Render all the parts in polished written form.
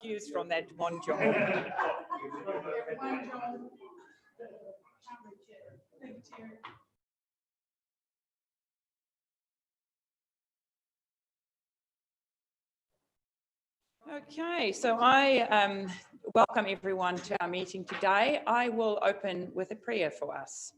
confused from that one job. Okay, so I welcome everyone to our meeting today. I will open with a prayer for us.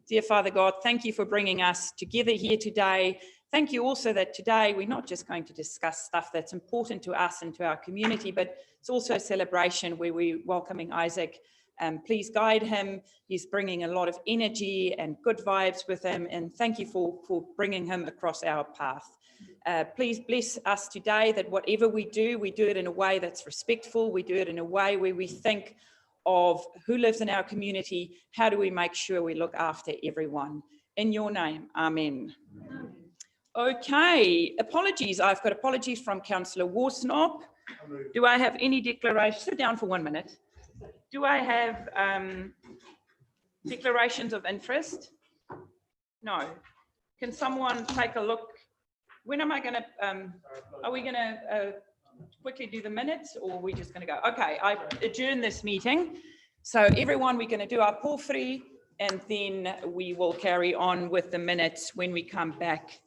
Dear Father God, thank you for bringing us together here today. Thank you also that today we're not just going to discuss stuff that's important to us and to our community, but it's also a celebration where we're welcoming Isaac. Please guide him. He's bringing a lot of energy and good vibes with him, and thank you for bringing him across our path. Please bless us today that whatever we do it in a way that's respectful. We do it in a way where we think of who lives in our community. How do we make sure we look after everyone? In your name, amen. Okay, apologies. I've got apologies from Councillor Worsnop. Do I have any declarations? Sit down for 1 minute. Do I have declarations of interest? No. Can someone take a look? When am I going to, are we going to quickly do the minutes, or are we just going to go? Okay, I adjourn this meeting. So everyone, we're going to do our porphyry, and then we will carry on with the minutes when we come back.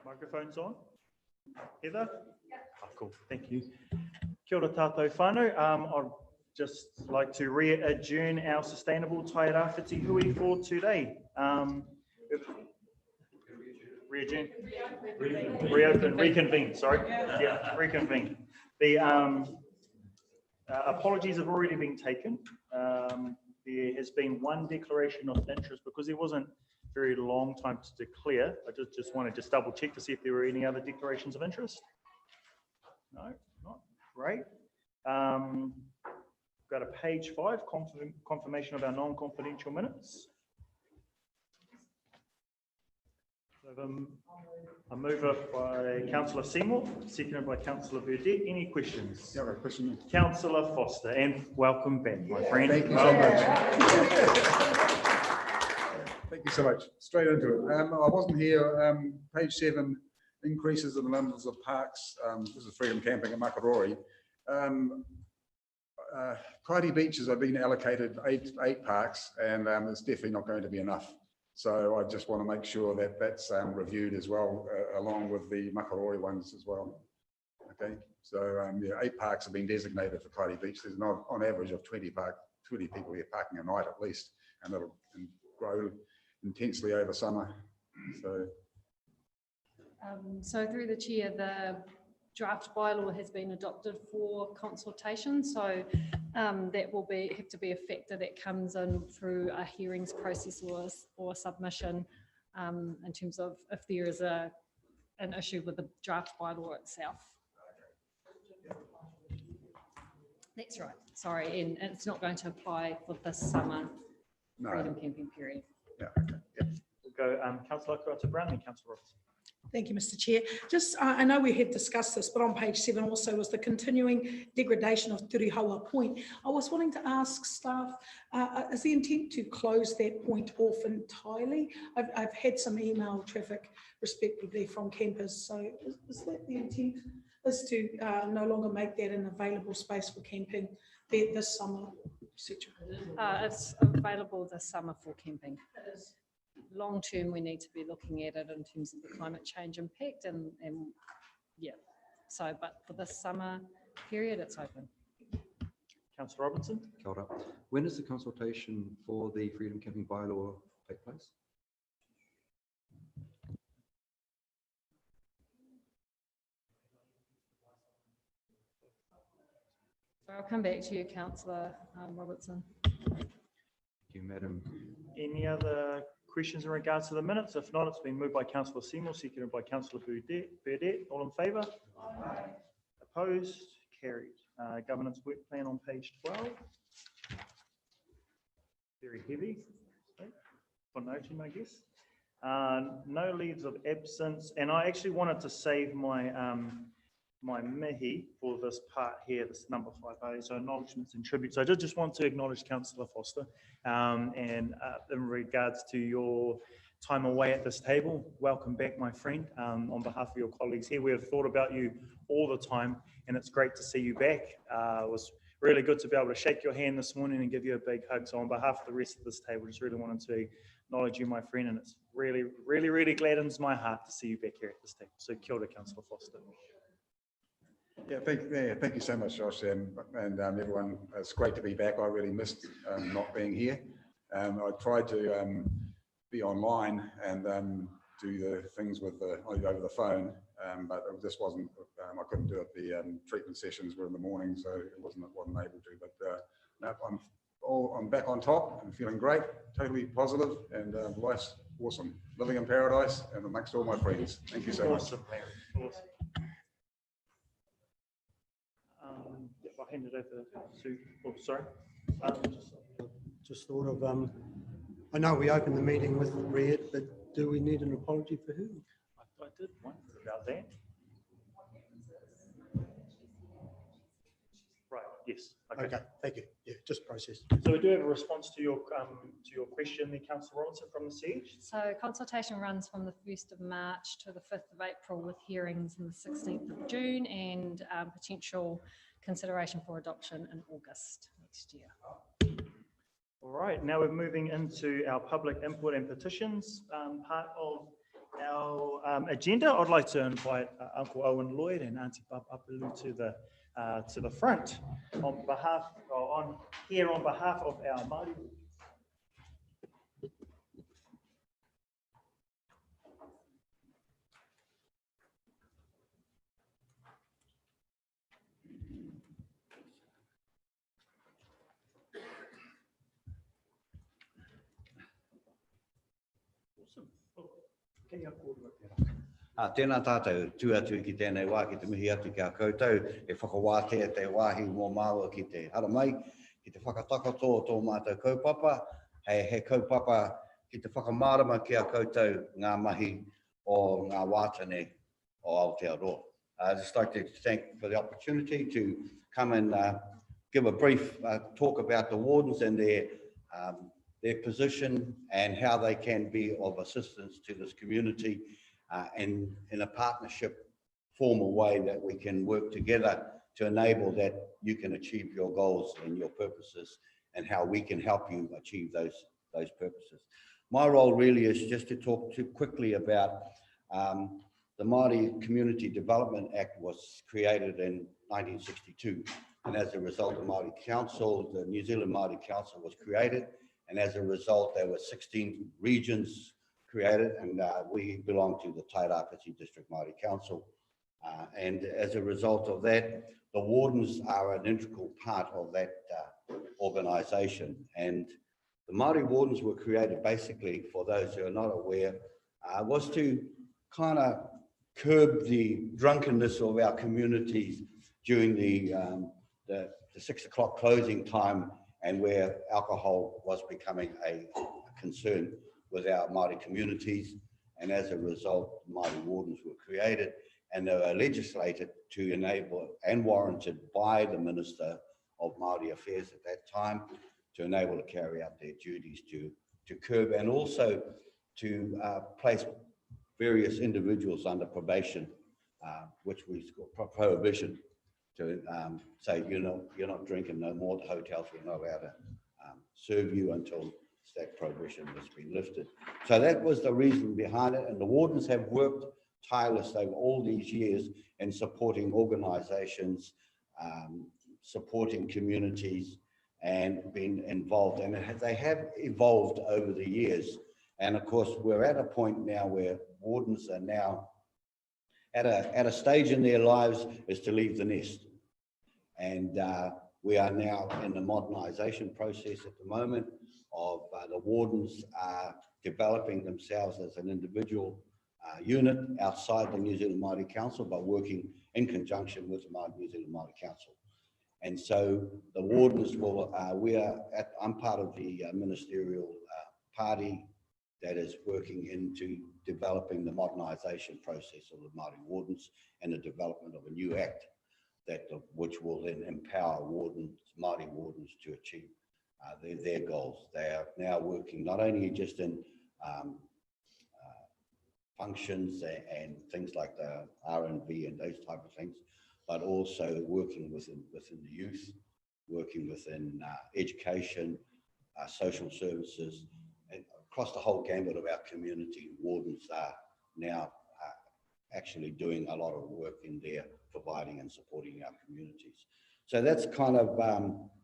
Microphone's on. Heather? Oh, cool, thank you. Kia ora tātou whānau. I'd just like to re-adjourn our sustainable Tairawhiti hui for today. Re-adjourn? Reopen, reconvene, sorry. Yeah, reconvene. The apologies have already been taken. There has been one declaration of interest because there wasn't very long time to declare. I just wanted to double check to see if there were any other declarations of interest. No, not great. Go to page 5, confirmation of our non-confidential minutes. A mover by Councillor Seymour, seconded by Councillor Burdett. Any questions? Yeah, question. Councillor Foster, and welcome back, my friend. Thank you so much. Thank you so much. Straight into it. I wasn't here. Page 7, increases in the numbers of parks. This is Freedom Camping at Makarori. Kaiti Beaches have been allocated eight parks, and it's definitely not going to be enough. So I just want to make sure that that's reviewed as well, along with the Makarori ones as well. Okay, so yeah, 8 parks have been designated for Kaiti Beach. There's not on average of 20 people here parking a night at least, and it'll grow intensely over summer. So through the chair, the draft bylaw has been adopted for consultation. So that will have to be a factor that comes in through a hearings process or submission in terms of if there is an issue with the draft bylaw itself. That's right. Sorry, and it's not going to apply for this summer freedom camping period. Yeah. Okay. Yeah. We'll go Councillor Kurata-Brown and Councillor Robertson. Thank you, Mr. Chair. Just, I know we had discussed this, but on page 7 also was the continuing degradation of Turihaua Point. I was wanting to ask staff, is the intent to close that point off entirely? I've had some email traffic respectively from campers, so is that the intent, is to no longer make that an available space for camping this summer, etc.? It's available this summer for camping. It is. Long term, we need to be looking at it in terms of the climate change impact and yeah. So, but for this summer period, it's open. Councillor Robinson. Kia ora. When does the consultation for the freedom camping bylaw take place? So I'll come back to you, Councillor Robertson. Thank you, Madam. Any other questions in regards to the minutes? If not, it's been moved by Councillor Seymour, seconded by Councillor Burdett. All in favour? Aye. Opposed? Carried. Governance work plan on page 12. Very heavy for noting, I guess. No leaves of absence, and I actually wanted to save my my mihi for this part here, this number 5A, so acknowledgements and tributes. I just want to acknowledge Councillor Foster and in regards to your time away at this table. Welcome back, my friend. On behalf of your colleagues here, we have thought about you all the time, and it's great to see you back. It was really good to be able to shake your hand this morning and give you a big hug. So on behalf of the rest of this table, just really wanted to acknowledge you, my friend, and it's really gladdens my heart to see you back here at this table. So kia ora, Councillor Foster. Yeah, thank you so much, Josh, and everyone. It's great to be back. I really missed not being here. I tried to be online and do the things with over the phone, but it just wasn't. I couldn't do it. The treatment sessions were in the morning, so it wasn't able to. But no, I'm back on top. I'm feeling great, totally positive, and life's awesome. Living in paradise, and amongst all my friends. Thank you so much. Awesome. I'll hand it over to, oh, sorry. Just thought of, I know we opened the meeting with Red, but do we need an apology for who? I did wonder about that. Right, yes. Okay, thank you. Yeah, just process. So we do have a response to your question there, Councillor Robinson, from the siege. So consultation runs from the 1st of March to the 5th of April with hearings on the 16th of June and potential consideration for adoption in August next year. All right, now we're moving into our public input and petitions part of our agenda, I'd like to invite Uncle Owen Lloyd and Auntie Bub Apalu to the front on behalf on behalf of our Māori. Tēnā tātou tuatu ki tēnei wā ki te mihi atu ki a koutou e whakawātea te wāhi mō māua ki te hara mai, ki te whakatakato tō mātou kaupapa, he kaupapa ki te whakamārama ki a koutou ngā mahi o ngā wātane o Aotearoa. I'd just like to thank for the opportunity to come and give a brief talk about the wardens and their position and how they can be of assistance to this community in a partnership formal way that we can work together to enable that you can achieve your goals and your purposes and how we can help you achieve those purposes. My role really is just to talk quickly about the Māori Community Development Act was created in 1962, and as a result the Māori Council, the New Zealand Māori Council was created, and as a result there were 16 regions created, and we belong to the Tairawhiti District Māori Council. And as a result of that, the wardens are an integral part of that organisation. And the Māori wardens were created basically, for those who are not aware, was to kind of curb the drunkenness of our communities during the 6 o'clock closing time, and where alcohol was becoming a concern with our Māori communities. And as a result, Māori wardens were created, and they were legislated to enable and warranted by the Minister of Māori Affairs at that time to enable to carry out their duties to curb and also to place various individuals under probation, which we call prohibition, to say, you're not drinking no more. The hotels were not allowed to serve you until that prohibition has been lifted. So that was the reason behind it, and the wardens have worked tirelessly over all these years in supporting organisations, supporting communities, and been involved, and they have evolved over the years. And of course, we're at a point now where wardens are now at a stage in their lives is to leave the nest, and we are now in the modernisation process at the moment of the wardens developing themselves as an individual unit outside the New Zealand Māori Council, but working in conjunction with the New Zealand Māori Council. And so the wardens will, I'm part of the ministerial party that is working into developing the modernisation process of the Māori wardens and the development of a new act which will then empower Māori wardens to achieve their goals. They are now working not only just in functions and things like the R&B and those type of things, but also working within the youth, working within education, social services, and across the whole gamut of our community. Wardens are now actually doing a lot of work in there, providing and supporting our communities. So that's kind of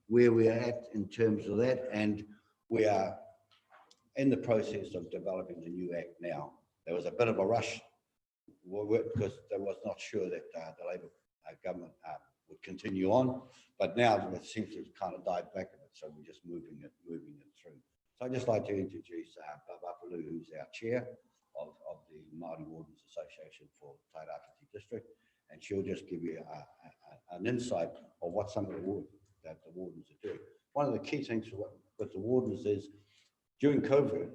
where we're at in terms of that, and we are in the process of developing the new act now. There was a bit of a rush because they was not sure that the Labour government would continue on, but now it seems to have kind of died back a bit, so we're just moving it through. So I'd just like to introduce Bub Apalu, who's our chair of the Māori Wardens Association for Tairawhiti District, and she'll just give you an insight of what some of the work that the wardens are doing. One of the key things with the wardens is during COVID,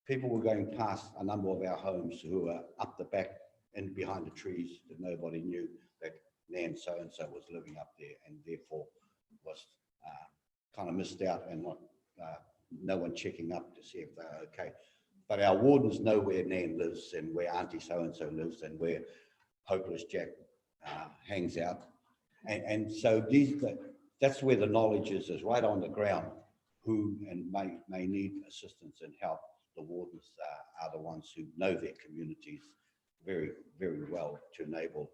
people were going past a number of our homes who were up the back and behind the trees that nobody knew that Nan so-and-so was living up there, and therefore was kind of missed out and not no one checking up to see if they're okay. But our wardens know where Nan lives and where Auntie so-and-so lives and where Hopeless Jack hangs out. And so that's where the knowledge is right on the ground, who and may need assistance and help. the wardens are the ones who know their communities very, very well to enable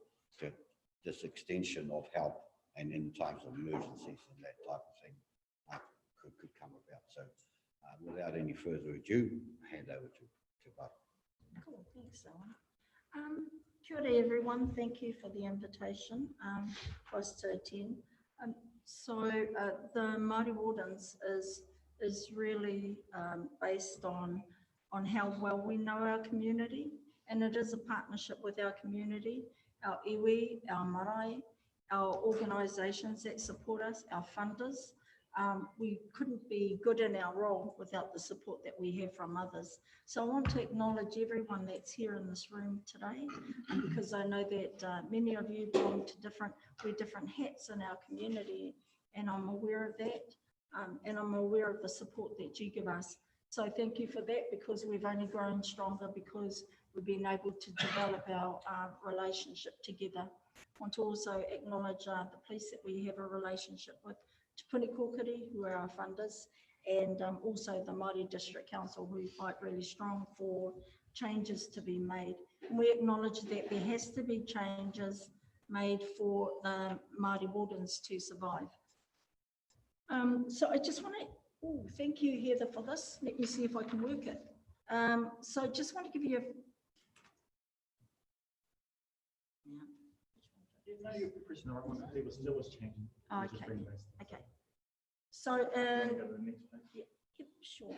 this extension of help and in times of emergencies and that type of thing could come about. So without any further ado, I hand over to Bob. Cool, thanks, Owen. Kia ora everyone, thank you for the invitation for us to attend. The Māori Wardens is really based on how well we know our community, and it is a partnership with our community, our iwi, our marae, our organisations that support us, our funders. We couldn't be good in our role without the support that we have from others. So I want to acknowledge everyone that's here in this room today, because I know that many of you belong to wear different hats in our community, and I'm aware of that, and I'm aware of the support that you give us. So thank you for that, because we've only grown stronger because we've been able to develop our relationship together. I want to also acknowledge the police that we have a relationship with, Te Puni Kōkiri, who are our funders, and also the Māori District Council, who fight really strong for changes to be made. And we acknowledge that there has to be changes made for the Māori Wardens to survive. So I just want to, thank you Heather for this. Let me see if I can work it. So I just want to give you a, No, you're pressing the right one. It was still changing. oh, okay. So, yeah, sure.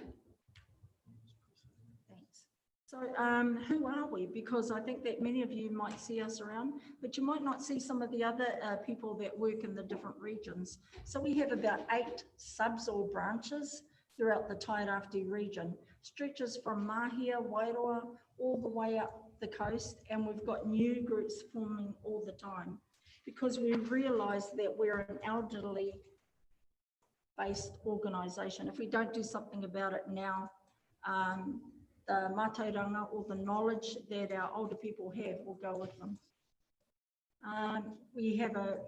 Thanks. So, who are we? Because I think that many of you might see us around, but you might not see some of the other people that work in the different regions. So we have about 8 subs or branches throughout the Tairawhiti region, stretches from Mahia, Wairoa, all the way up the coast, and we've got new groups forming all the time, because we realise that we're an elderly based organisation. If we don't do something about it now, the mātauranga or the knowledge that our older people have will go with them. We have there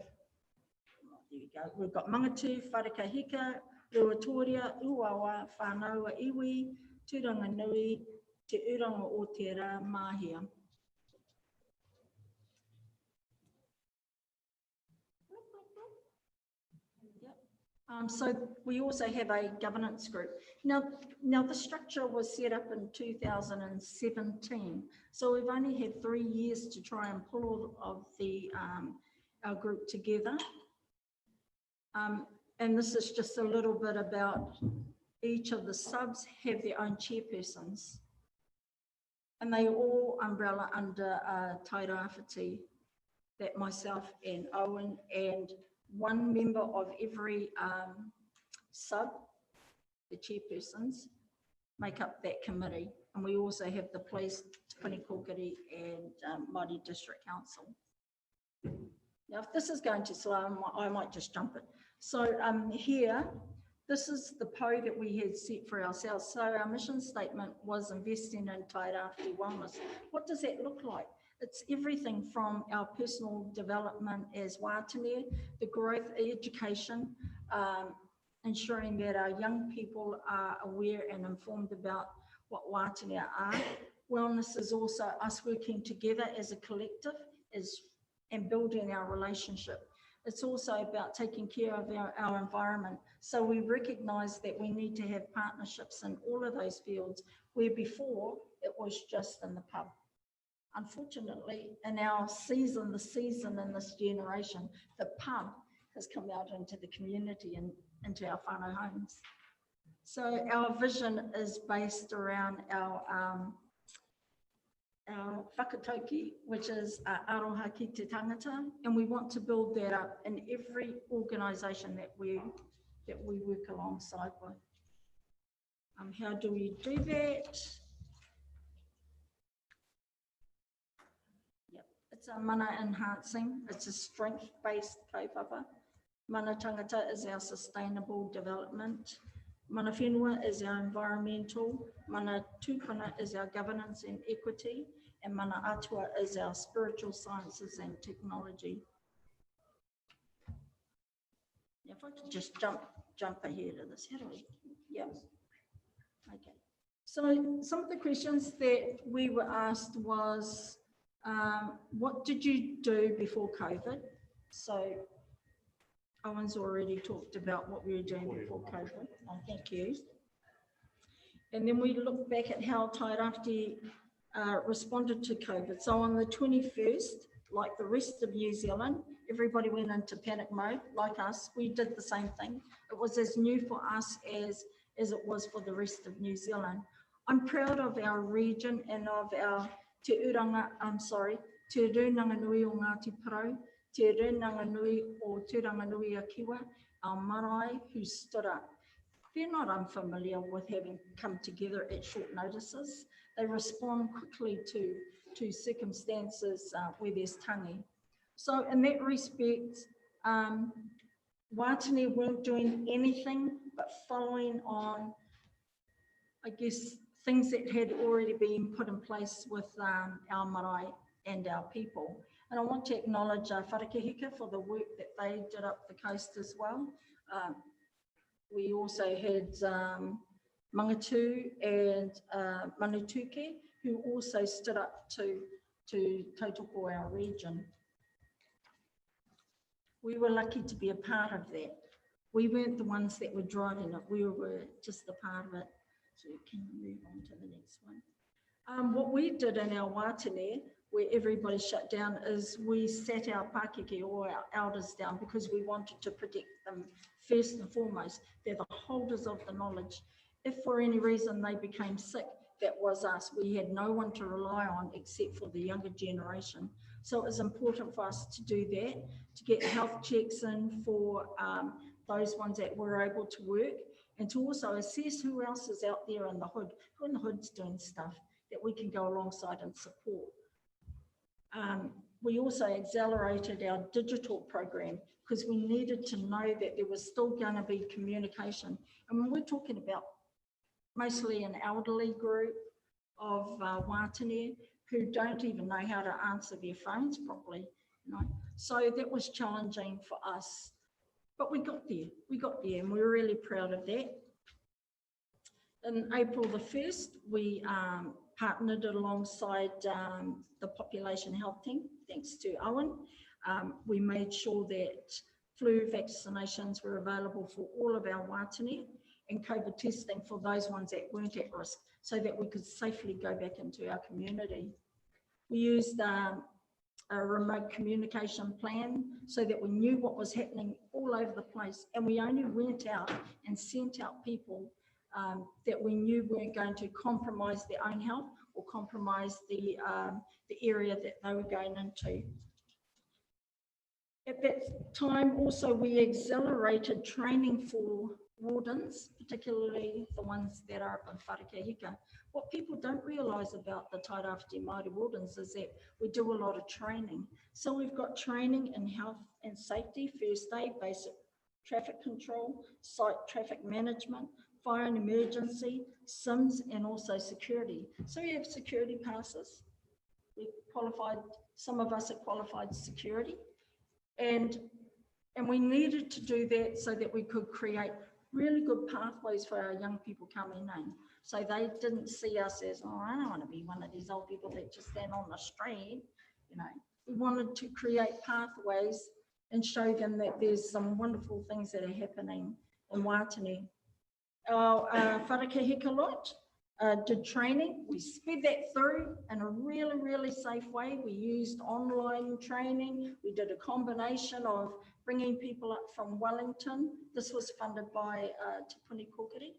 you go, we've got Mangatu, Wharekahika, Ruatoria, Uawa, Whānaua, Iwi, Turanganui, Te Uranga o Te Rā, Mahia. So we also have a governance group. Now the structure was set up in 2017. So we've only had 3 years to try and pull all of the our group together. And this is just a little bit about each of the subs have their own chairpersons. And they all umbrella under Tairawhiti, that myself and Owen and one member of every sub, the chairpersons, make up that committee. And we also have the police, Te Puni Kōkiri and Māori District Council. Now, if this is going too slow, I might just jump it. So here, this is the PO that we had set for ourselves. So our mission statement was investing in Tairawhiti wellness. What does that look like? It's everything from our personal development as wātene, the growth, education, ensuring that our young people are aware and informed about what wātene are. Wellness is also us working together as a collective and building our relationship. It's also about taking care of our environment. So we recognise that we need to have partnerships in all of those fields, where before it was just in the pub. Unfortunately, in our season in this generation, the pub has come out into the community and into our whānau homes. So our vision is based around our whakatauki, which is aroha ki te tangata, and we want to build that up in every organisation that we work alongside with. How do we do that? It's a mana enhancing, it's a strength-based kaupapa. Mana tangata is our sustainable development. Mana whenua is our environmental. Mana tūpuna is our governance and equity. And mana atua is our spiritual sciences and technology. If I could just jump ahead of this, how do we, yeah. Okay. So some of the questions that we were asked was, what did you do before COVID? So Owen's already talked about what we were doing before COVID. Oh, thank you. And then we look back at how Tairawhiti responded to COVID. So on the 21st, like the rest of New Zealand, everybody went into panic mode, like us. We did the same thing. It was as new for us as it was for the rest of New Zealand. I'm proud of our region and of our Te Rūnanga-Nui o Ngāti Parau, Te Rūnanga-Nui o Tūranganui a Kiwa, our marae who stood up. They're not unfamiliar with having come together at short notices. They respond quickly to circumstances where there's tangi. So in that respect, Wātane weren't doing anything but following on, I guess, things that had already been put in place with our marae and our people. And I want to acknowledge Wharekehika for the work that they did up the coast as well. We also had Mangatu and Manutuke, who also stood up to tautoko our region. We were lucky to be a part of that. We weren't the ones that were driving it, we were just a part of it. So can you move on to the next one? What we did in our wātene, where everybody shut down, is we sat our Pākeke or our elders down because we wanted to protect them first and foremost. They're the holders of the knowledge. If for any reason they became sick, that was us. We had no one to rely on except for the younger generation. So it was important for us to do that, to get health checks in for those ones that were able to work, and to also assess who else is out there in the hood, who in the hood's doing stuff that we can go alongside and support. We also accelerated our digital program because we needed to know that there was still going to be communication. And when we're talking about mostly an elderly group of wātane who don't even know how to answer their phones properly, you know. So that was challenging for us, but we got there, and we're really proud of that. In April the 1st, we partnered alongside the population health team, thanks to Owen. We made sure that flu vaccinations were available for all of our wātane and COVID testing for those ones that weren't at risk so that we could safely go back into our community. We used a remote communication plan so that we knew what was happening all over the place, and we only went out and sent out people that we knew weren't going to compromise their own health or compromise the area that they were going into. At that time also we accelerated training for wardens, particularly the ones that are up in Wharekehika. What people don't realise about the Tairawhiti Māori wardens is that we do a lot of training. So we've got training in health and safety, first aid, basic traffic control, site traffic management, fire and emergency, SIMS, and also security. So we have security passes. We qualified, some of us are qualified security. And we needed to do that so that we could create really good pathways for our young people coming in. So they didn't see us as, oh, I don't want to be one of these old people that just stand on the street. You know, we wanted to create pathways and show them that there's some wonderful things that are happening in Wātane. Our Wharekehika lot did training. We sped that through in a really, really safe way. We used online training. We did a combination of bringing people up from Wellington. This was funded by Te Puni Kōkiri.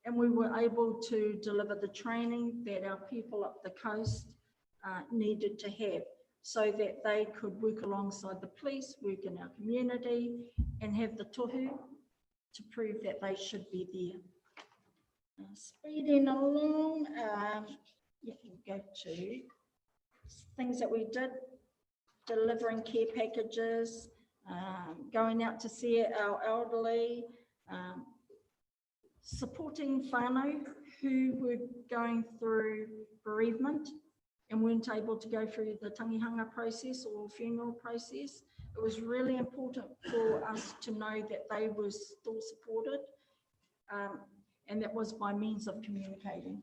And we were able to deliver the training that our people up the coast needed to have so that they could work alongside the police, work in our community, and have the tohu to prove that they should be there. Speeding along, you can go to things that we did, delivering care packages, going out to see our elderly, supporting whānau who were going through bereavement and weren't able to go through the tangihanga process or funeral process. It was really important for us to know that they were still supported. and that was by means of communicating.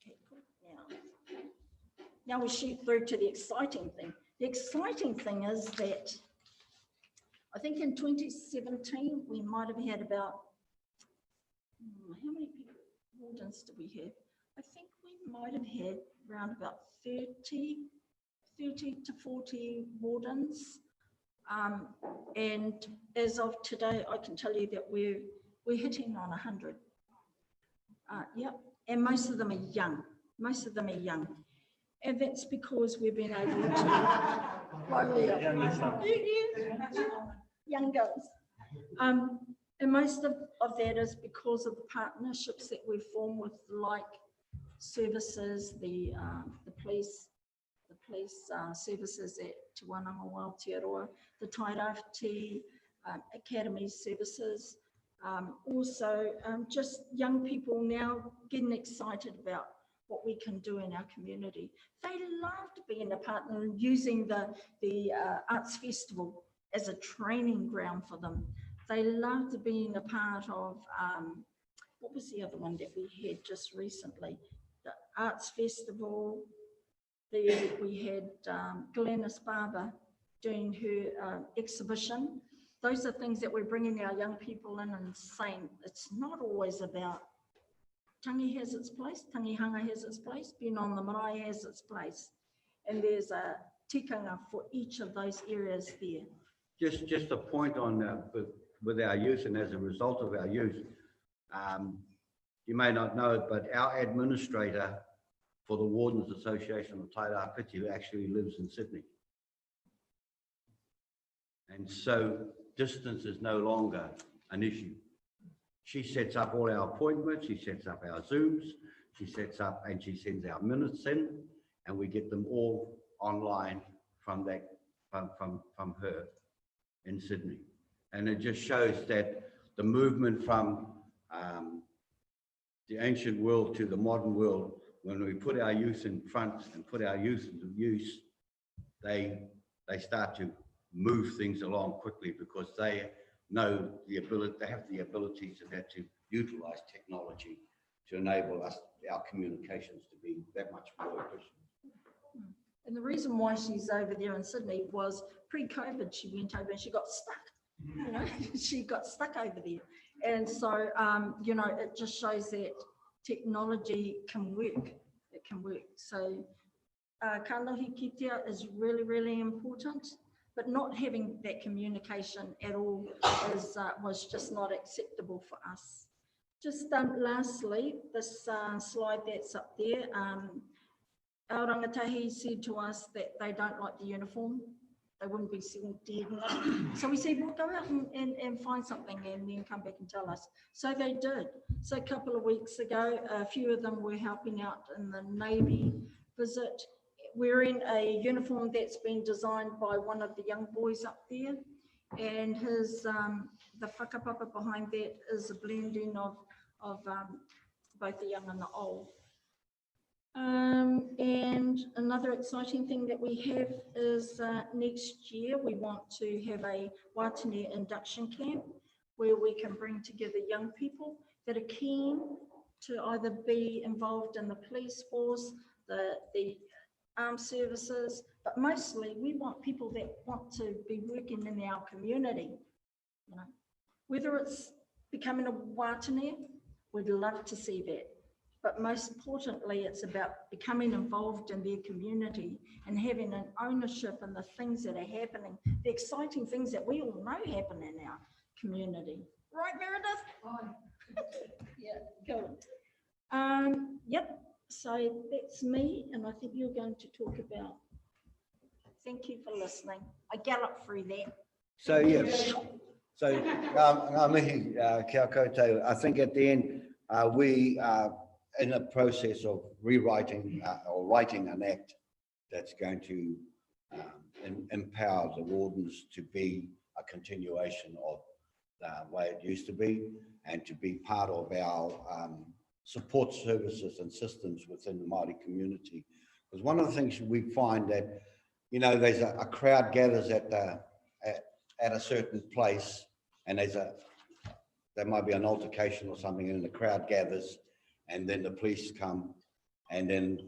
Okay, good. Now we shoot through to the exciting thing. The exciting thing is that I think in 2017, we might have had about, how many wardens did we have? I think we might have had around about 30 to 40 wardens. And as of today, I can tell you that we're hitting on 100. Yep, and most of them are young. Most of them are young. And that's because we've been able to young girls. And most of that is because of the partnerships that we've formed with like services, the police services at Te Wānanga Aotearoa, the Tairawhiti Academy services. Also, just young people now getting excited about what we can do in our community. They loved being a partner and using the Arts Festival as a training ground for them. They loved being a part of, what was the other one that we had just recently? The Arts Festival. We had Glenys Barber doing her exhibition. Those are things that we're bringing our young people in and saying it's not always about tangi has its place, tangihanga has its place, being on the marae has its place. And there's a tikanga for each of those areas there. Just a point on with our youth, and as a result of our youth, you may not know it, but our administrator for the Wardens Association of Tairawhiti actually lives in Sydney. And so distance is no longer an issue. She sets up all our appointments, she sets up our Zooms, she sets up and she sends our minutes in, and we get them all online from her in Sydney. And it just shows that the movement from the ancient world to the modern world, when we put our youth in front and put our youth into use, they start to move things along quickly because they know the ability, they have the abilities and how to utilize technology to enable us, our communications, to be that much more efficient. And the reason why she's over there in Sydney was pre-COVID, she went over and she got stuck. You know, she got stuck over there. And so, you know, it just shows that technology can work. It can work. So, kanohi kitea is really, really important, but not having that communication at all was just not acceptable for us. Just lastly, this slide that's up there, our rangatahi said to us that they don't like the uniform. They wouldn't be sitting dead. So we said, well, go out and find something and then come back and tell us. So they did. So a couple of weeks ago, a few of them were helping out in the Navy visit, wearing a uniform that's been designed by one of the young boys up there. And his, the whakapapa behind that is a blending of both the young and the old. And another exciting thing that we have is next year we want to have a Wātene induction camp where we can bring together young people that are keen to either be involved in the police force, the armed services, but mostly we want people that want to be working in our community. You know, whether it's becoming a Wātene, we'd love to see that. But most importantly, it's about becoming involved in their community and having an ownership in the things that are happening, the exciting things that we all know happen in our community. Right, Meredith? Oh. Yeah, cool. Yep, so that's me, and I think you're going to talk about. Thank you for listening. I galloped through that. So, yes. So, ngā mihi kia koutou. I think at the end, we are in a process of rewriting or writing an act that's going to empower the wardens to be a continuation of the way it used to be and to be part of our support services and systems within the Māori community. Because one of the things we find that, you know, there's a crowd gathers at a certain place, and there's there might be an altercation or something and the crowd gathers and then the police come and then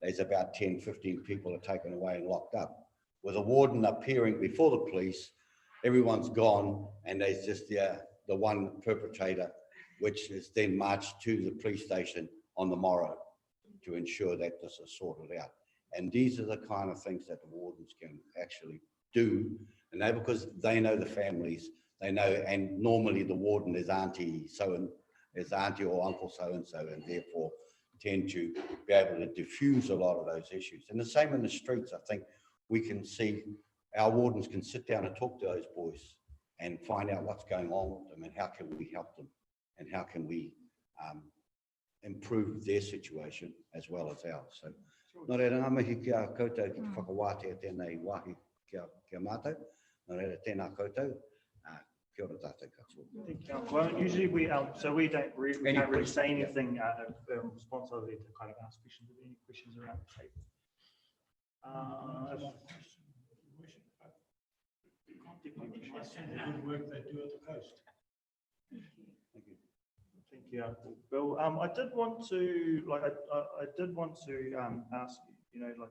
there's about 10, 15 people are taken away and locked up. With a warden appearing before the police, everyone's gone and there's just the one perpetrator, which is then marched to the police station on the morrow to ensure that this is sorted out. And these are the kind of things that the wardens can actually do, and they, because they know the families, they know, and normally the warden is auntie or uncle so-and-so, and therefore tend to be able to diffuse a lot of those issues. And the same in the streets. I think we can see our wardens can sit down and talk to those boys and find out what's going on with them and how can we help them and how can we improve their situation as well as ours. So, nō reira ngā mihi kia koutou ki te whakawātea tēnei wāhi kia mātou. Nō reira tēnā koutou. Kia ora tātou katoa. Well, usually we can't really say anything in response other than to kind of ask questions. Are there any questions around the table? Good work they do at the coast. Thank you, Uncle Bill. I did want to, ask,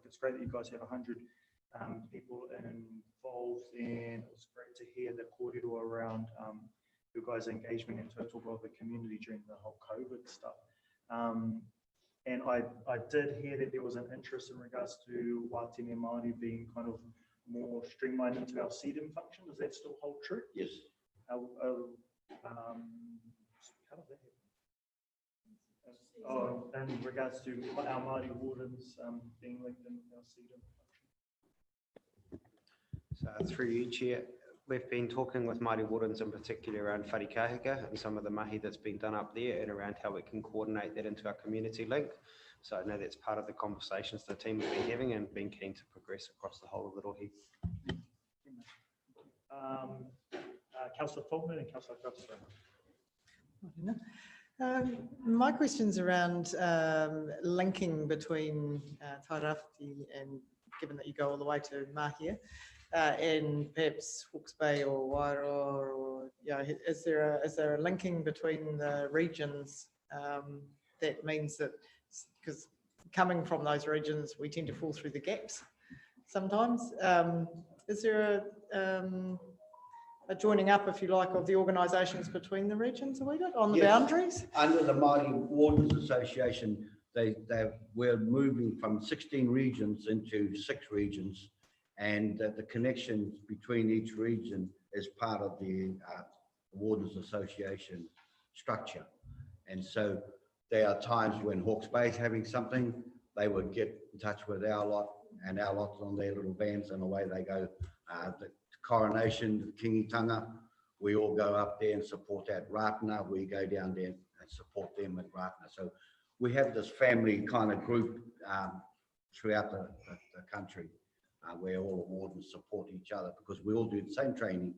it's great that you guys have 100 people involved, and it was great to hear the kōrero around your guys' engagement in total of the community during the whole COVID stuff. And I did hear that there was an interest in regards to Wātene Māori being kind of more streamlined into our CDM function. Does that still hold true? Yes. How does that happen? In regards to our Māori wardens being linked in our CDM function. So through you, Chair, we've been talking with Māori wardens in particular around wharikahika and some of the mahi that's been done up there and around how we can coordinate that into our community link. So I know that's part of the conversations the team have been having and been keen to progress across the whole of Little Heath. Councillor Faulkner and Councillor Gusser. My question's around linking between Tairawhiti and given that you go all the way to Mahia and perhaps Hawke's Bay or Wairoa, or is there a linking between the regions that means that, because coming from those regions we tend to fall through the gaps sometimes. Is there a joining up, if you like, of the organisations between the regions a wee bit on the boundaries? Under the Māori Wardens Association, we're moving from 16 regions into 6 regions, and the connection between each region is part of the Wardens Association structure. And so there are times when Hawke's Bay is having something, they would get in touch with our lot, and our lots on their little vans, and away they go. The coronation, the kingitanga, we all go up there and support that. Ratana, we go down there and support them at Ratana. So we have this family kind of group throughout the country where all the wardens support each other, because we all do the same training,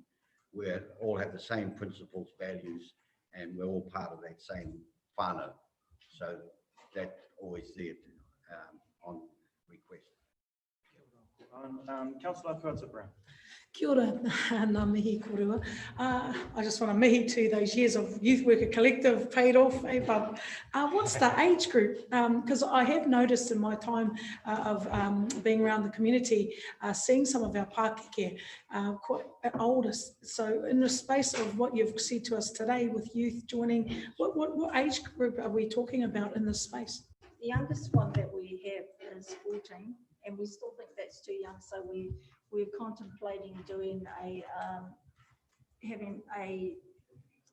we all have the same principles, values, and we're all part of that same whānau. So that's always there on request. Councillor Brown. Kia ora, ngā mihi kōrua. I just want to mihi to those years of Youth Worker Collective paid off, but what's the age group? Because I have noticed in my time of being around the community, seeing some of our Pākeke quite older. So in the space of what you've said to us today with youth joining, what age group are we talking about in this space? The youngest one that we have is 14, and we still think that's too young, so we're contemplating doing having a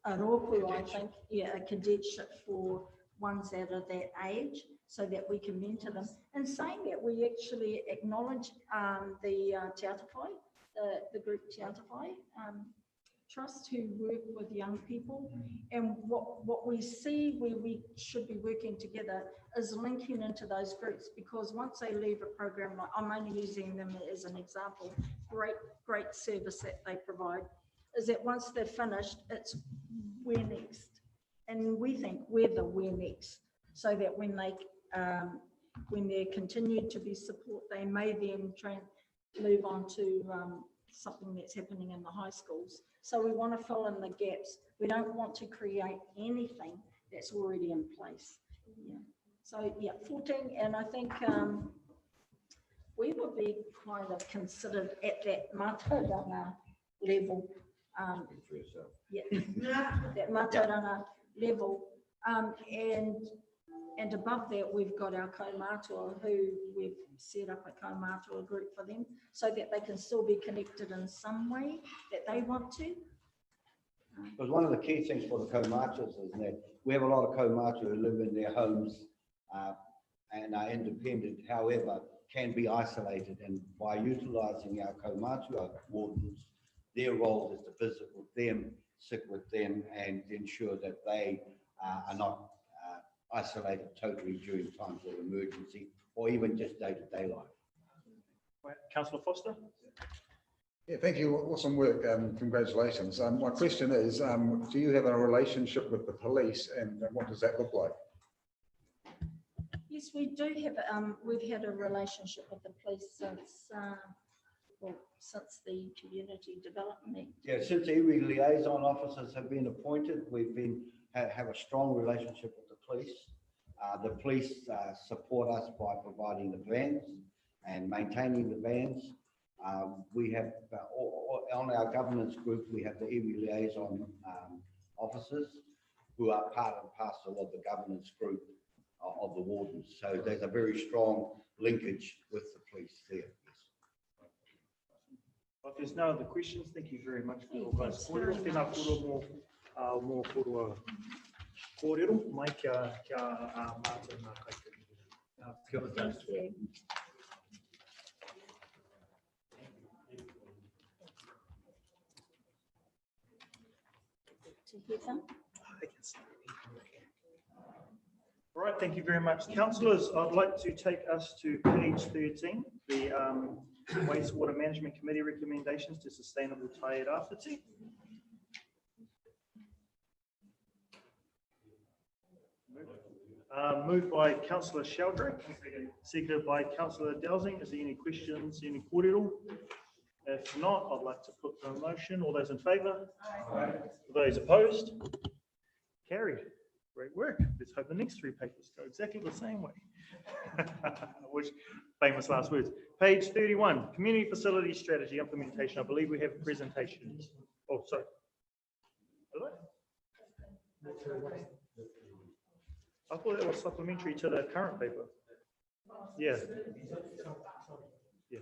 rōpū, I think, a cadetship for ones that are that age, so that we can mentor them. And saying that, we actually acknowledge the Te Atawhai, the group Te Atawhai Trust, who work with young people, and what we see where we should be working together is linking into those groups, because once they leave a program, like I'm only using them as an example, great service that they provide, is that once they're finished, it's where next, and we think we're next, so that when they're continued to be support, they may then move on to something that's happening in the high schools. So we want to fill in the gaps We don't want to create anything that's already in place. Yeah. So yeah, 14, and I think we would be kind of considered at that mātauranga level. Yeah, that mātauranga level. And above that, we've got our kaumātua, who we've set up a kaumātua group for them so that they can still be connected in some way that they want to. Because one of the key things for the kaumātuas is that we have a lot of kaumātua who live in their homes and are independent, however, can be isolated. And by utilising our kaumātua wardens, their role is to visit with them, sit with them, and ensure that they are not isolated totally during times of emergency or even just day-to-day life. Right. Councillor Foster. Yeah, thank you. Awesome work. Congratulations. My question is, do you have a relationship with the police, and what does that look like? Yes, we do have. We've had a relationship with the police since since the Community Development Act. Yeah, since iwi liaison officers have been appointed, we've have a strong relationship with the police. The police support us by providing the vans and maintaining the vans. We have on our governance group, we have the iwi liaison officers who are part and parcel of the governance group of the wardens. So there's a very strong linkage with the police there. If there's no other questions, thank you very much for all guys. Tēnā kōrero mō kōrua kōrero mai kia mātou nā kaiteri. Kia ora tātou. Thank you. All right, thank you very much. Councillors, I'd like to take us to page 13, the Wastewater Management Committee recommendations to sustainable Tairawhiti. Moved by Councillor Sheldrake, seconded by Councillor Dowsing. Is there any questions, any kōrero? If not, I'd like to put the motion. All those in favour? Aye. Those opposed? Carried. Great work. Let's hope the next three papers go exactly the same way. Which famous last words. Page 31, Community Facility Strategy Implementation. I believe we have presentations. Oh, sorry. I thought that was supplementary to the current paper. Yeah. Yeah.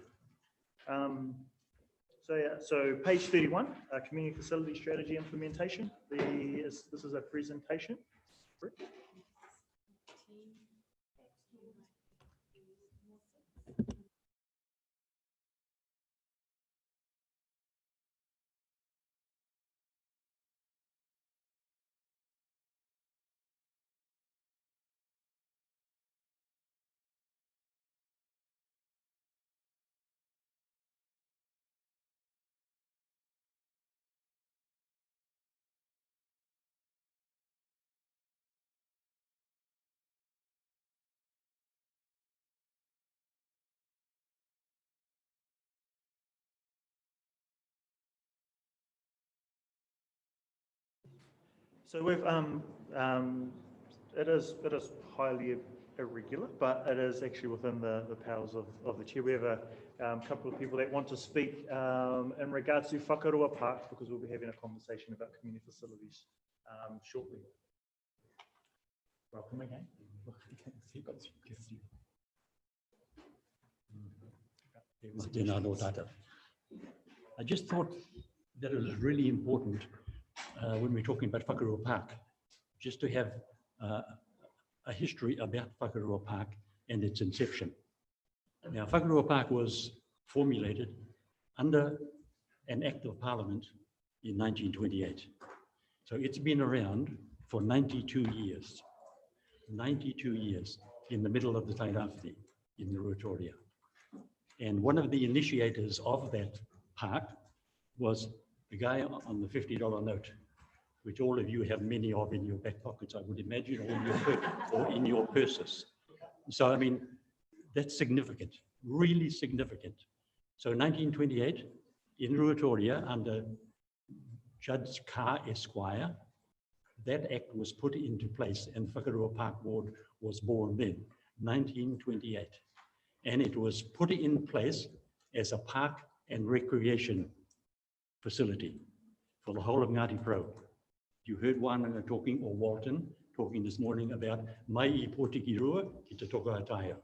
So page 31, Community Facility Strategy Implementation. This is a presentation. So we've it is highly irregular, but it is actually within the powers of the chair. We have a couple of people that want to speak in regards to Whakarua Park, because we'll be having a conversation about community facilities shortly. Welcome again. I just thought that it was really important when we're talking about Whakarua Park, just to have a history about Whakarua Park and its inception. Now, Whakarua Park was formulated under an Act of Parliament in 1928. So it's been around for 92 years. 92 years in the middle of the Tairawhiti in the Ruatoria. And one of the initiators of that park was the guy on the $50 note, which all of you have many of in your back pockets, I would imagine, or in your purses. So, I mean, that's significant, really significant. So 1928, in Ruatoria, under Judge Carr Esquire, that act was put into place and Whakarua Park Board was born then, 1928. And it was put in place as a park and recreation facility for the whole of Ngāti Pro. You heard Wānanga talking, or Walton, talking this morning about mai I Pōtiki Rua ki te toka ataia,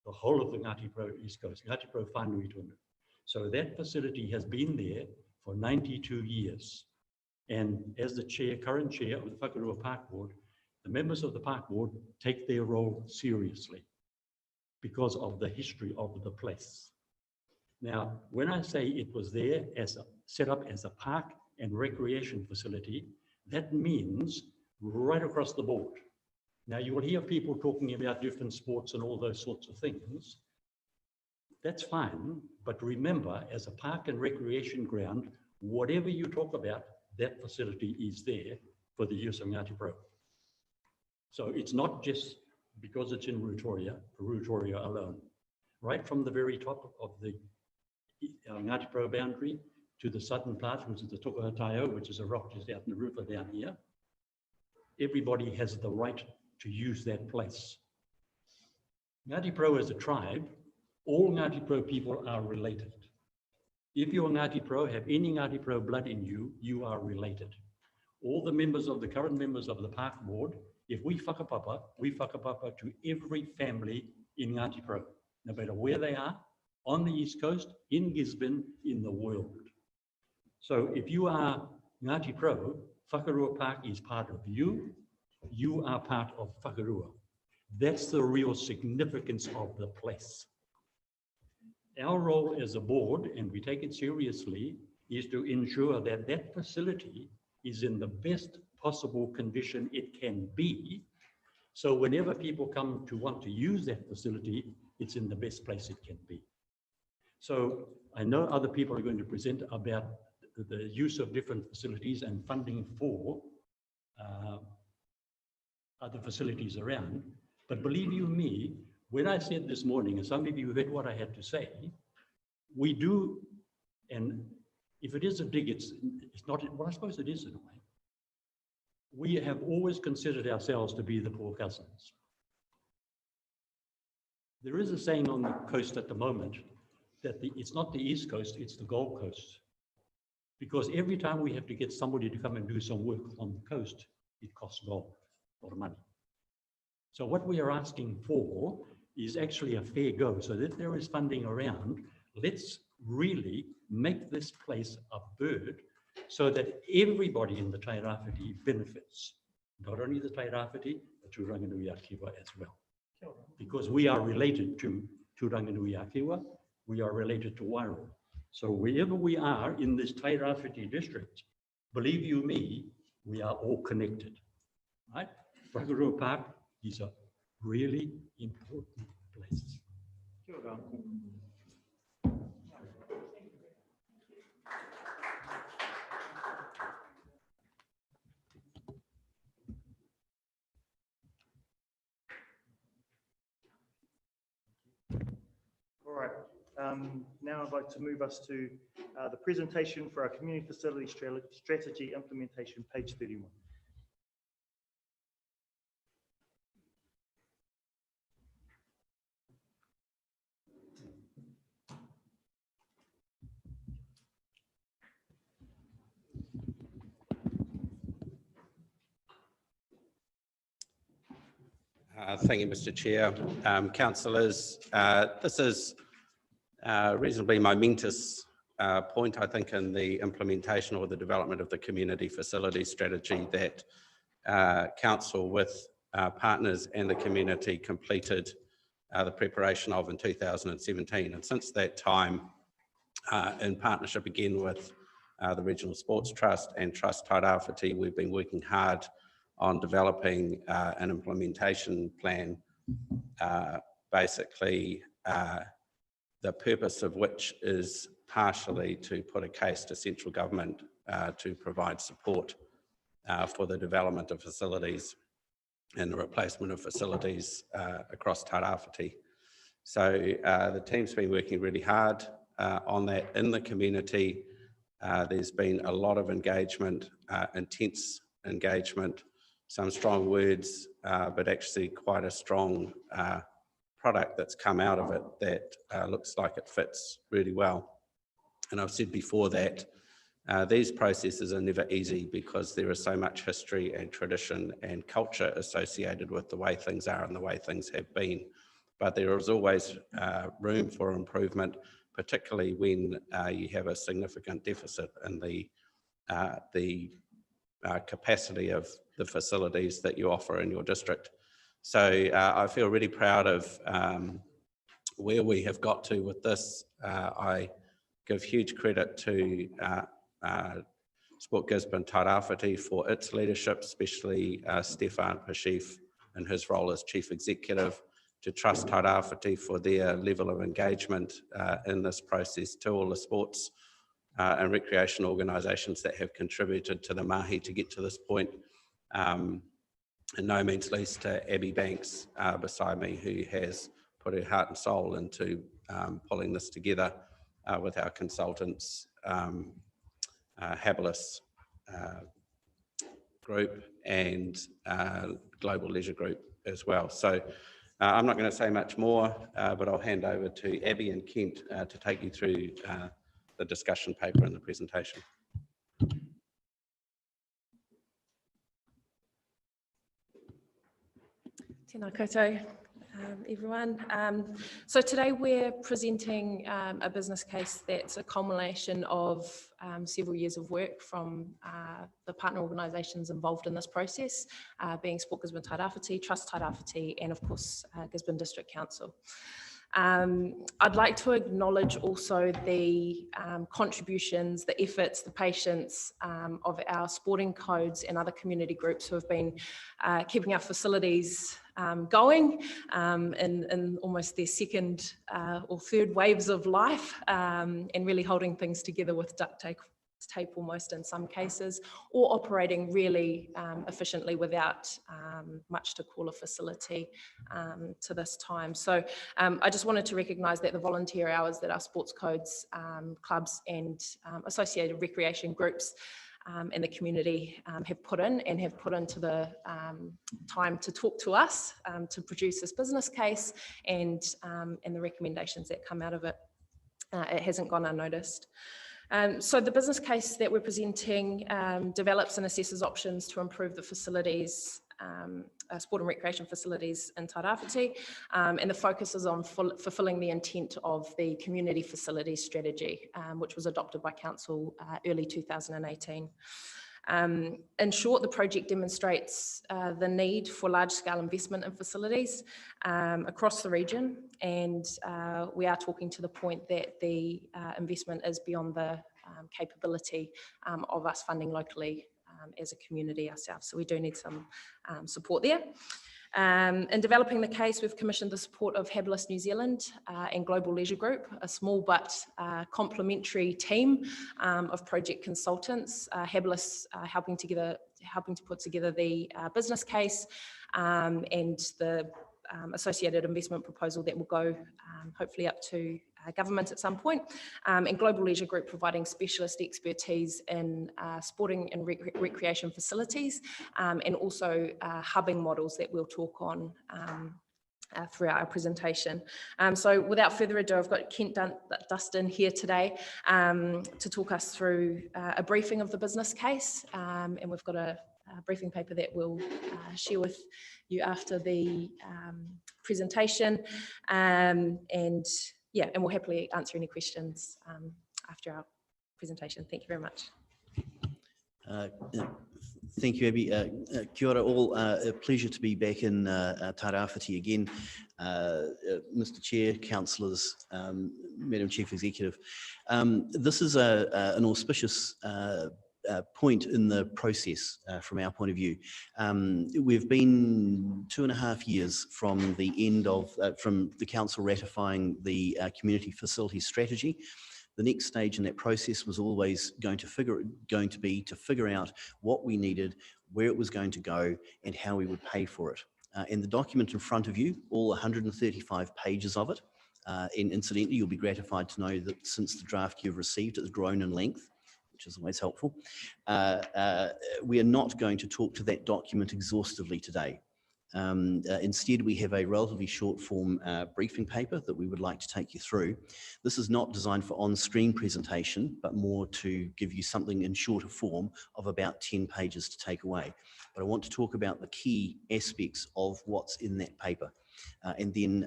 the whole of the Ngāti Pro East Coast, Ngāti Pro Whānui Tonu. So that facility has been there for 92 years. And as the chair, current chair of the Whakarua Park Board, the members of the Park Board take their role seriously because of the history of the place. Now, when I say it was there as set up as a park and recreation facility, that means right across the board. Now, you will hear people talking about different sports and all those sorts of things. That's fine, but remember, as a park and recreation ground, whatever you talk about, that facility is there for the use of Ngāti Pro. So it's not just because it's in Rutoria alone. Right from the very top of the Ngāti Pro boundary to the southern part, which is the Tokohataiao, which is a rock just out in the river down here, everybody has the right to use that place. Ngāti Pro as a tribe, all Ngāti Pro people are related. If you're Ngāti Pro, have any Ngāti Pro blood in you, you are related. All the members of the current members of the Park Board, if we whakapapa to every family in Ngāti Pro, no matter where they are, on the East Coast, in Gisborne, in the world. So if you are Ngāti Pro, Whakarua Park is part of you, you are part of Whakarua. That's the real significance of the place. Our role as a board, and we take it seriously, is to ensure that that facility is in the best possible condition it can be. So whenever people come to want to use that facility, it's in the best place it can be. So I know other people are going to present about the use of different facilities and funding for other facilities around. But believe you me, when I said this morning, and some of you heard what I had to say, we do, and if it is a dig, it's not, well, I suppose it is in a way. We have always considered ourselves to be the poor cousins. There is a saying on the coast at the moment that it's not the East Coast, it's the Gold Coast. Because every time we have to get somebody to come and do some work on the coast, it costs gold, a lot of money. So what we are asking for is actually a fair go. So that there is funding around, let's really make this place a bird so that everybody in the Tairawhiti benefits. Not only the Tairawhiti, but Turanganui-a-Kiwa as well. Because we are related to Turanganui-a-Kiwa, we are related to Wairua. So wherever we are in this Tairawhiti district, believe you me, we are all connected, right? Whakarua Park is a really important place. Kia ora. All right, now I'd like to move us to the presentation for our community facility strategy implementation, page 31. Thank you, Mr. Chair. Councillors, this is reasonably momentous point, I think, in the implementation or the development of the community facility strategy that Council with partners and the community completed the preparation of in 2017. And since that time, in partnership again with the Regional Sports Trust and Trust Tairawhiti, we've been working hard on developing an implementation plan, basically the purpose of which is partially to put a case to central government to provide support for the development of facilities and the replacement of facilities across Tairawhiti. So the team's been working really hard on that in the community. There's been a lot of engagement, intense engagement some strong words, but actually quite a strong product that's come out of it that looks like it fits really well. And I've said before that these processes are never easy because there is so much history and tradition and culture associated with the way things are and the way things have been. But there is always room for improvement, particularly when you have a significant deficit in the capacity of the facilities that you offer in your district. So I feel really proud of where we have got to with this. I give huge credit to Sport Gisborne Tairawhiti for its leadership, especially Stefan Pashif in his role as Chief Executive, to Trust Tairawhiti for their level of engagement in this process, to all the sports and recreation organisations that have contributed to the mahi to get to this point, and no means least to Abby Banks beside me, who has put her heart and soul into pulling this together with our consultants, Habilis Group and Global Leisure Group as well. So I'm not going to say much more, but I'll hand over to Abby and Kent to take you through the discussion paper and the presentation. Tēnā koutou, everyone. So today we're presenting a business case that's a culmination of several years of work from the partner organisations involved in this process, being Sport Gisborne Tairawhiti, Trust Tairawhiti, and of course Gisborne District Council. I'd like to acknowledge also the contributions, the efforts, the patience of our sporting codes and other community groups who have been keeping our facilities going in almost their second or third waves of life, and really holding things together with duct tape almost in some cases, or operating really efficiently without much to call a facility to this time. So I just wanted to recognise that the volunteer hours that our sports codes, clubs and associated recreation groups and the community have put in and have put into the time to talk to us to produce this business case and the recommendations that come out of it. It hasn't gone unnoticed. So the business case that we're presenting develops and assesses options to improve the facilities, sport and recreation facilities in Tairawhiti, and the focus is on fulfilling the intent of the community facilities strategy, which was adopted by Council early 2018. In short, the project demonstrates the need for large-scale investment in facilities across the region, and we are talking to the point that the investment is beyond the capability of us funding locally as a community ourselves. So we do need some support there. In developing the case, we've commissioned the support of Habilis New Zealand and Global Leisure Group, a small but complementary team of project consultants. Habilis helping to put together the business case and the associated investment proposal that will go hopefully up to government at some point, and Global Leisure Group providing specialist expertise in sporting and recreation facilities, and also hubbing models that we'll talk on throughout our presentation. So without further ado, I've got Kent Dustin here today to talk us through a briefing of the business case, and we've got a briefing paper that we'll share with you after the presentation, and we'll happily answer any questions after our presentation. Thank you very much. Thank you, Abby. Kia ora all. A pleasure to be back in Tairawhiti again. Mr. Chair, councillors, Madam Chief Executive. This is an auspicious point in the process from our point of view. We've been 2.5 years from the end of, from the council ratifying the community facilities strategy. The next stage in that process was always going to be to figure out what we needed, where it was going to go, and how we would pay for it. In the document in front of you, all 135 pages of it, and incidentally, you'll be gratified to know that since the draft you've received, it's grown in length, which is always helpful. We are not going to talk to that document exhaustively today. Instead, we have a relatively short form briefing paper that we would like to take you through. This is not designed for on-screen presentation, but more to give you something in shorter form of about 10 pages to take away. But I want to talk about the key aspects of what's in that paper, and then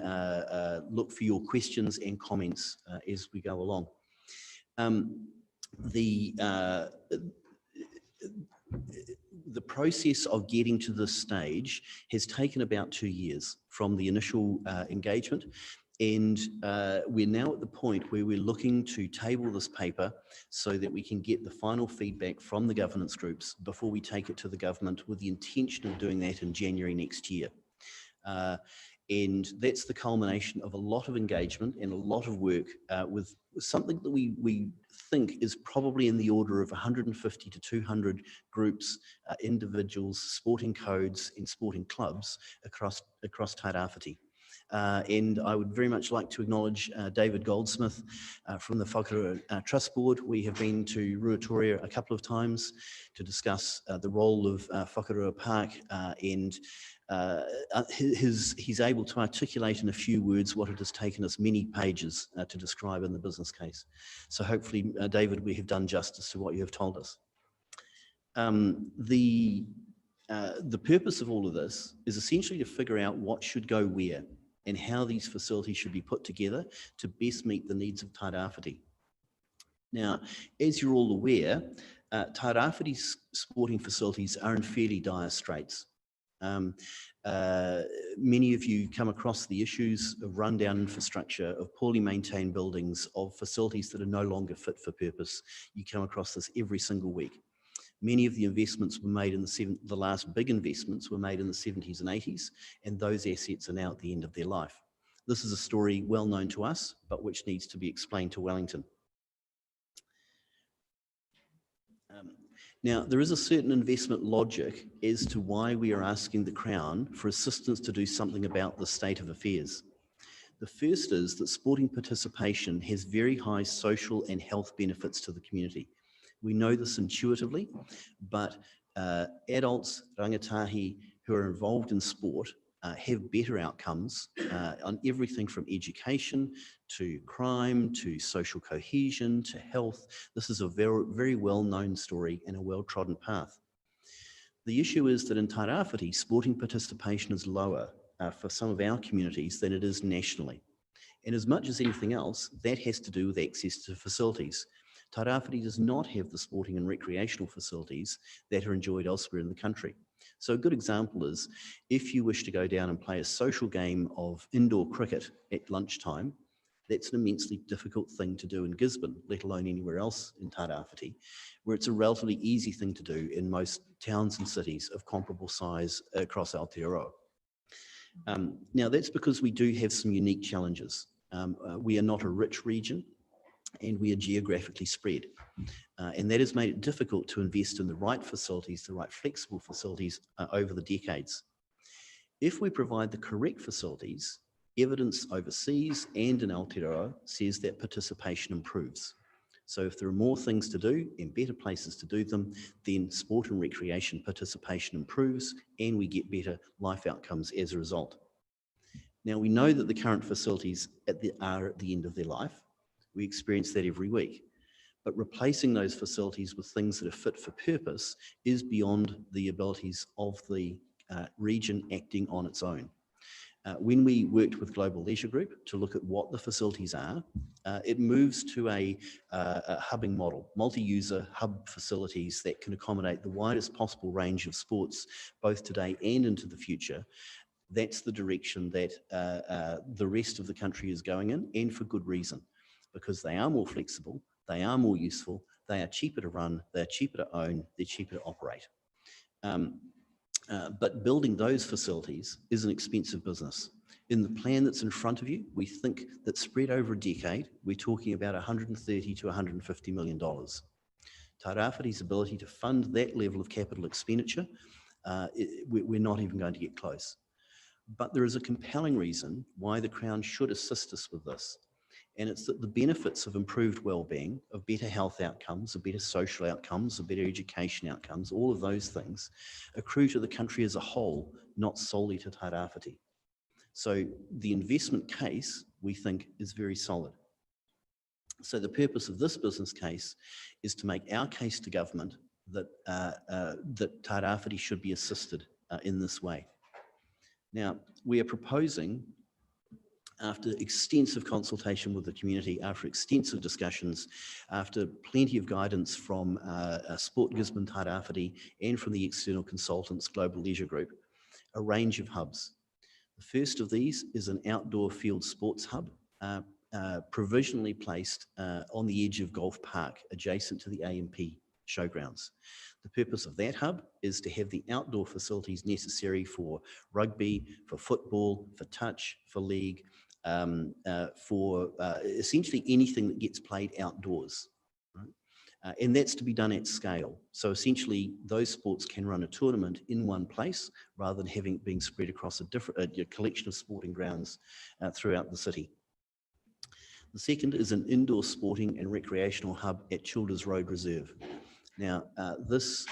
look for your questions and comments as we go along. The process of getting to this stage has taken about 2 years from the initial engagement, and we're now at the point where we're looking to table this paper so that we can get the final feedback from the governance groups before we take it to the government, with the intention of doing that in January next year. And that's the culmination of a lot of engagement and a lot of work with something that we think is probably in the order of 150 to 200 groups, individuals, sporting codes and sporting clubs across Tairawhiti. And I would very much like to acknowledge David Goldsmith from the Whakarua Trust Board. We have been to Ruatoria a couple of times to discuss the role of Whakarua Park, and he's able to articulate in a few words what it has taken us many pages to describe in the business case. So hopefully, David, we have done justice to what you have told us. The purpose of all of this is essentially to figure out what should go where and how these facilities should be put together to best meet the needs of Tairawhiti. Now, as you're all aware, Tairawhiti's sporting facilities are in fairly dire straits. Many of you come across the issues of rundown infrastructure, of poorly maintained buildings, of facilities that are no longer fit for purpose. You come across this every single week. Many of the investments were made in the last big investments were made in the 70s and 80s, and those assets are now at the end of their life. This is a story well known to us, but which needs to be explained to Wellington. Now, there is a certain investment logic as to why we are asking the Crown for assistance to do something about the state of affairs. The first is that sporting participation has very high social and health benefits to the community. We know this intuitively, but adults, rangatahi, who are involved in sport have better outcomes on everything from education to crime to social cohesion to health. This is a very, very well-known story and a well-trodden path. The issue is that in Tairawhiti, sporting participation is lower for some of our communities than it is nationally. And as much as anything else, that has to do with access to facilities. Tairawhiti does not have the sporting and recreational facilities that are enjoyed elsewhere in the country. So a good example is, if you wish to go down and play a social game of indoor cricket at lunchtime, that's an immensely difficult thing to do in Gisborne, let alone anywhere else in Tairawhiti, where it's a relatively easy thing to do in most towns and cities of comparable size across Aotearoa. Now, that's because we do have some unique challenges. We are not a rich region, and we are geographically spread. And that has made it difficult to invest in the right facilities, the right flexible facilities over the decades. If we provide the correct facilities, evidence overseas and in Aotearoa says that participation improves. So if there are more things to do and better places to do them, then sport and recreation participation improves and we get better life outcomes as a result. Now, we know that the current facilities are at the end of their life. We experience that every week. But replacing those facilities with things that are fit for purpose is beyond the abilities of the region acting on its own. When we worked with Global Leisure Group to look at what the facilities are, it moves to a hubbing model, multi-user hub facilities that can accommodate the widest possible range of sports, both today and into the future. That's the direction that the rest of the country is going in, and for good reason, because they are more flexible, they are more useful, they are cheaper to run, they're cheaper to own, they're cheaper to operate. But building those facilities is an expensive business. In the plan that's in front of you, we think that spread over a decade, we're talking about $130 to $150 million. Tairawhiti's ability to fund that level of capital expenditure, we're not even going to get close. But there is a compelling reason why the Crown should assist us with this. And it's that the benefits of improved well-being, of better health outcomes, of better social outcomes, of better education outcomes, all of those things accrue to the country as a whole, not solely to Tairawhiti. So the investment case, we think, is very solid. So the purpose of this business case is to make our case to government that, that Tairawhiti should be assisted in this way. Now, we are proposing, after extensive consultation with the community, after extensive discussions, after plenty of guidance from Sport Gisborne Tairawhiti and from the external consultants Global Leisure Group, a range of hubs. The first of these is an outdoor field sports hub, provisionally placed on the edge of Golf Park, adjacent to the AMP showgrounds. The purpose of that hub is to have the outdoor facilities necessary for rugby, for football, for touch, for league, for essentially anything that gets played outdoors. Right? And that's to be done at scale. So essentially, those sports can run a tournament in one place rather than having it being spread across a collection of sporting grounds throughout the city. The second is an indoor sporting and recreational hub at Childers Road Reserve. Now, this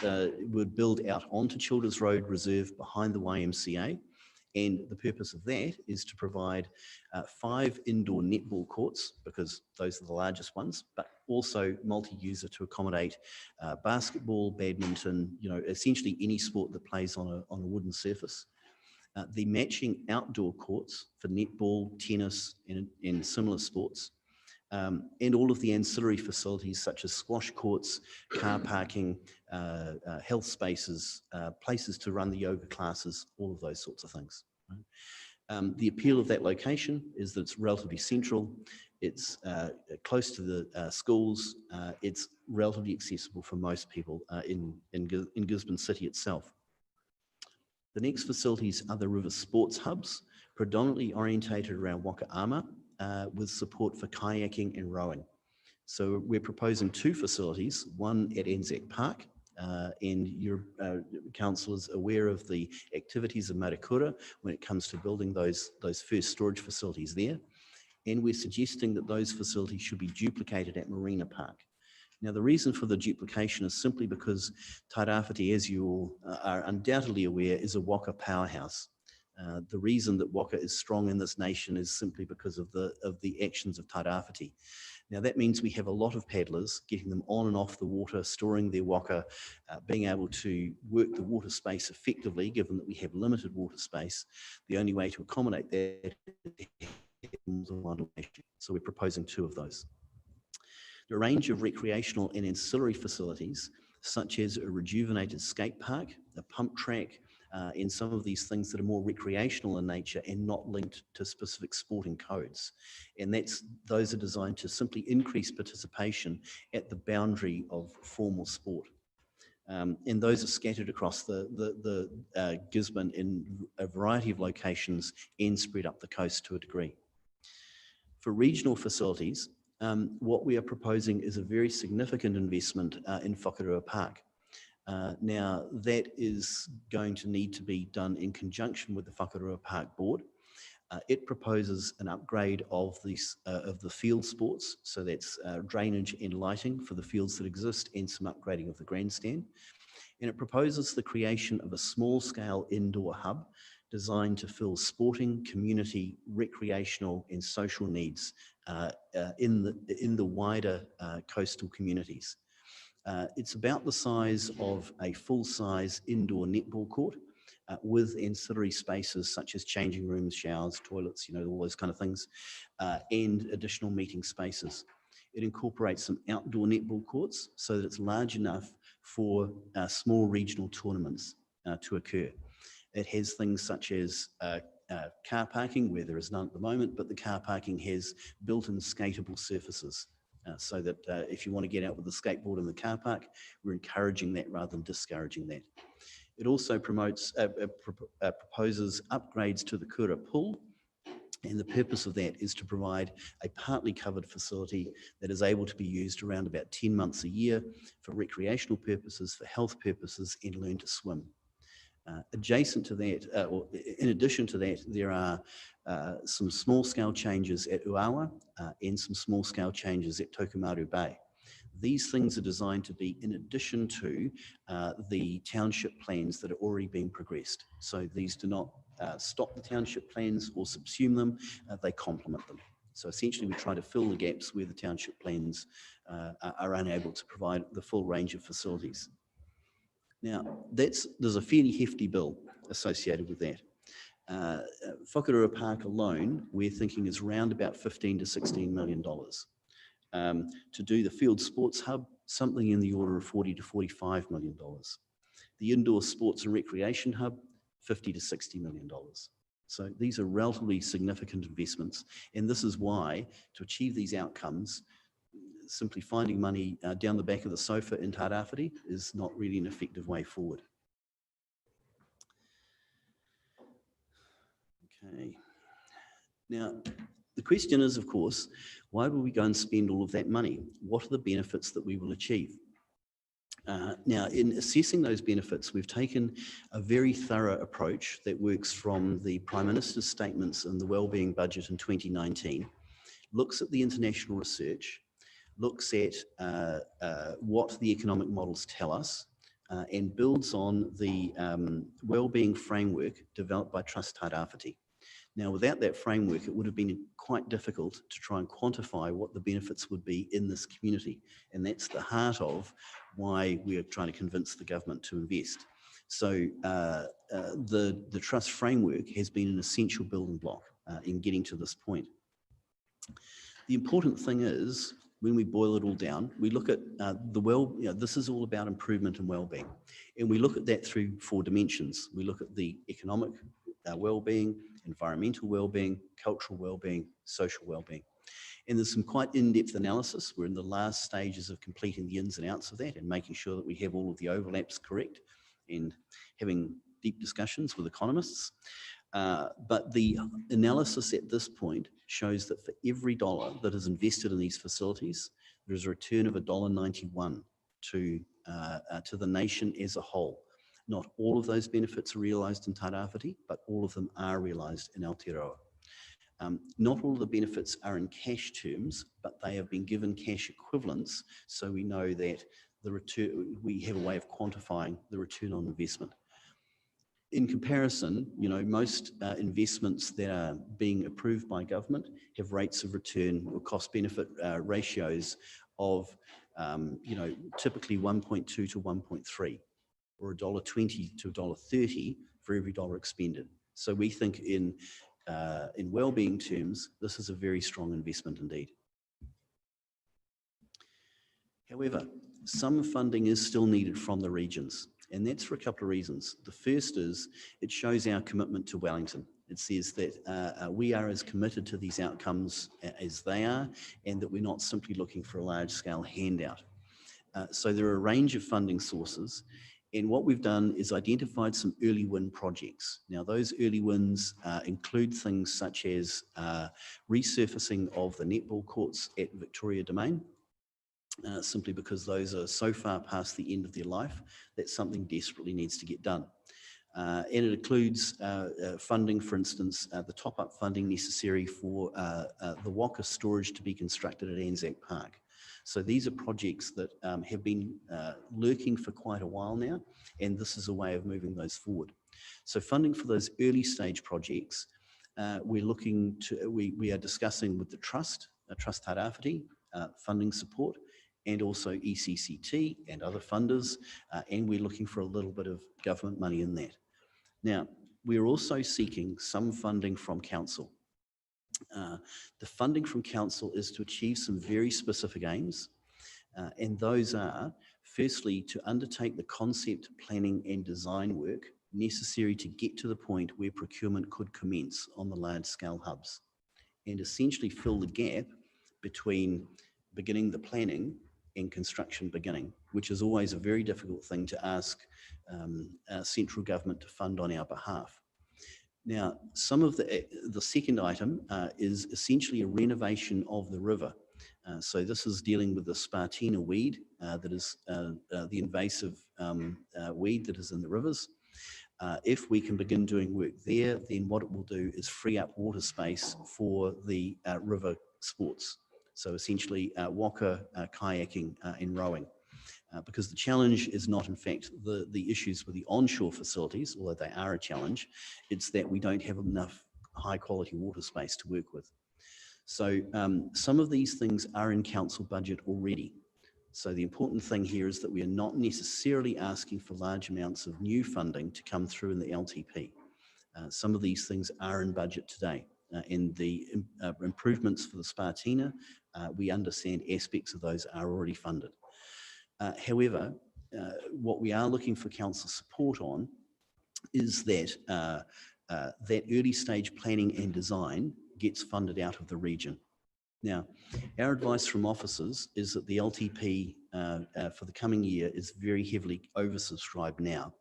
would build out onto Childers Road Reserve behind the YMCA, and the purpose of that is to provide 5 indoor netball courts, because those are the largest ones, but also multi-user to accommodate basketball, badminton, essentially any sport that plays on a wooden surface. The matching outdoor courts for netball, tennis, and similar sports, and all of the ancillary facilities such as squash courts, car parking, health spaces, places to run the yoga classes, all of those sorts of things. Right? The appeal of that location is that it's relatively central, it's close to the schools, it's relatively accessible for most people in Gisborne City itself. The next facilities are the river sports hubs, predominantly orientated around Waka Ama, with support for kayaking and rowing. So we're proposing 2 facilities, one at Anzac Park, and your council is aware of the activities of Matakura when it comes to building those first storage facilities there. And we're suggesting that those facilities should be duplicated at Marina Park. Now, the reason for the duplication is simply because Tairawhiti, as you all are undoubtedly aware, is a waka powerhouse. The reason that waka is strong in this nation is simply because of the actions of Tairawhiti. Now, that means we have a lot of paddlers, getting them on and off the water, storing their waka, being able to work the water space effectively, given that we have limited water space. The only way to accommodate that is more than one location. So we're proposing 2 of those. There are a range of recreational and ancillary facilities, such as a rejuvenated skate park, a pump track, and some of these things that are more recreational in nature and not linked to specific sporting codes. And those are designed to simply increase participation at the boundary of formal sport. And those are scattered across the Gisborne in a variety of locations and spread up the coast to a degree. For regional facilities, what we are proposing is a very significant investment in Whakarua Park. Now, that is going to need to be done in conjunction with the Whakarua Park Board. It proposes an upgrade of the field sports, so that's drainage and lighting for the fields that exist and some upgrading of the grandstand. And it proposes the creation of a small-scale indoor hub designed to fill sporting, community, recreational and social needs in the wider coastal communities. It's about the size of a full-size indoor netball court with ancillary spaces such as changing rooms, showers, toilets, all those kind of things, and additional meeting spaces. It incorporates some outdoor netball courts so that it's large enough for small regional tournaments to occur. It has things such as car parking, where there is none at the moment, but the car parking has built-in skatable surfaces. So that if you want to get out with a skateboard in the car park, we're encouraging that rather than discouraging that. It also proposes upgrades to the Kura pool, and the purpose of that is to provide a partly covered facility that is able to be used around about 10 months a year for recreational purposes, for health purposes, and learn to swim. Adjacent to that, or in addition to that, there are some small-scale changes at Uawa and some small-scale changes at Tokumaru Bay. These things are designed to be in addition to the township plans that are already being progressed. So these do not stop the township plans or subsume them, they complement them. So essentially we try to fill the gaps where the township plans are unable to provide the full range of facilities. Now, there's a fairly hefty bill associated with that. Whakarua Park alone, we're thinking is around about $15 to $16 million. To do the field sports hub, something in the order of $40 to $45 million. The indoor sports and recreation hub, $50 to $60 million. So these are relatively significant investments. And this is why, to achieve these outcomes, simply finding money down the back of the sofa in Tairawhiti is not really an effective way forward. Okay. Now, the question is, of course, why will we go and spend all of that money? What are the benefits that we will achieve? Now, in assessing those benefits, we've taken a very thorough approach that works from the Prime Minister's statements in the Wellbeing Budget in 2019, looks at the international research, looks at what the economic models tell us, and builds on the wellbeing framework developed by Trust Tairawhiti. Now, without that framework, it would have been quite difficult to try and quantify what the benefits would be in this community. And that's the heart of why we're trying to convince the government to invest. So the trust framework has been an essential building block in getting to this point. The important thing is, when we boil it all down, we look at this is all about improvement and well-being. And we look at that through 4 dimensions. We look at the economic well-being, environmental well-being, cultural well-being, social well-being. And there's some quite in-depth analysis. We're in the last stages of completing the ins and outs of that and making sure that we have all of the overlaps correct and having deep discussions with economists. But the analysis at this point shows that for every dollar that is invested in these facilities, there's a return of $1.91 to the nation as a whole. Not all of those benefits are realised in Tairawhiti, but all of them are realised in Aotearoa. Not all of the benefits are in cash terms, but they have been given cash equivalents, so we know that the return, we have a way of quantifying the return on investment. In comparison, most investments that are being approved by government have rates of return or cost-benefit ratios of, typically 1.2 to 1.3, or $1.20 to $1.30 for every dollar expended. So we think in well-being terms, this is a very strong investment indeed. However, some funding is still needed from the regions. And that's for a couple of reasons. The first is it shows our commitment to Wellington. It says that we are as committed to these outcomes as they are, and that we're not simply looking for a large-scale handout. So there are a range of funding sources, and what we've done is identified some early win projects. Now, those early wins include things such as resurfacing of the netball courts at Victoria Domain, simply because those are so far past the end of their life that something desperately needs to get done. And it includes funding, for instance, the top-up funding necessary for the Waka storage to be constructed at Anzac Park. So these are projects that have been lurking for quite a while now, and this is a way of moving those forward. So funding for those early stage projects, we are discussing with the Trust Tairawhiti, funding support, and also ECCT and other funders, and we're looking for a little bit of government money in that. Now, we're also seeking some funding from Council. The funding from Council is to achieve some very specific aims, and those are, firstly, to undertake the concept, planning and design work necessary to get to the point where procurement could commence on the large-scale hubs, and essentially fill the gap between beginning the planning and construction beginning, which is always a very difficult thing to ask central government to fund on our behalf. Now, some of the second item is essentially a renovation of the river So this is dealing with the Spartina weed that is the invasive weed that is in the rivers. If we can begin doing work there, then what it will do is free up water space for the river sports. So essentially waka, kayaking and rowing. Because the challenge is not in fact the issues with the onshore facilities, although they are a challenge, it's that we don't have enough high quality water space to work with. So some of these things are in council budget already. So the important thing here is that we are not necessarily asking for large amounts of new funding to come through in the LTP. Some of these things are in budget today. In the improvements for the Spartina, we understand aspects of those are already funded. However, what we are looking for council support on is that that early stage planning and design gets funded out of the region. Now, our advice from officers is that the LTP for the coming year is very heavily oversubscribed now,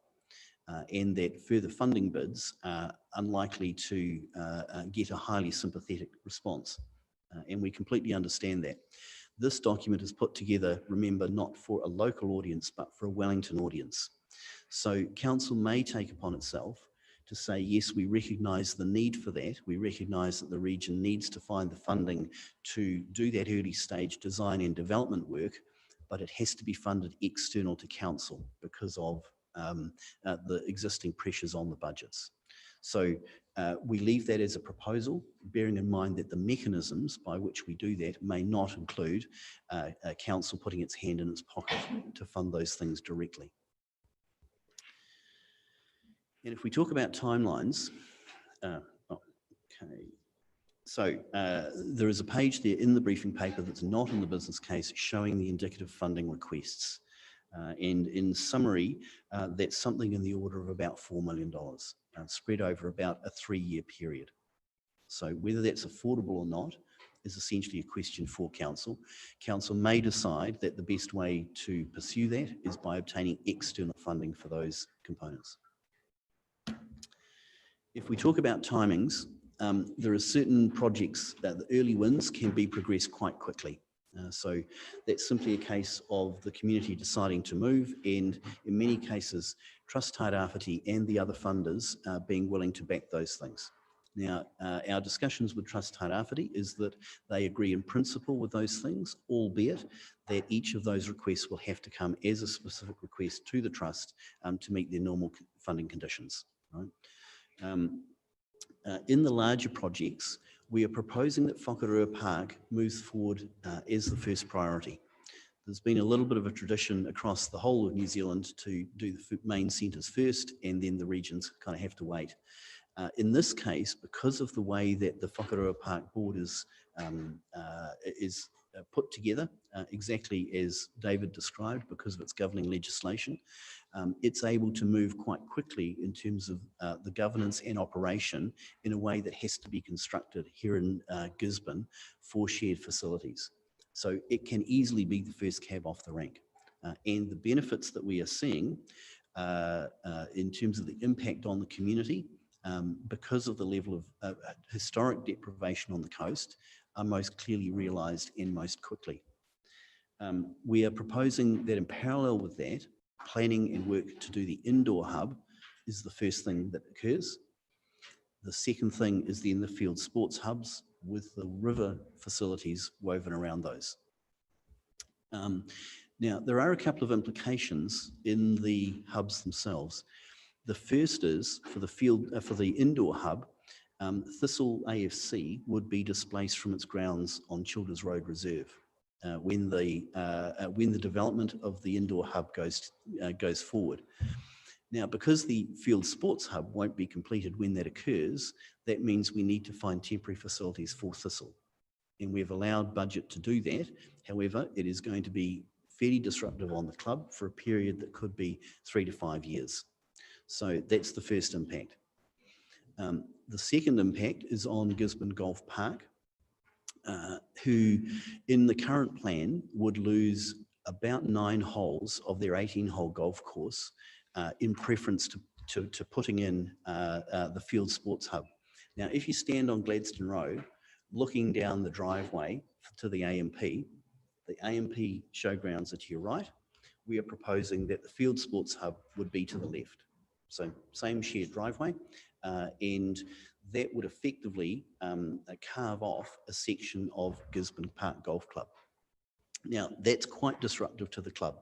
and that further funding bids are unlikely to get a highly sympathetic response. And we completely understand that. This document is put together, remember, not for a local audience, but for a Wellington audience. So council may take upon itself to say, yes, we recognise the need for that. We recognise that the region needs to find the funding to do that early stage design and development work, but it has to be funded external to council because of the existing pressures on the budgets. So we leave that as a proposal, bearing in mind that the mechanisms by which we do that may not include council putting its hand in its pocket to fund those things directly. And if we talk about timelines, okay. So there is a page there in the briefing paper that's not in the business case showing the indicative funding requests. And in summary, that's something in the order of about $4 million spread over about a 3-year period. So whether that's affordable or not is essentially a question for council. Council may decide that the best way to pursue that is by obtaining external funding for those components. If we talk about timings, there are certain projects that the early wins can be progressed quite quickly. So that's simply a case of the community deciding to move, and in many cases, Trust Tairawhiti and the other funders being willing to back those things. Now, our discussions with Trust Tairawhiti is that they agree in principle with those things, albeit that each of those requests will have to come as a specific request to the Trust to meet their normal funding conditions. Right? In the larger projects, we are proposing that Whakarua Park moves forward as the first priority. There's been a little bit of a tradition across the whole of New Zealand to do the main centres first, and then the regions kind of have to wait. In this case, because of the way that the Whakarua Park board is put together, exactly as David described, because of its governing legislation, it's able to move quite quickly in terms of the governance and operation in a way that has to be constructed here in Gisborne for shared facilities. So it can easily be the first cab off the rank. And the benefits that we are seeing in terms of the impact on the community, because of the level of historic deprivation on the coast, are most clearly realised and most quickly. We are proposing that in parallel with that, planning and work to do the indoor hub is the first thing that occurs. The second thing is then the field sports hubs with the river facilities woven around those. Now, there are a couple of implications in the hubs themselves. The first is for the indoor hub, Thistle AFC would be displaced from its grounds on Childers Road Reserve when the development of the indoor hub goes forward. Now, because the field sports hub won't be completed when that occurs, that means we need to find temporary facilities for Thistle. And we've allowed budget to do that. However, it is going to be fairly disruptive on the club for a period that could be 3 to 5 years. So that's the first impact. The second impact is on Gisborne Golf Park, who in the current plan would lose about 9 holes of their 18-hole golf course in preference to putting in the field sports hub. Now, if you stand on Gladstone Road, looking down the driveway to the AMP. The AMP showgrounds are to your right. We are proposing that the Field Sports Hub would be to the left. So same shared driveway, and that would effectively carve off a section of Gisborne Park Golf Club. Now, that's quite disruptive to the club.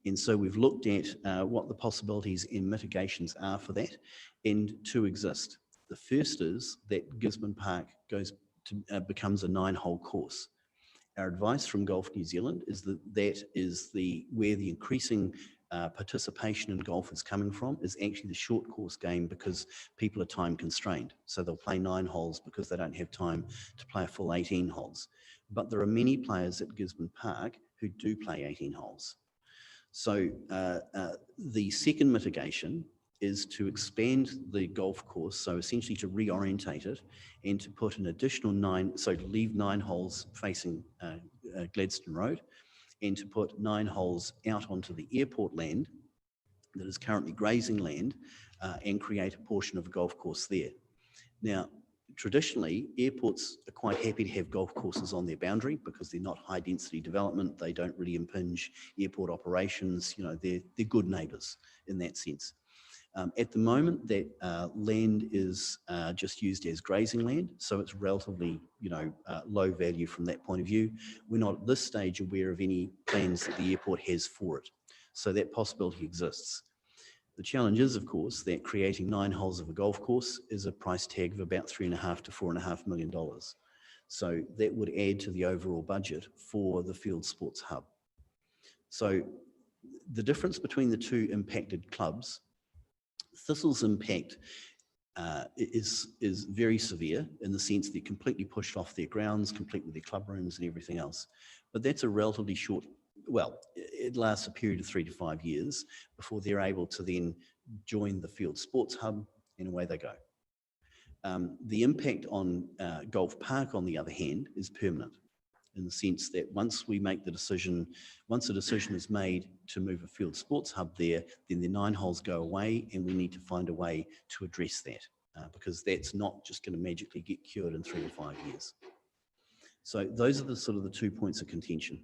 And so we've looked at what the possibilities and mitigations are for that, and two exist. The first is that Gisborne Park becomes a 9-hole course. Our advice from Golf New Zealand is that where the increasing participation in golf is coming from is actually the short course game, because people are time constrained. So they'll play 9 holes because they don't have time to play a full 18 holes. But there are many players at Gisborne Park who do play 18 holes. So the second mitigation is to expand the golf course, so essentially to reorientate it and to put an additional 9, so to leave 9 holes facing Gladstone Road, and to put 9 holes out onto the airport land that is currently grazing land, and create a portion of a golf course there. Now, traditionally, airports are quite happy to have golf courses on their boundary because they're not high density development. They don't really impinge airport operations. You know, they're good neighbours in that sense. At the moment, that land is just used as grazing land, so it's relatively, low value from that point of view. We're not at this stage aware of any plans that the airport has for it, so that possibility exists. The challenge is, of course, that creating 9 holes of a golf course is a price tag of about $3.5 to $4.5 million. So that would add to the overall budget for the Field Sports Hub. So the difference between the two impacted clubs, Thistle's impact is very severe in the sense they're completely pushed off their grounds, complete with their club rooms and everything else. But that's a relatively short, well, it lasts a period of 3 to 5 years before they're able to then join the Field Sports Hub, and away they go. The impact on Golf Park, on the other hand, is permanent, in the sense that once we make the decision, once a decision is made to move a Field Sports Hub there, then the 9 holes go away, and we need to find a way to address that, because that's not just going to magically get cured in 3 to 5 years. So those are the sort of the 2 points of contention.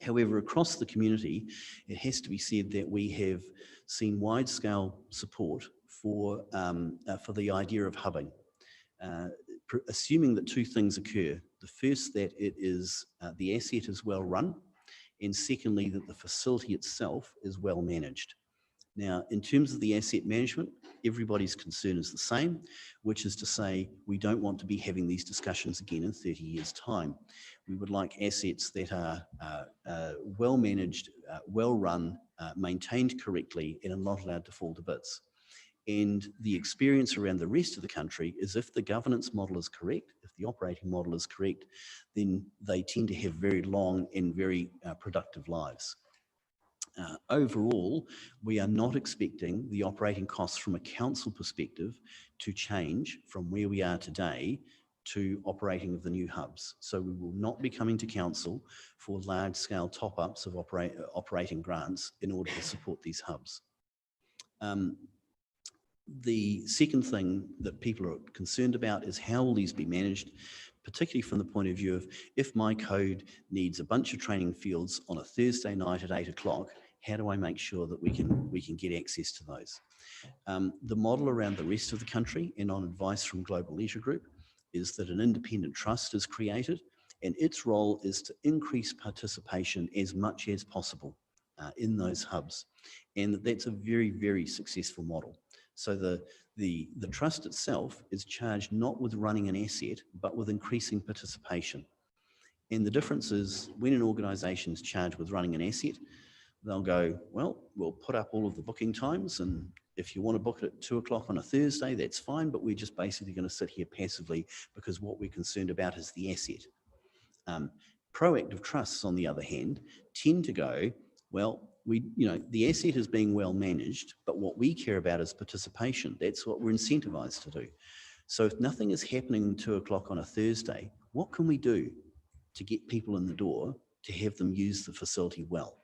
However, across the community, it has to be said that we have seen wide-scale support for the idea of hubbing, assuming that 2 things occur. The first, that it is the asset is well run, and secondly, that the facility itself is well managed. Now, in terms of the asset management, everybody's concern is the same, which is to say we don't want to be having these discussions again in 30 years' time. We would like assets that are well managed, well run, maintained correctly, and are not allowed to fall to bits. And the experience around the rest of the country is, if the governance model is correct, if the operating model is correct, then they tend to have very long and very productive lives. Overall, we are not expecting the operating costs from a council perspective to change from where we are today to operating of the new hubs. So we will not be coming to council for large-scale top-ups of operating grants in order to support these hubs. The second thing that people are concerned about is how will these be managed, particularly from the point of view of, if my code needs a bunch of training fields on a Thursday night at 8 o'clock, how do I make sure that we can get access to those? The model around the rest of the country, and on advice from Global Leisure Group, is that an independent trust is created, and its role is to increase participation as much as possible in those hubs. And that's a very, very successful model. So the trust itself is charged not with running an asset, but with increasing participation. And the difference is, when an organisation is charged with running an asset, they'll go, well, we'll put up all of the booking times, and if you want to book it at 2 o'clock on a Thursday, that's fine, but we're just basically going to sit here passively because what we're concerned about is the asset. Proactive trusts, on the other hand, tend to go, well, the asset is being well managed, but what we care about is participation. That's what we're incentivized to do. So if nothing is happening at 2 o'clock on a Thursday, what can we do to get people in the door to have them use the facility well?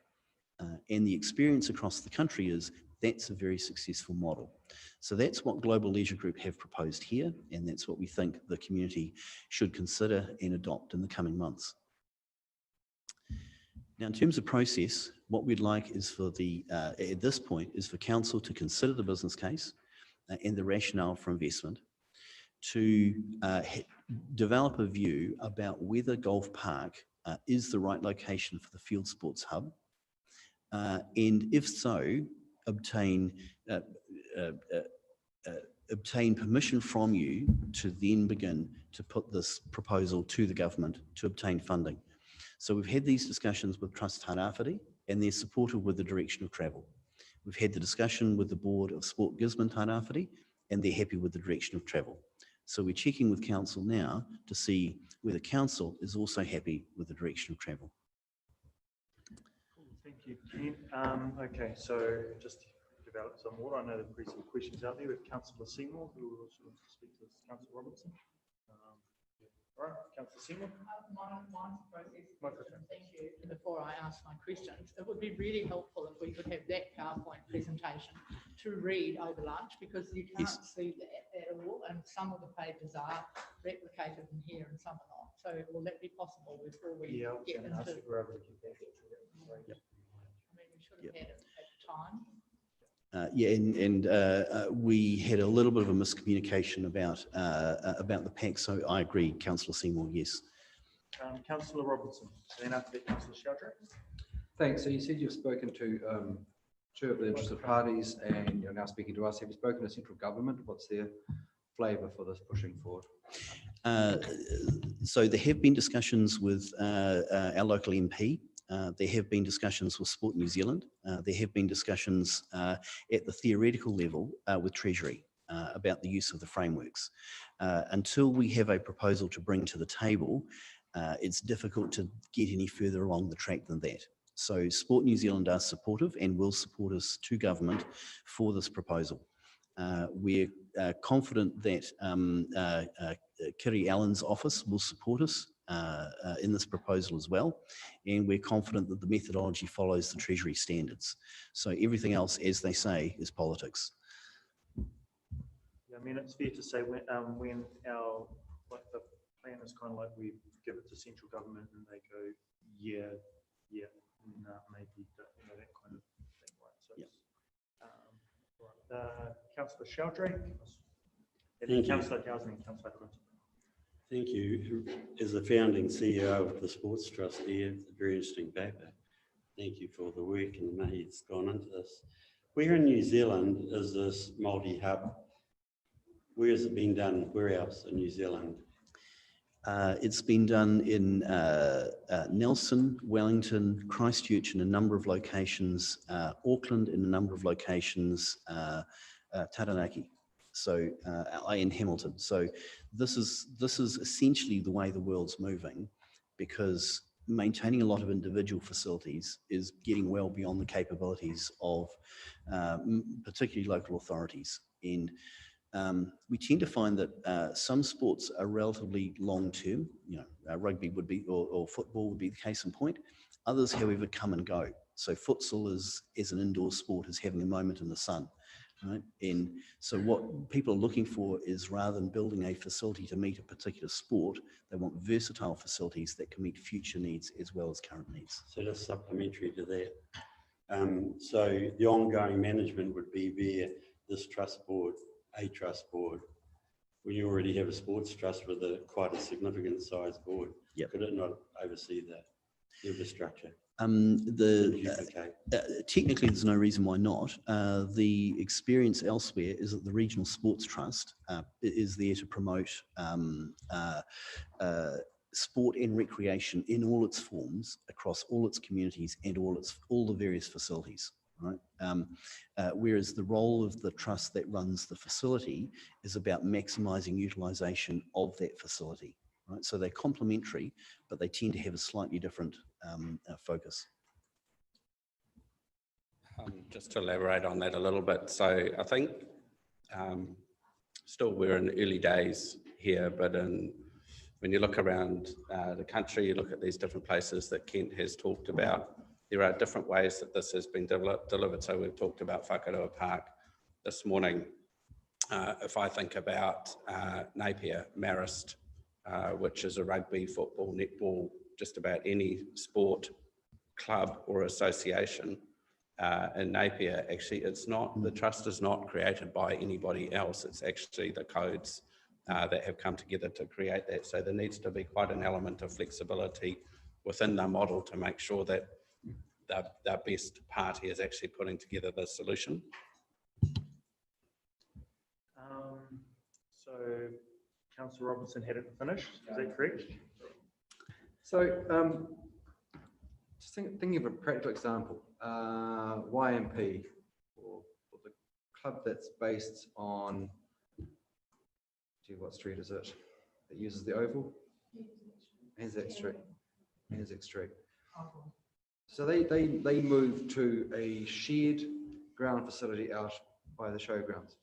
And the experience across the country is That's a very successful model. So that's what Global Leisure Group have proposed here, and that's what we think the community should consider and adopt in the coming months. Now, in terms of process, what we'd like is for at this point, is for council to consider the business case and the rationale for investment, to develop a view about whether Golf Park is the right location for the field sports hub, and if so, obtain permission from you to then begin to put this proposal to the government to obtain funding. So we've had these discussions with Trust Tairawhiti, and they're supportive with the direction of travel. We've had the discussion with the Board of Sport Gisborne Tairawhiti, and they're happy with the direction of travel. So we're checking with council now to see whether council is also happy with the direction of travel. Thank you, Ken. Okay, so just to develop some more, I know there'll be some questions out there with Councillor Seymour, who will also want to speak to Councillor Robertson. All right, Councillor Seymour. Microphone. Thank you. Before I ask my questions, it would be really helpful if we could have that PowerPoint presentation to read over lunch, because you can't see that at all, and some of the pages are replicated in here and some are not. So will that be possible before we get into? I mean, we should have had it at the time. We had a little bit of a miscommunication about the pack, so I agree, Councillor Seymour, yes. Councillor Robertson, then after that, Councillor Sheldrake. Thanks. So you said you've spoken to two of the interested parties and you're now speaking to us. Have you spoken to central government? What's their flavour for this pushing forward? So there have been discussions with our local MP. There have been discussions with Sport New Zealand. There have been discussions at the theoretical level with Treasury about the use of the frameworks. Until we have a proposal to bring to the table, it's difficult to get any further along the track than that. So Sport New Zealand are supportive and will support us to government for this proposal. We're confident that Kiri Allen's office will support us in this proposal as well, and we're confident that the methodology follows the Treasury standards. So everything else, as they say, is politics. Yeah, I mean, it's fair to say when our the plan is kind of like we give it to central government and they go, yeah, no, maybe that kind of thing, right? So, right. Councillor Sheldrake, and then Councillor Dowson and Councillor Clinton. Thank you. As the founding CEO of the Sports Trust here, it's a very interesting paper. Thank you for the work and the money that's gone into this. Where in New Zealand is this multi-hub? Where has it been done? Where else in New Zealand? It's been done in Nelson, Wellington, Christchurch in a number of locations, Auckland in a number of locations, Taranaki, so in Hamilton. So this is essentially the way the world's moving, because maintaining a lot of individual facilities is getting well beyond the capabilities of particularly local authorities. And we tend to find that some sports are relatively long-term, rugby would be, or football would be the case in point. Others, however, come and go. So futsal as an indoor sport is having a moment in the sun, right? And so what people are looking for is, rather than building a facility to meet a particular sport, they want versatile facilities that can meet future needs as well as current needs. So just supplementary to that. So the ongoing management would be via this trust board, a trust board. When you already have a sports trust with quite a significant size board, could it not oversee the infrastructure? Technically, there's no reason why not. The experience elsewhere is that the Regional Sports Trust is there to promote sport and recreation in all its forms across all its communities and all the various facilities. Right. Whereas the role of the trust that runs the facility is about maximising utilisation of that facility. Right. So they're complementary, but they tend to have a slightly different focus. Just to elaborate on that a little bit. So I think still we're in early days here, but when you look around the country, you look at these different places that Kent has talked about, there are different ways that this has been delivered. So we've talked about Whakarua Park this morning. If I think about Napier, Marist, which is a rugby, football, netball, just about any sport club or association, in Napier, actually it's not, the trust is not created by anybody else. It's actually the codes that have come together to create that. So there needs to be quite an element of flexibility within the model to make sure that the best party is actually putting together the solution. So Councillor Robinson had it finished, is that correct? So just thinking of a practical example, YMP, or the club that's based on, what street is it? That uses the oval? Anzac Street. Anzac Street. So they moved to a shared ground facility out by the showgrounds.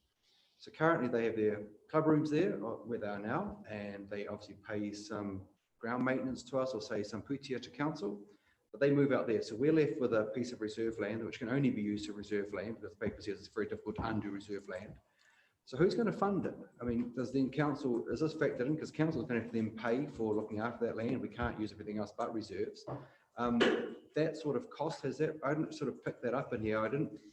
So currently they have their club rooms there where they are now, and they obviously pay some ground maintenance to us, or say some putia to council, but they move out there. So we're left with a piece of reserve land, which can only be used to reserve land, because the paper says it's very difficult to undo reserve land. So who's going to fund it? I mean, does then council, is this factored in? Because council is going to have to then pay for looking after that land. We can't use everything else but reserves. That sort of cost, has that, I didn't sort of pick that up in here.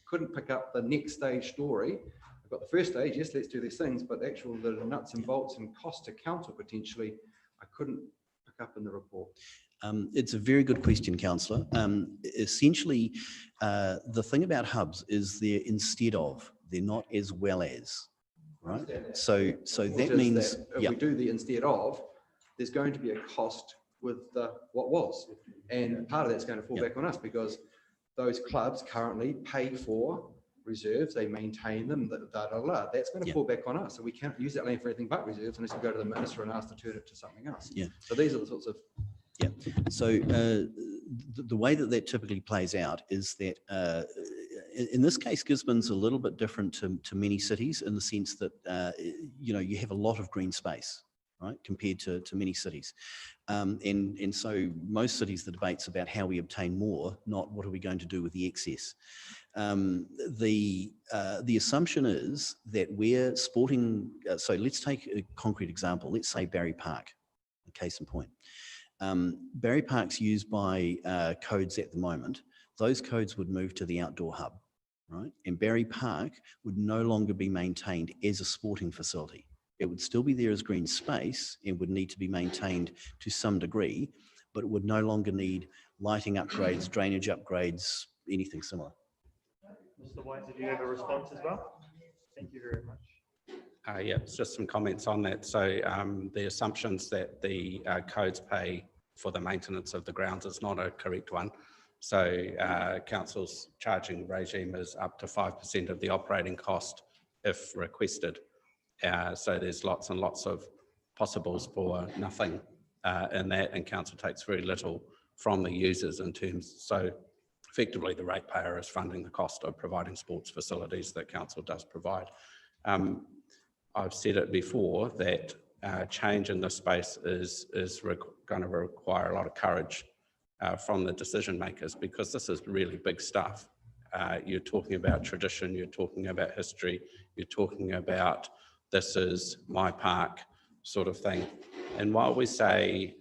Couldn't pick up the next stage story. I've got the first stage, yes, let's do these things, but the actual the nuts and bolts and cost to council potentially, I couldn't pick up in the report. It's a very good question, Councillor. Essentially, the thing about hubs is they're instead of, they're not as well as, right? So that means that if we do the instead of, there's going to be a cost with what was, and part of that's going to fall back on us, because those clubs currently pay for reserves, they maintain them, that's going to fall back on us. So we can't use that land for anything but reserves unless we go to the minister and ask to turn it to something else. So these are the sorts of So the way that typically plays out is that in this case, Gisborne's a little bit different to many cities, in the sense that you have a lot of green space, right, compared to many cities, and so most cities, the debate's about how we obtain more, not what are we going to do with the excess. The assumption is that we're sporting. So let's take a concrete example. Let's say Barry Park, a case in point. Barry Park's used by codes at the moment. Those codes would move to the outdoor hub, right? And Barry Park would no longer be maintained as a sporting facility. It would still be there as green space and would need to be maintained to some degree, but it would no longer need lighting upgrades, drainage upgrades, anything similar. Mr. White, did you have a response as well? Thank you very much. Yeah, it's just some comments on that. So the assumptions that the codes pay for the maintenance of the grounds is not a correct one. So council's charging regime is up to 5% of the operating cost if requested. So there's lots and lots of possibles for nothing in that, and council takes very little from the users in terms. So effectively the ratepayer is funding the cost of providing sports facilities that council does provide. I've said it before that change in this space is going to require a lot of courage from the decision makers, because this is really big stuff. You're talking about tradition, you're talking about history, you're talking about this is my park sort of thing. And while we say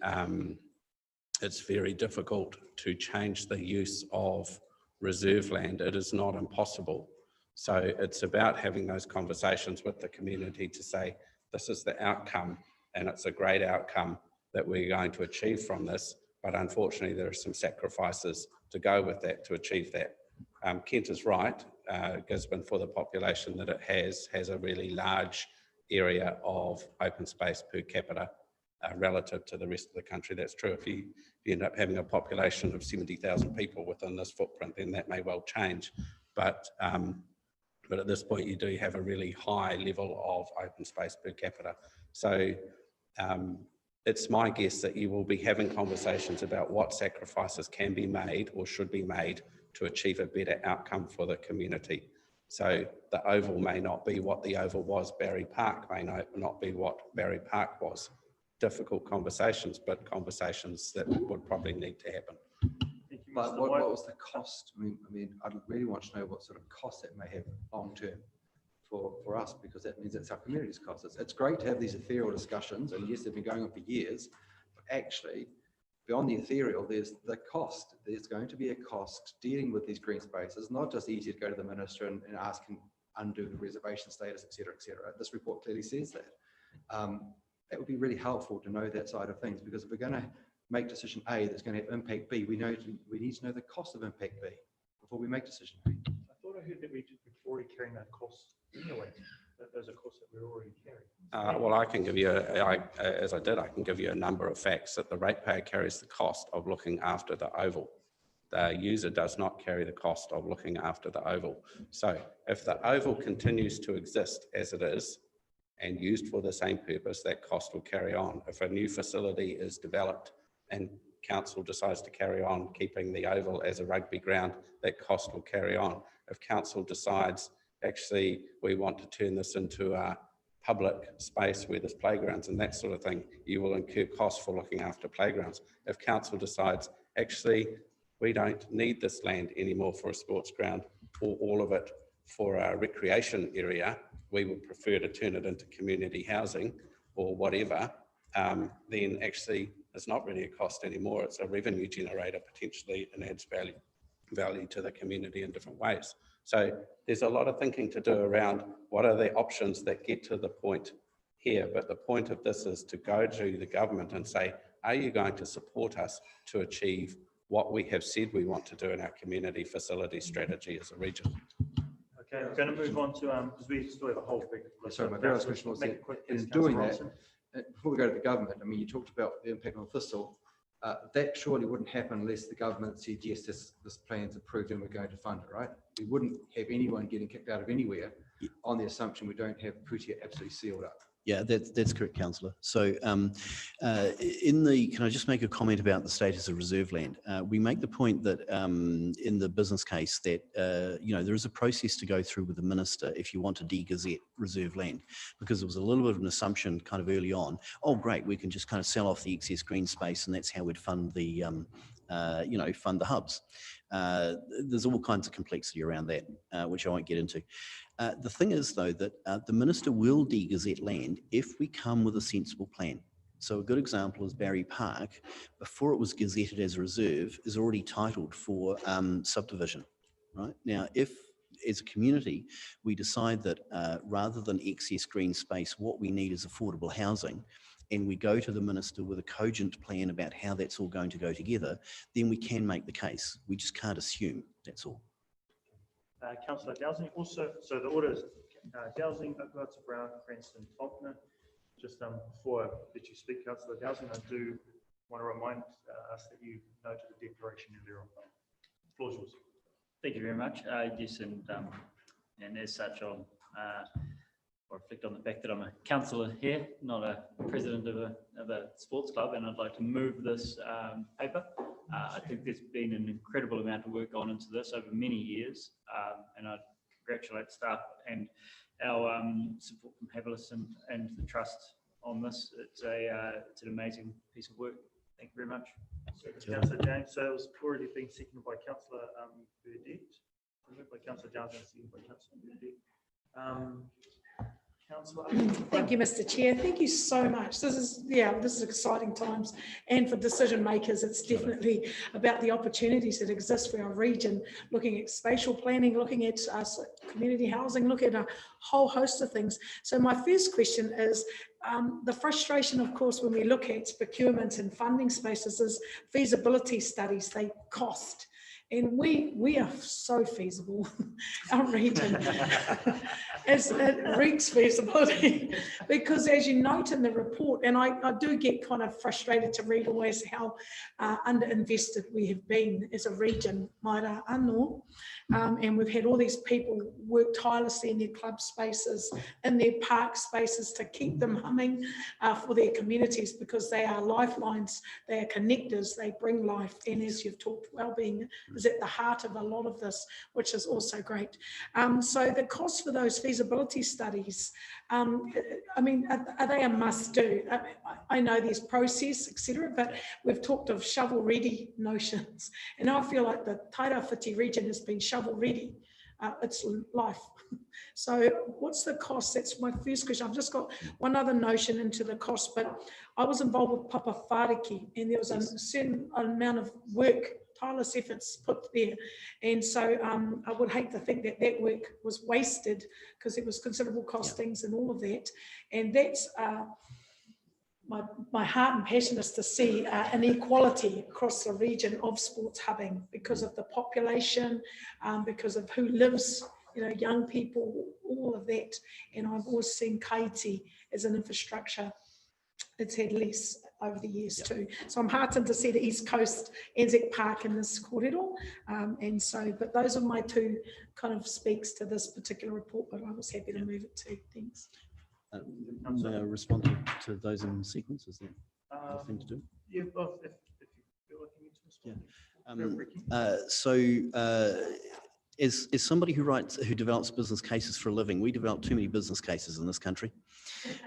it's very difficult to change the use of reserve land, it is not impossible. So it's about having those conversations with the community to say, this is the outcome, and it's a great outcome that we're going to achieve from this. But unfortunately, there are some sacrifices to go with that to achieve that. Kent is right. Gisborne, for the population that it has a really large area of open space per capita relative to the rest of the country. That's true. If you end up having a population of 70,000 people within this footprint, then that may well change. But at this point, you do have a really high level of open space per capita. So it's my guess that you will be having conversations about what sacrifices can be made or should be made to achieve a better outcome for the community. So the Oval may not be what the Oval was, Barry Park may not be what Barry Park was. Difficult conversations, but conversations that would probably need to happen. Thank But what was the cost? I mean, I'd really want to know what sort of cost that may have long term for us, because that means it's our community's cost. It's great to have these ethereal discussions, and yes, they've been going on for years, but actually, beyond the ethereal, there's the cost. There's going to be a cost dealing with these green spaces, not just easy to go to the minister and ask him undo the reservation status, et cetera, et cetera. This report clearly says that. That would be really helpful to know that side of things, because if we're going to make decision A that's going to have impact B, we need to know the cost of impact B before we make decision B. I thought I heard that we're already carrying that cost anyway. That those are costs that we're already carrying. Well, I can give you, as I did, I can give you a number of facts that the ratepayer carries the cost of looking after the oval. The user does not carry the cost of looking after the oval. So if the oval continues to exist as it is and used for the same purpose, that cost will carry on. If a new facility is developed and council decides to carry on keeping the oval as a rugby ground, that cost will carry on. If council decides, actually, we want to turn this into a public space where there's playgrounds and that sort of thing, you will incur costs for looking after playgrounds. If council decides, actually, we don't need this land anymore for a sports ground or all of it for a recreation area, we would prefer to turn it into community housing or whatever, then actually it's not really a cost anymore. It's a revenue generator potentially, and adds value to the community in different ways. So there's a lot of thinking to do around what are the options that get to the point here. But the point of this is to go to the government and say, are you going to support us to achieve what we have said we want to do in our community facility strategy as a region? Okay, we're going to move on to, because we still have a whole big list. Sorry, my very last question was, in doing that, before we go to the government, I mean, you talked about the impact on Thistle. That surely wouldn't happen unless the government said, yes, this plan's approved and we're going to fund it, right? We wouldn't have anyone getting kicked out of anywhere on the assumption we don't have Putia absolutely sealed up. Yeah, that's correct, Councillor. So can I just make a comment about the status of reserve land? We make the point that in the business case that, there is a process to go through with the minister if you want to de-gazette reserve land, because there was a little bit of an assumption kind of early on, oh great, we can just kind of sell off the excess green space and that's how we'd fund the, fund the hubs. There's all kinds of complexity around that, which I won't get into. The thing is, though, that the minister will de-gazette land if we come with a sensible plan. So a good example is Barry Park, before it was gazetted as a reserve, is already titled for subdivision. Right now, if as a community we decide that rather than excess green space, what we need is affordable housing, and we go to the minister with a cogent plan about how that's all going to go together, then we can make the case. We just can't assume, that's all. Councillor Dowsing, also, so the order is Dowsing, Oakwood, Brown, Cranston, Faulkner. Just before I let you speak, Councillor Dowsing, I do want to remind us that you noted the declaration earlier on. The floor is yours. Thank you very much. Yes, and as such, I'll reflect on the fact that I'm a councillor here, not a president of a sports club, and I'd like to move this paper. I think there's been an incredible amount of work gone into this over many years, and I congratulate staff and our support from Havelis and the trust on this. It's an amazing piece of work. Thank you very much. Councillor James, so it was already being seconded by Councillor Burdett. Moved by Councillor Jones and seconded by Councillor Burdett. Thank you, Mr. Chair. Thank you so much. This is exciting times, and for decision makers, it's definitely about the opportunities that exist for our region, looking at spatial planning, looking at community housing, looking at a whole host of things. So my first question is, the frustration, of course, when we look at procurement and funding spaces is feasibility studies, they cost. And we are so feasible, our region, as it reeks feasibility, because as you note in the report, and I do get kind of frustrated to read always how underinvested we have been as a region, Maira Anō, and we've had all these people work tirelessly in their club spaces, in their park spaces to keep them humming for their communities, because they are lifelines, they are connectors, they bring life, and as you've talked, wellbeing is at the heart of a lot of this, which is also great. So the cost for those feasibility studies, I mean, are they a must do? I know there's process, etc., but we've talked of shovel ready notions, and I feel like the Tairawhiti region has been shovel ready. It's life. So what's the cost? That's my first question. I've just got one other notion into the cost, but I was involved with Papa Whāriki, and there was a certain amount of work, tireless efforts put there. And so I would hate to think that that work was wasted, because it was considerable costings and all of that. And that's my heart and passion is to see an equality across the region of sports hubbing, because of the population, because of who lives, you know, young people, all of that. And I've always seen Kaiti as an infrastructure. It's had less over the years too. So I'm heartened to see the East Coast Anzac Park in this corridor. And so, but those are my two kind of speaks to this particular report, but I was happy to move it to. Thanks. May I respond to those in sequence? Is there anything to do? Yeah, well, if you feel like you need to respond. As somebody who develops business cases for a living, we develop too many business cases in this country.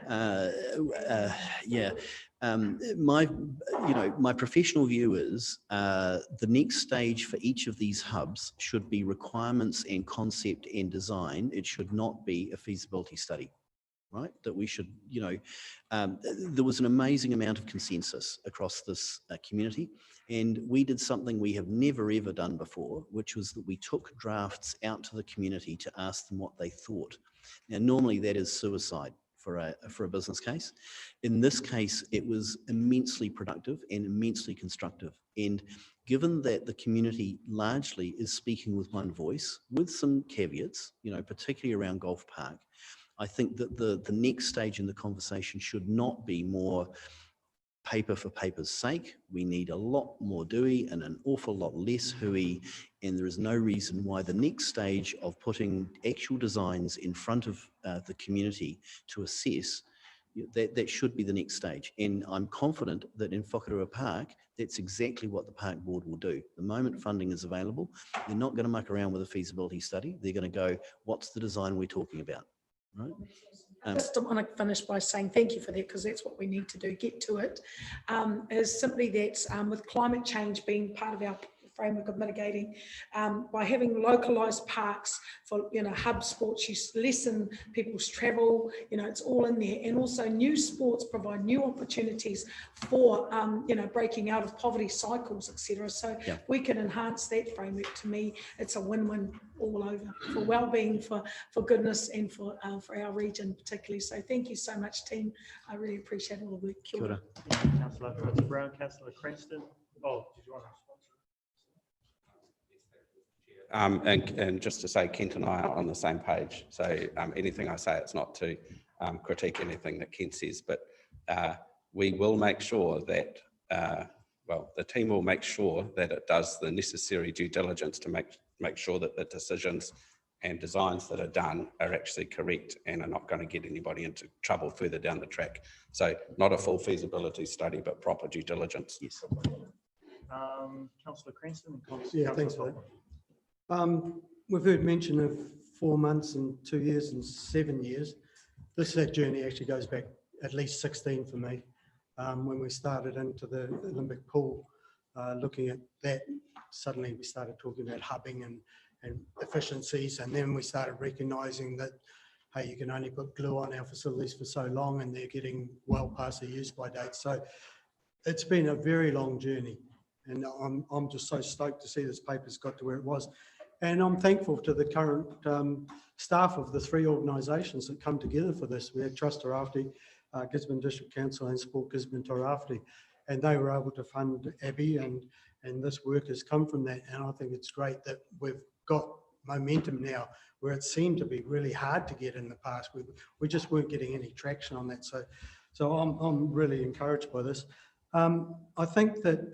My professional view is the next stage for each of these hubs should be requirements and concept and design. It should not be a feasibility study. Right, that we should, there was an amazing amount of consensus across this community, and we did something we have never ever done before, which was that we took drafts out to the community to ask them what they thought. Now, normally that is suicide for a business case. In this case, it was immensely productive and immensely constructive. And given that the community largely is speaking with one voice, with some caveats, particularly around Golf Park, I think that the next stage in the conversation should not be more paper for paper's sake. We need a lot more DUI and an awful lot less HUI, and there is no reason why the next stage of putting actual designs in front of the community to assess, that should be the next stage. And I'm confident that in Whakarua Park, that's exactly what the Park Board will do. The moment funding is available, they're not going to muck around with a feasibility study. They're going to go, what's the design we're talking about? Right. I just want to finish by saying thank you for that, because that's what we need to do, get to it. Is simply that with climate change being part of our framework of mitigating, by having localised parks for hub sports, you lessen people's travel, it's all in there. And also new sports provide new opportunities for breaking out of poverty cycles, etc. So we can enhance that framework. To me, it's a win-win all over, for well-being, for goodness, and for our region particularly. So thank you so much, team. I really appreciate all the work. Kia ora. Councillor Brown, Councillor Cranston. Oh, did you want to respond? And just to say, Kent and I are on the same page. So anything I say, it's not to critique anything that Kent says, but we will make sure that, the team will make sure that it does the necessary due diligence to make sure that the decisions and designs that are done are actually correct and are not going to get anybody into trouble further down the track. So not a full feasibility study, but proper due diligence. Yes. Councillor Cranston. Yeah, thanks for that. We've heard mention of 4 months and 2 years and 7 years. That journey actually goes back at least 16 for me. When we started into the Olympic pool, looking at that, suddenly we started talking about hubbing and efficiencies, and then we started recognising that, hey, you can only put glue on our facilities for so long, and they're getting well past their use-by date. So it's been a very long journey, and I'm just so stoked to see this paper's got to where it was. And I'm thankful to the current staff of the 3 organisations that come together for this. We had Trust Tairawhiti, Gisborne District Council, and Sport Gisborne Tairawhiti, and they were able to fund Abbey, and this work has come from that. And I think it's great that we've got momentum now, where it seemed to be really hard to get in the past. We just weren't getting any traction on that. So I'm really encouraged by this. I think that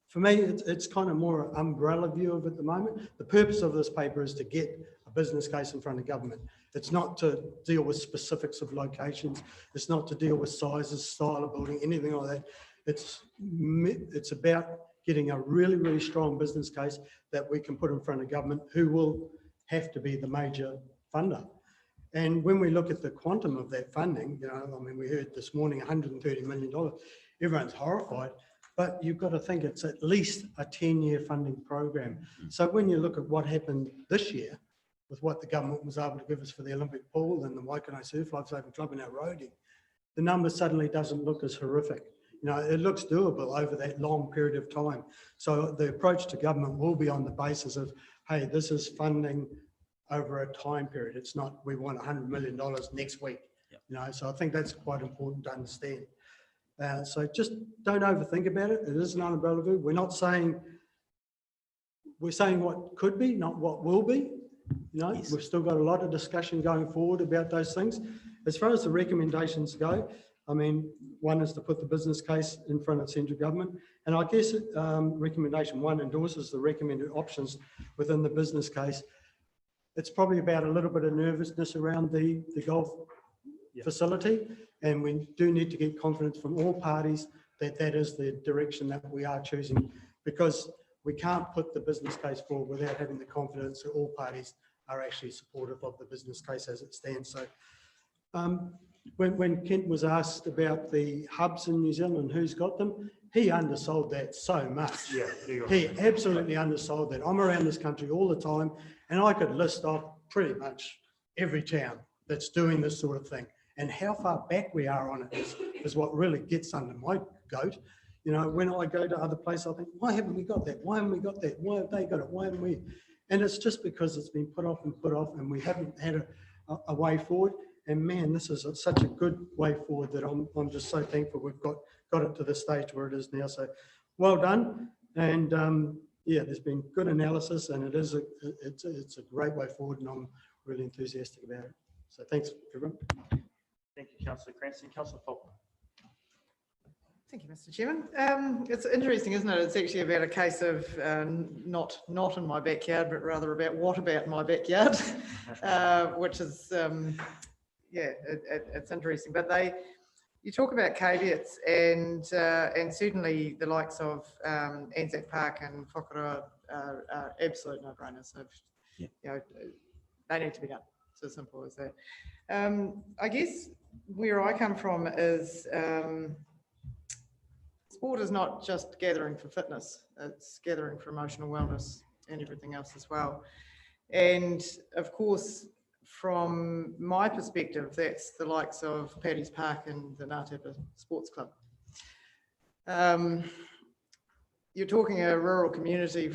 for me, it's kind of more an umbrella view of it at the moment. The purpose of this paper is to get a business case in front of government. It's not to deal with specifics of locations. It's not to deal with sizes, style of building, anything like that. It's about getting a really, really strong business case that we can put in front of government, who will have to be the major funder. And when we look at the quantum of that funding, you know, I mean, we heard this morning $130 million. Everyone's horrified, but you've got to think it's at least a 10-year funding program. So when you look at what happened this year, with what the government was able to give us for the Olympic pool and the Waikanae Surf Lifesaving Club and our roading, the number suddenly doesn't look as horrific. You know, it looks doable over that long period of time. So the approach to government will be on the basis of, hey, this is funding over a time period. It's not, we want $100 million next week. Yep. You know, so I think that's quite important to understand. So just don't overthink about it. It is an umbrella group. We're not saying, we're saying what could be, not what will be. You know, yes. We've still got a lot of discussion going forward about those things. As far as the recommendations go, I mean, one is to put the business case in front of central government. And I guess recommendation one endorses the recommended options within the business case. It's probably about a little bit of nervousness around the golf facility. And we do need to get confidence from all parties that that is the direction that we are choosing, because we can't put the business case forward without having the confidence that all parties are actually supportive of the business case as it stands. So when Kent was asked about the hubs in New Zealand and who's got them, he undersold that so much. Yeah, he absolutely undersold that. I'm around this country all the time, and I could list off pretty much every town that's doing this sort of thing. And how far back we are on it is what really gets under my goat. You know, when I go to other places, I think, why haven't we got that? Why haven't we got that? Why have they got it? Why haven't we? And it's just because it's been put off, and we haven't had a way forward. And man, this is such a good way forward that I'm just so thankful we've got it to the stage where it is now. So well done. And yeah, there's been good analysis, and it's a great way forward, and I'm really enthusiastic about it. So thanks, everyone. Thank you, Councillor Cranston. Councillor Faulkner. Thank you, Mr. Chairman. It's interesting, isn't it? It's actually about a case of not in my backyard, but rather about what about my backyard, which is, yeah, it's interesting. But you talk about caveats, and certainly the likes of Anzac Park and Whakaroa are absolute no-brainers. So, yeah. You know, they need to be done. It's as simple as that. I guess where I come from is sport is not just gathering for fitness, it's gathering for emotional wellness and everything else as well. And of course, from my perspective, that's the likes of Paddy's Park and the Ngātapa Sports Club. You're talking a rural community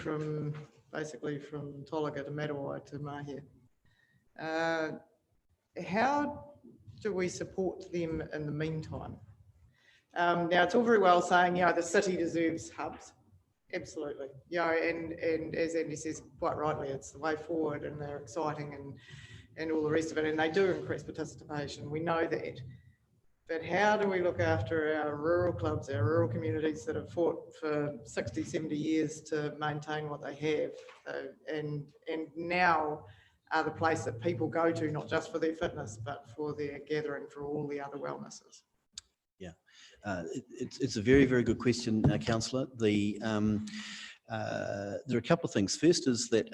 basically from Tolaga to Matawai to Mahia. How do we support them in the meantime? Now, it's all very well saying, you know, the city deserves hubs. Absolutely. You know, and as Andy says quite rightly, it's the way forward, and they're exciting and all the rest of it, and they do increase participation. We know that. But how do we look after our rural clubs, our rural communities that have fought for 60, 70 years to maintain what they have, and now are the place that people go to, not just for their fitness, but for their gathering for all the other wellnesses? Yeah, it's a very, very good question, Councillor. There are a couple of things. First is that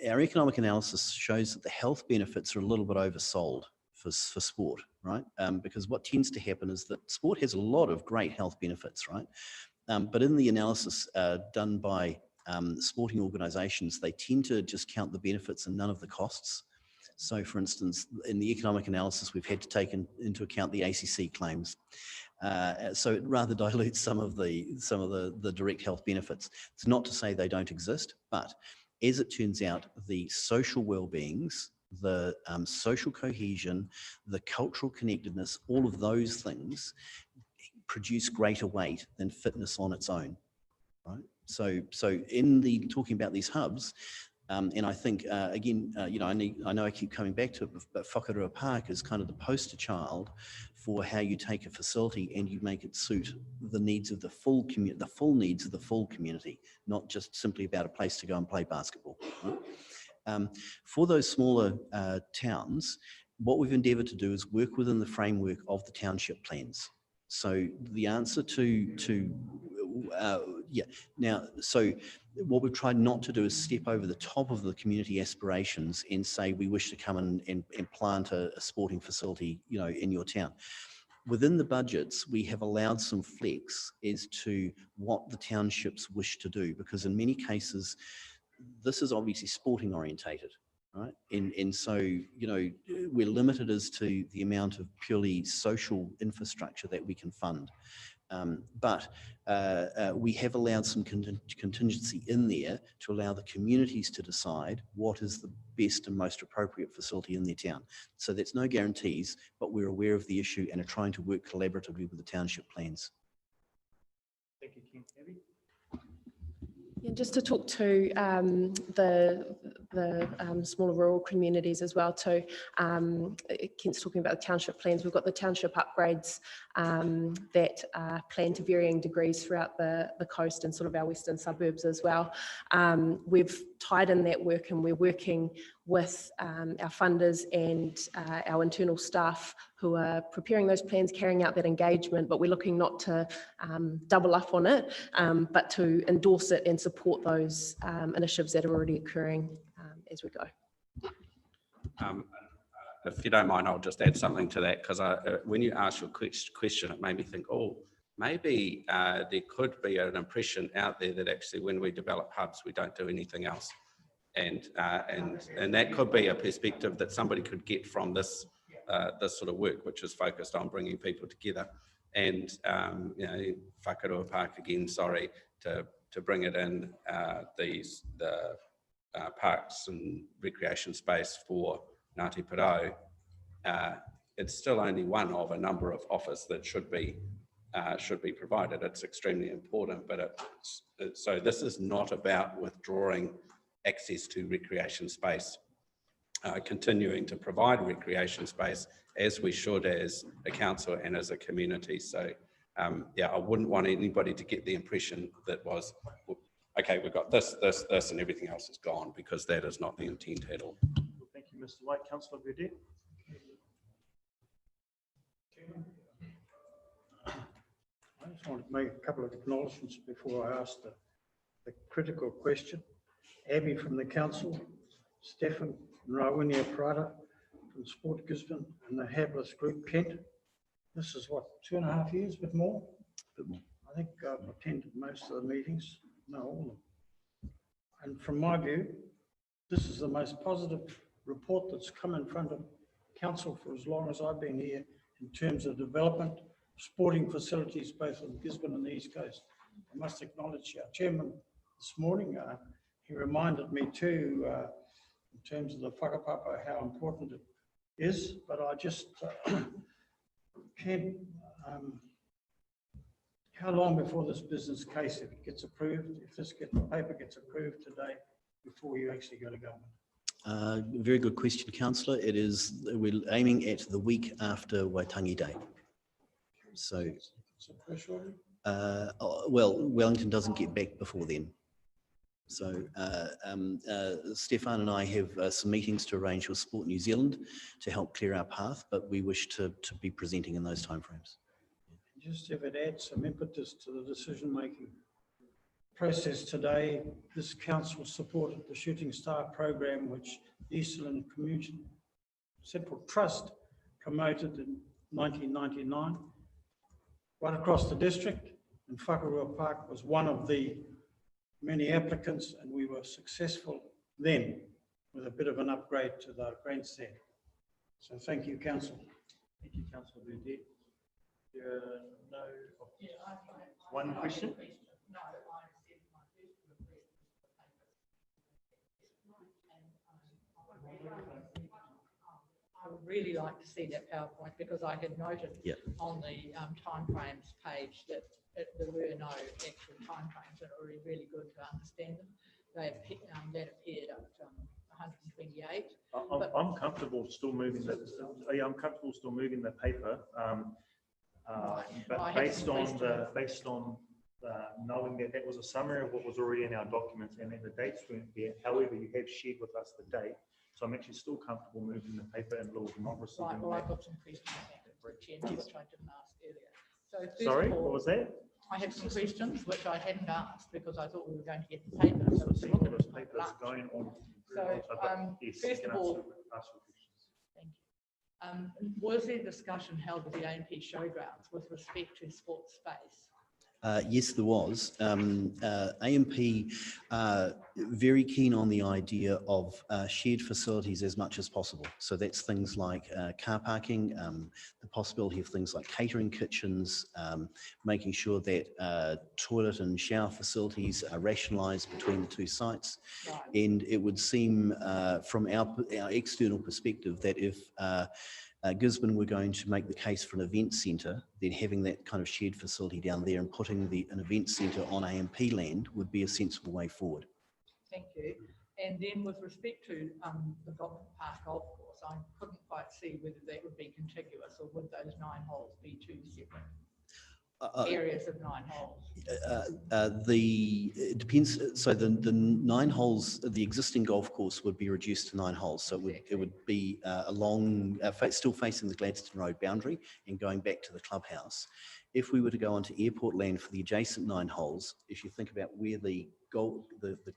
our economic analysis shows that the health benefits are a little bit oversold for sport, right? Because what tends to happen is that sport has a lot of great health benefits, right? But in the analysis done by sporting organisations, they tend to just count the benefits and none of the costs. So, for instance, in the economic analysis, we've had to take into account the ACC claims. So it rather dilutes some of the direct health benefits. It's not to say they don't exist, but as it turns out, the social well-beings, the social cohesion, the cultural connectedness, all of those things produce greater weight than fitness on its own, right? So in the talking about these hubs, and I think again, you know, I know I keep coming back to it, but Whakaroa Park is kind of the poster child for how you take a facility and you make it suit the needs of the full community, the full needs of the full community, not just simply about a place to go and play basketball. Right? For those smaller towns, what we've endeavoured to do is work within the framework of the township plans. So the answer to Yeah. Now, so what we've tried not to do is step over the top of the community aspirations and say we wish to come and plant a sporting facility, you know, in your town. Within the budgets, we have allowed some flex as to what the townships wish to do, because in many cases, this is obviously sporting orientated, right? And so, you know, we're limited as to the amount of purely social infrastructure that we can fund. But we have allowed some contingency in there to allow the communities to decide what is the best and most appropriate facility in their town. So that's no guarantees, but we're aware of the issue and are trying to work collaboratively with the township plans. Thank you, Ken. Abby? Yeah, just to talk to the smaller rural communities as well too. Kent's talking about the township plans. We've got the township upgrades that are planned to varying degrees throughout the coast and sort of our western suburbs as well. We've tied in that work and we're working with our funders and our internal staff who are preparing those plans, carrying out that engagement, but we're looking not to double up on it, but to endorse it and support those initiatives that are already occurring as we go. If you don't mind, I'll just add something to that, because when you asked your question, it made me think, oh, maybe there could be an impression out there that actually when we develop hubs, we don't do anything else. And that could be a perspective that somebody could get from this this sort of work, which is focused on bringing people together. And you know, Whakarua Park again, sorry, to bring it in the parks and recreation space for Ngāti Porou. It's still only one of a number of offers that should be provided. It's extremely important, but so this is not about withdrawing access to recreation space, continuing to provide recreation space as we should as a council and as a community. So yeah, I wouldn't want anybody to get the impression that was, okay, we've got this, and everything else is gone, because that is not the intent at all. Thank you, Mr. White. Councillor Burdett. I just want to make a couple of acknowledgements before I ask the critical question. Abby from the council, Stefan and Rawinia Prada from Sport Gisborne, and the Habless Group, Kent. This is what, 2.5 years, a bit more? I think I've attended most of the meetings, no, all of them. And from my view, this is the most positive report that's come in front of council for as long as I've been here in terms of development, sporting facilities, both on Gisborne and the East Coast. I must acknowledge our chairman this morning. He reminded me too, in terms of the whakapapa, how important it is, but I just can't, how long before this business case, if it gets approved, if this paper gets approved today, before you actually go to government? Very good question, councillor. It is, we're aiming at the week after Waitangi Day. So, well, Wellington doesn't get back before then. So Stefan and I have some meetings to arrange with Sport New Zealand to help clear our path, but we wish to be presenting in those timeframes. Just if it adds some impetus to the decision-making process today, this council supported the Shooting Star program, which the Eastland Community Central Trust promoted in 1999. Right across the district, and Whakarua Park was one of the many applicants, and we were successful then with a bit of an upgrade to the grandstand. So thank you, council. Thank you, Councillor Burdett. One question? I would really like to see that PowerPoint, because I had noted on the timeframes page that there were no actual timeframes that are really good to understand them. That appeared at 128. I'm comfortable still moving the. I'm comfortable still moving the paper, but based on knowing that that was a summary of what was already in our documents, and then the dates weren't there. However, you have shared with us the date, so I'm actually still comfortable moving the paper in lieu of not receiving. Right, well, I've got some questions for Chairman, which I didn't ask earlier. So sorry, what was that? I have some questions which I hadn't asked because I thought we were going to get the papers. So, See all those papers going on. So, Yes, first you of can all, ask your questions. thank you. Was there discussion held with the AMP Showgrounds with respect to sports space? Yes, there was. AMP very keen on the idea of shared facilities as much as possible. So that's things like car parking, the possibility of things like catering kitchens, making sure that toilet and shower facilities are rationalised between the two sites. Right. And it would seem from our external perspective that if Gisborne were going to make the case for an event centre, then having that kind of shared facility down there and putting an event centre on AMP land would be a sensible way forward. Thank you. And then with respect to the Park Golf Course, I couldn't quite see whether that would be contiguous or would those 9 holes be 2 separate areas of 9 holes? It depends. So the 9 holes, the existing golf course would be reduced to 9 holes. So it would be along, still facing the Gladstone Road boundary and going back to the clubhouse. If we were to go onto airport land for the adjacent 9 holes, if you think about where the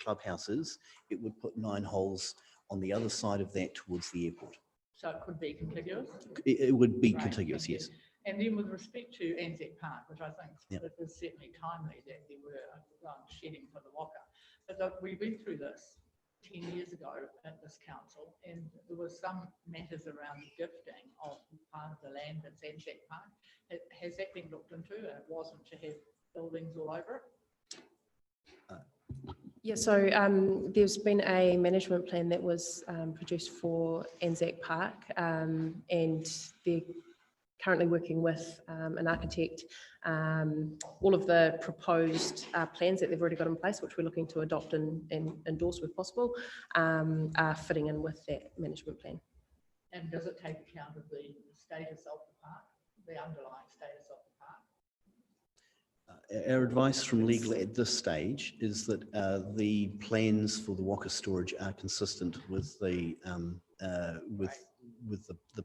clubhouse is, it would put 9 holes on the other side of that towards the airport. So it could be contiguous? It would be Right, contiguous, yes. And then with respect to Anzac Park, which I think Yep. it was certainly timely that there were shedding for the Waka. But we went through this 10 years ago at this council, and there was some matters around gifting of part of the land that's Anzac Park. Has that been looked into? And it wasn't to have buildings all over it? Yeah, so there's been a management plan that was produced for Anzac Park, and they're currently working with an architect. All of the proposed plans that they've already got in place, which we're looking to adopt and endorse where possible, are fitting in with that management plan. And does it take account of the status of the park, the underlying status of the park? Our advice from legal at this stage is that the plans for the Waka storage are consistent with the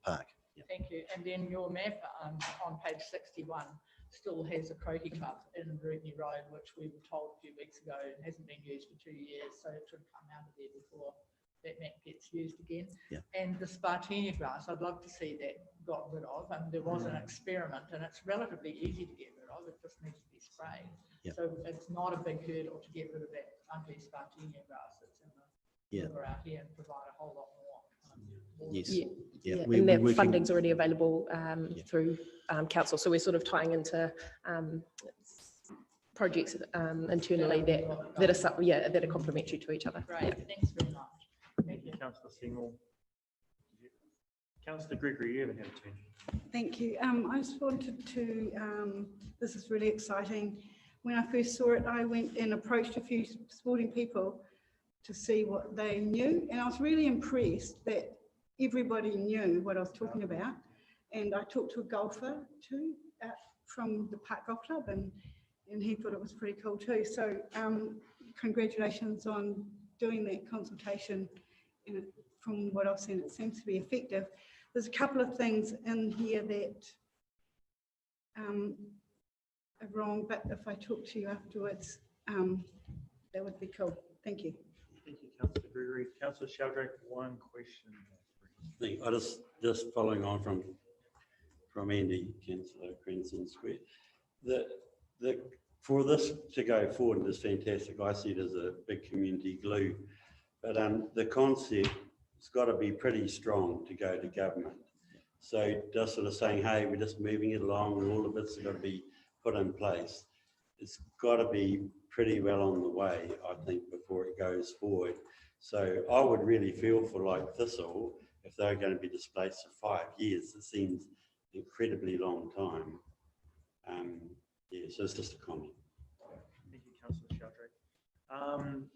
park. Yeah. Thank you. And then your map on page 61 still has a Croaky Club in Rootney Road, which we were told a few weeks ago hasn't been used for 2 years, so it should come out of there before that map gets used again. Yeah. And the Spartina grass, I'd love to see that got rid of. And there was an experiment, and it's relatively easy to get rid of. It just needs to be sprayed. Yeah. So it's not a big hurdle to get rid of that ugly Spartina grass that's in the river out here and provide a whole lot more. Yes. Yeah, We're and that working- funding's already available through council. So we're sort of tying into projects internally that are complementary to each other. Great, Yeah. thanks very much. Thank you. Councillor Seymour. Councillor Gregory, you haven't had a turn. Thank you. I just wanted to, this is really exciting. When I first saw it, I went and approached a few sporting people to see what they knew. And I was really impressed that everybody knew what I was talking about. And I talked to a golfer too from the Park Golf Club, and he thought it was pretty cool too. So congratulations on doing that consultation. And from what I've seen, it seems to be effective. There's a couple of things in here that are wrong, but if I talk to you afterwards, that would be cool. Thank you. Thank you, Councillor Gregory. Councillor Sheldrake, one question. I just following on from Andy, Councillor Cranston Square. For this to go forward is fantastic. I see it as a big community glue, but the concept has got to be pretty strong to go to government. So just sort of saying, hey, we're just moving it along and all the bits have got to be put in place. It's got to be pretty well on the way, I think, before it goes forward. So I would really feel for like Thistle, if they're going to be displaced for 5 years, it seems an incredibly long time. Yeah, so it's just a comment. Thank you, Councillor Sheldrake.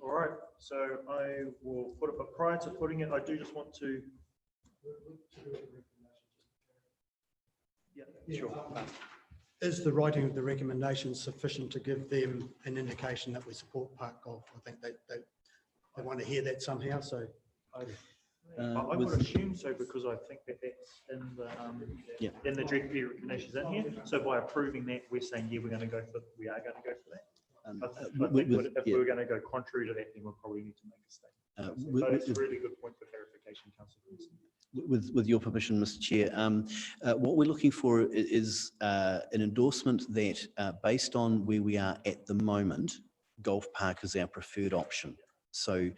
All right, so I will put it, but prior to putting it, I do just want to. Yeah, sure. Is the writing of the recommendation sufficient to give them an indication that we support park golf? I think they want to hear that somehow, so. I would assume so because I think that that's in the directory recognitions in here. So by approving that, we're saying, yeah, we are going to go for that. I think if we were going to go contrary to that, then we'll probably need to make a statement. But it's a really good point for clarification, Councillor. With your permission, Mr. Chair, what we're looking for is an endorsement that, based on where we are at the moment, Golf Park is our preferred option. So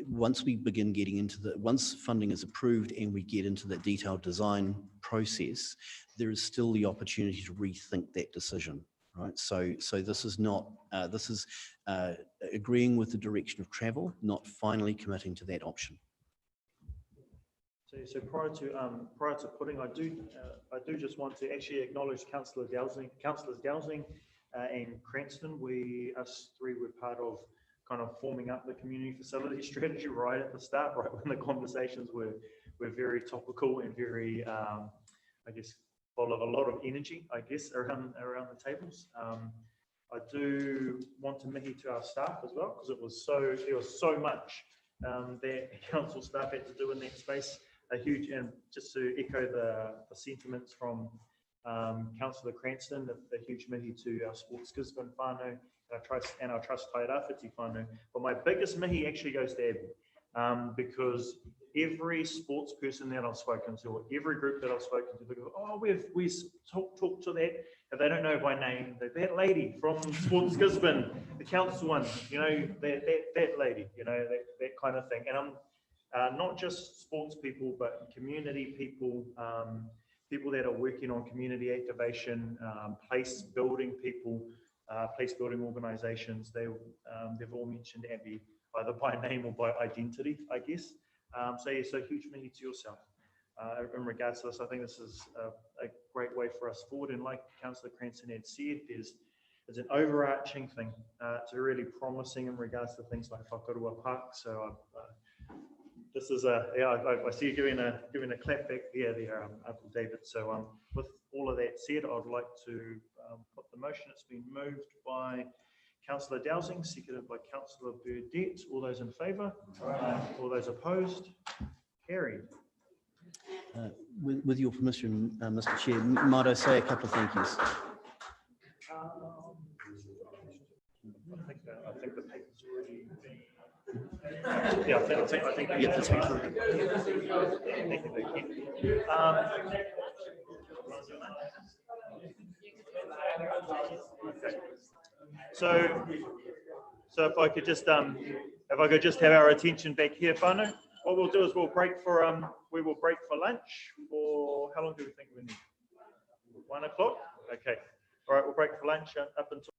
once we begin getting into once funding is approved and we get into the detailed design process, there is still the opportunity to rethink that decision, right? So this is not, this is agreeing with the direction of travel, not finally committing to that option. So prior to putting, I do just want to actually acknowledge Councillors Dowsing and Cranston. Us three were part of kind of forming up the community facility strategy right at the start, right when the conversations were very topical and very, I guess, full of a lot of energy, I guess, around the tables. I do want to mihi to our staff as well, because there was so much that council staff had to do in that space. A huge, and just to echo the sentiments from Councillor Cranston, the huge mihi to our Sports Gisborne whānau, and our Trust Tairawhiti whānau. But my biggest mihi actually goes to Abby, because every sports person that I've spoken to, or every group that I've spoken to, they go, oh, we've talked to that, if they don't know by name, that lady from Sports Gisborne, the council one, you know, that lady, you know, that kind of thing. And I'm not just sports people, but community people, people that are working on community activation, place building people, place building organisations. They've all mentioned Abby either by name or by identity, I guess. So yeah, so huge mihi to yourself in regards to this. I think this is a great way for us forward. And like Councillor Cranston had said, there's an overarching thing. It's really promising in regards to things like Whakarua Park. So this is I see you giving a clap back there, Uncle David. So with all of that said, I'd like to put the motion. It's been moved by Councillor Dowsing, seconded by Councillor Burdett. All those in favour? All those opposed? Carried. With your permission, Mr. Chair, might I say a couple of thank yous? I think the paper's already been. Yeah, I think yeah, that's fine. Okay. So if I could just have our attention back here, whānau. What we'll do is we'll break for lunch. For how long do we think we need? 1 o'clock. Okay. All right. We'll break for lunch up until.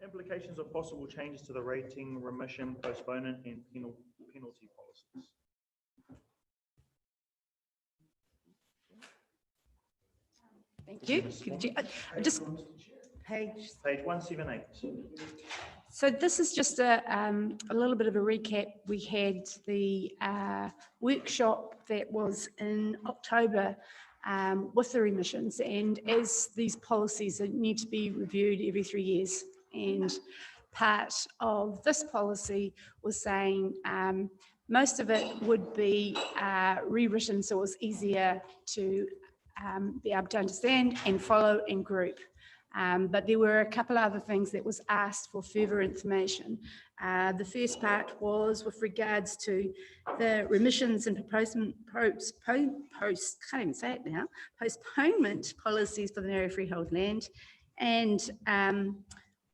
Implications of possible changes to the rating, remission, postponement, and penalty policies. Thank you. Just Page 178. So this is just a little bit of a recap. We had the workshop that was in October with the remissions, and as these policies need to be reviewed every 3 years, and part of this policy was saying most of it would be rewritten so it was easier to be able to understand and follow and group. But there were a couple other things that was asked for further information. The first part was with regards to the remissions and postponement policies for the Maori freehold land, and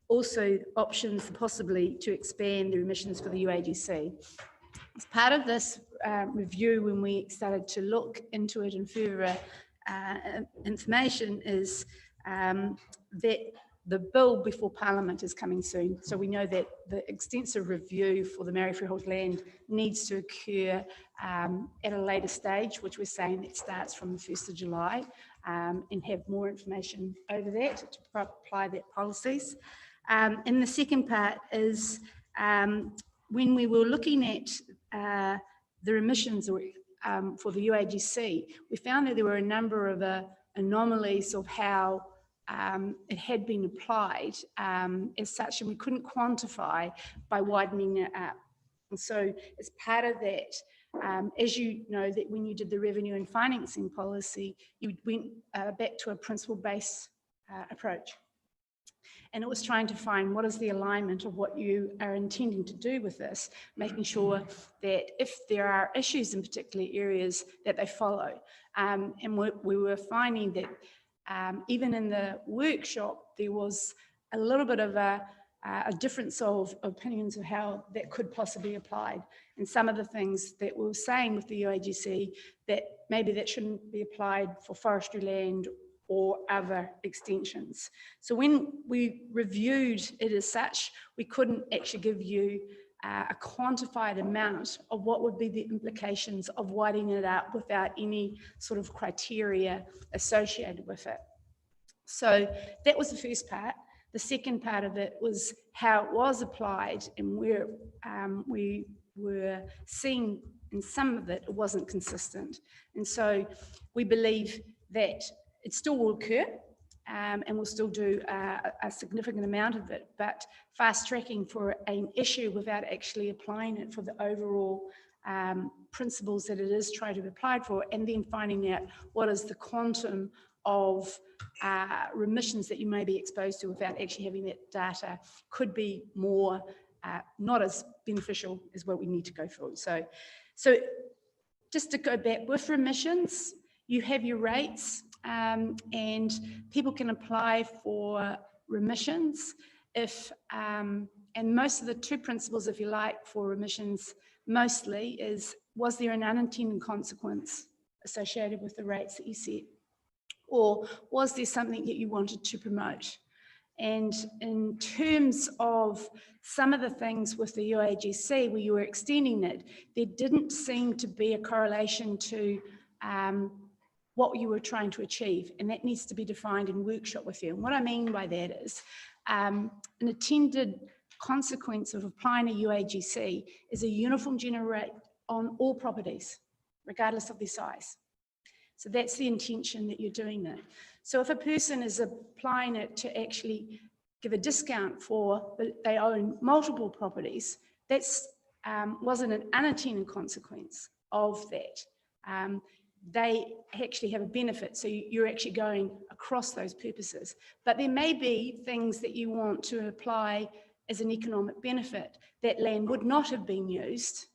also options possibly to expand the remissions for the UAGC. As part of this review, when we started to look into it and further information, is that the bill before Parliament is coming soon. So we know that the extensive review for the Maori freehold land needs to occur at a later stage, which we're saying that starts from the 1st of July, and have more information over that to apply that policies. And the second part is when we were looking at the remissions for the UAGC, we found that there were a number of anomalies of how it had been applied as such, and we couldn't quantify by widening it up. And so as part of that, as you know, that when you did the revenue and financing policy, you went back to a principle-based approach. And it was trying to find what is the alignment of what you are intending to do with this, making sure that if there are issues in particular areas that they follow. And we were finding that even in the workshop, there was a little bit of a difference of opinions of how that could possibly be applied. And some of the things that we were saying with the UAGC, that maybe that shouldn't be applied for forestry land or other extensions. So when we reviewed it as such, we couldn't actually give you a quantified amount of what would be the implications of widening it up without any sort of criteria associated with it. So that was the first part. The second part of it was how it was applied, and where we were seeing in some of it, it wasn't consistent. And so we believe that it still will occur, and we'll still do a significant amount of it, but fast tracking for an issue without actually applying it for the overall principles that it is trying to be applied for, and then finding out what is the quantum of remissions that you may be exposed to without actually having that data, could be more not as beneficial as what we need to go through. So just to go back with remissions, you have your rates, and people can apply for remissions if, and most of the two principles, if you like, for remissions mostly is, was there an unintended consequence associated with the rates that you set? Or was there something that you wanted to promote? And in terms of some of the things with the UAGC where you were extending it, there didn't seem to be a correlation to what you were trying to achieve, and that needs to be defined in workshop with you. And what I mean by that is an attended consequence of applying a UAGC is a uniform general rate on all properties, regardless of their size. So that's the intention that you're doing that. So if a person is applying it to actually give a discount for, but they own multiple properties, that's wasn't an unintended consequence of that. They actually have a benefit, so you're actually going across those purposes. But there may be things that you want to apply as an economic benefit. That land would not have been used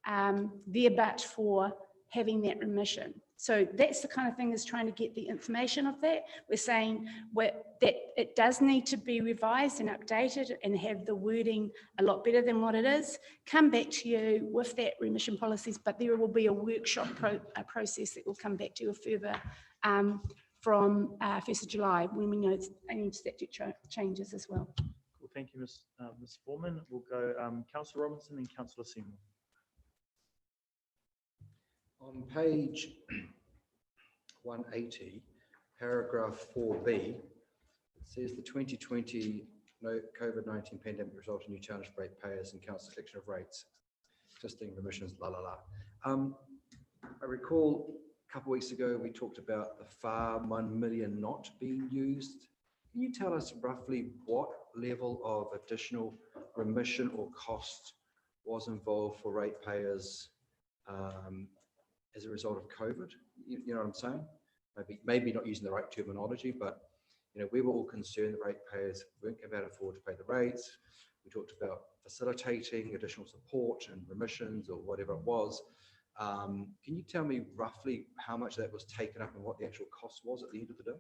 there but for having that remission. So that's the kind of thing that's trying to get the information of that. We're saying that it does need to be revised and updated and have the wording a lot better than what it is. Come back to you with that remission policies, but there will be a workshop process that will come back to you further from 1st of July when we know any statute changes as well. Thank you, Ms. Foreman. We'll go Councillor Robinson and Councillor Seymour. On page 180, paragraph 4B, it says the 2020 COVID-19 pandemic resulted in new challenge for ratepayers and council selection of rates, existing remissions, la la la. I recall a couple of weeks ago we talked about the FAR 1 million not being used. Can you tell us roughly what level of additional remission or cost was involved for ratepayers as a result of COVID? You know what I'm saying? Maybe not using the right terminology, but we were all concerned that ratepayers weren't going to be able to afford to pay the rates. We talked about facilitating additional support and remissions or whatever it was. Can you tell me roughly how much that was taken up and what the actual cost was at the end of the day?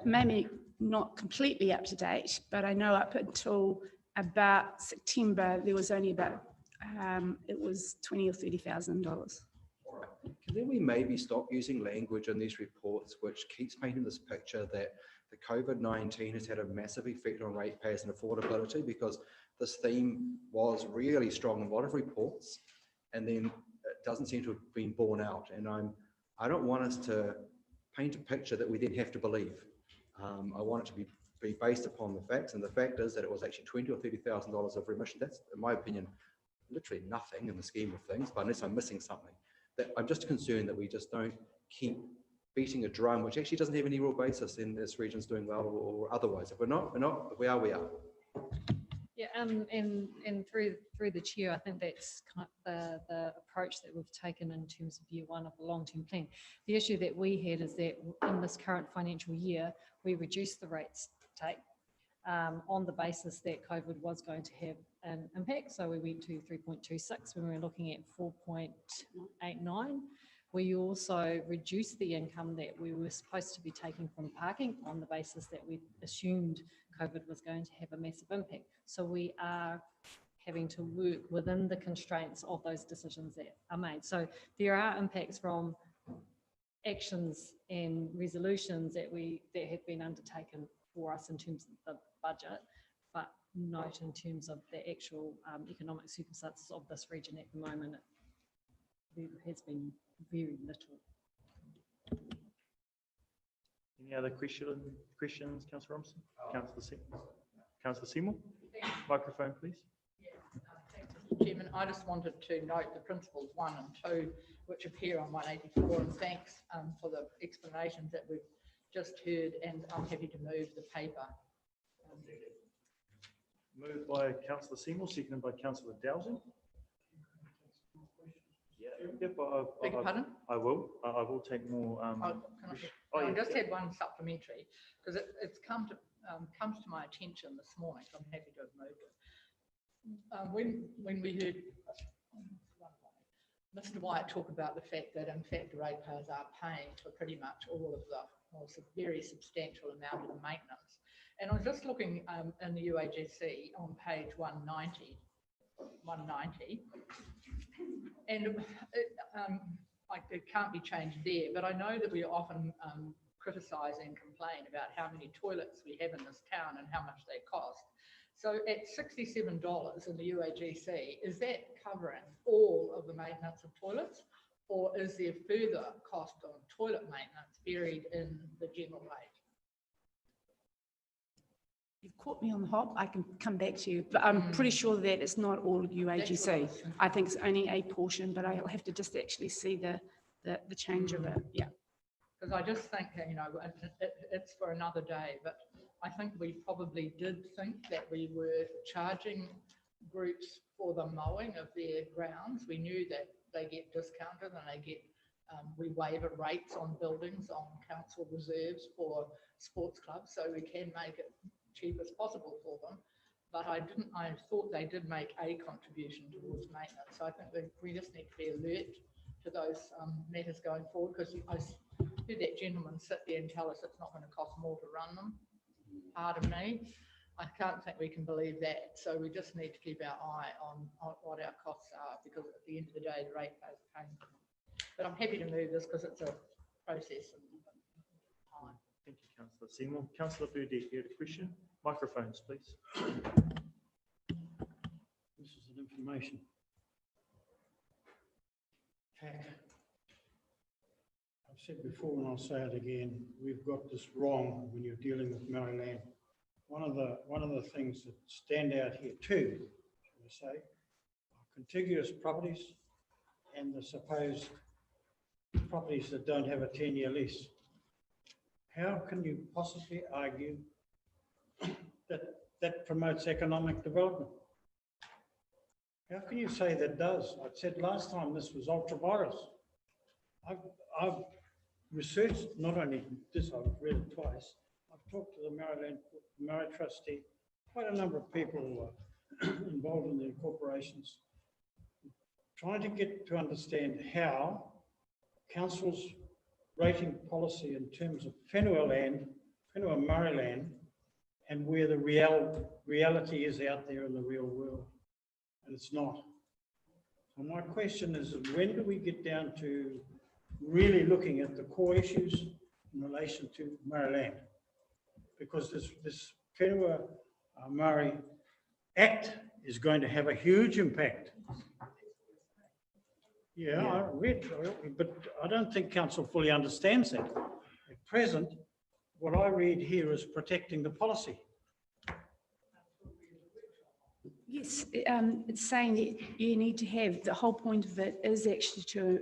Maybe not completely up to date, but I know up until about September, there was only about, it was $20,000 or $30,000. Can then we maybe stop using language in these reports which keeps painting this picture that the COVID-19 has had a massive effect on ratepayers and affordability, because this theme was really strong in a lot of reports and then it doesn't seem to have been borne out. And I don't want us to paint a picture that we then have to believe. I want it to be based upon the facts, and the fact is that it was actually $20,000 or $30,000 of remission. That's, in my opinion, literally nothing in the scheme of things, but unless I'm missing something, that I'm just concerned that we just don't keep beating a drum, which actually doesn't have any real basis in this region's doing well or otherwise. If we're not, we're not. If we are, we are. Yeah, and through the chair, I think that's kind of the approach that we've taken in terms of year one of the long-term plan. The issue that we had is that in this current financial year, we reduced the rates take on the basis that COVID was going to have an impact. So we went to 3.26 when we were looking at 4.89. We also reduced the income that we were supposed to be taking from parking on the basis that we assumed COVID was going to have a massive impact. So we are having to work within the constraints of those decisions that are made. So there are impacts from actions and resolutions that have been undertaken for us in terms of the budget, but not in terms of the actual economic circumstances of this region at the moment. There has been very little. Any other questions, Councillor Robinson? Councillor Seymour? Microphone, please. Thanks, Mr. Chairman. I just wanted to note the principles 1 and 2, which appear on 184, and thanks for the explanations that we've just heard, and I'm happy to move the paper. Moved by Councillor Seymour, seconded by Councillor Dowsing. Yep, Beg your pardon? I will take more. I just had one supplementary, because it's comes to my attention this morning, so I'm happy to have moved it. When we heard Mr. White talk about the fact that in fact the ratepayers are paying for pretty much all of the, well, it's a very substantial amount of the maintenance. And I was just looking in the UAGC on page 190, and it can't be changed there, but I know that we often criticise and complain about how many toilets we have in this town and how much they cost. So at $67 in the UAGC, is that covering all of the maintenance of toilets, or is there further cost on toilet maintenance buried in the general rate? You've caught me on the hop. I can come back to you, but I'm pretty sure that it's not all UAGC. I think it's only a portion, but I'll have to just actually see the change of it. Yeah. Because I just think, you know, it's for another day, but I think we probably did think that we were charging groups for the mowing of their grounds. We knew that they get discounted and they get, we waiver rates on buildings, on council reserves for sports clubs, so we can make it cheap as possible for them. But I thought they did make a contribution towards maintenance. So I think that we just need to be alert to those matters going forward, because I heard that gentleman sit there and tell us it's not going to cost more to run them. Pardon me, I can't think we can believe that. So we just need to keep our eye on what our costs are, because at the end of the day, the ratepayers are paying for them. But I'm happy to move this because it's a process and time. Thank you, Councillor Seymour. Councillor Burdett, you had a question? Microphones, please. This is an information pack. I've said before and I'll say it again, we've got this wrong when you're dealing with Maryland. One of the things that stand out here too, shall I say, are contiguous properties and the supposed properties that don't have a 10-year lease. How can you possibly argue that that promotes economic development? How can you say that does? I said last time this was ultra virus. I've researched not only this, I've read it twice. I've talked to the Maori trustee, quite a number of people who are involved in the corporations, trying to get to understand how council's rating policy in terms of whenua land, whenua Maori land, and where the reality is out there in the real world. And it's not. So my question is, when do we get down to really looking at the core issues in relation to Maori land? Because this Whenua Maori Act is going to have a huge impact. Yeah, I read, but I don't think council fully understands that. At present, what I read here is protecting the policy. Yes, it's saying that you need to have, the whole point of it is actually to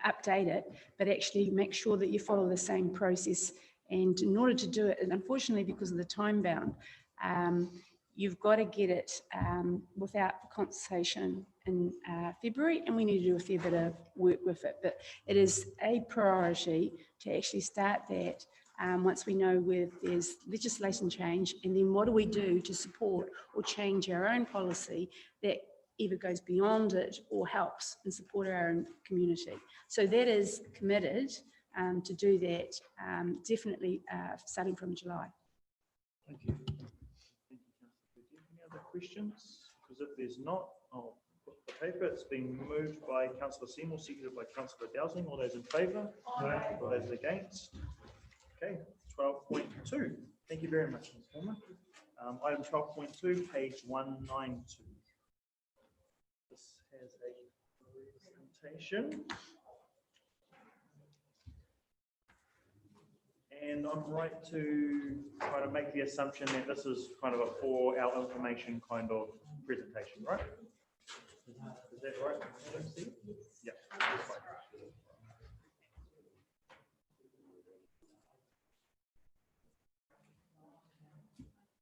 update it, but actually make sure that you follow the same process. And in order to do it, and unfortunately because of the time bound, you've got to get it without the consultation in February, and we need to do a fair bit of work with it. But it is a priority to actually start that once we know where there's legislation change, and then what do we do to support or change our own policy that either goes beyond it or helps and support our own community. So that is committed to do that definitely starting from July. Thank you. Thank you, Councillor Burdett. Any other questions? Because if there's not, I'll put the paper. It's been moved by Councillor Seymour, seconded by Councillor Dowsing. All those in favour? Aye. All those against? Okay, 12.2. Thank you very much, Ms. Former. Item 12.2, page 192. This has a presentation. And I'm right to try to make the assumption that this is kind of a for our information kind of presentation, right? Is that right? Yeah. That's fine.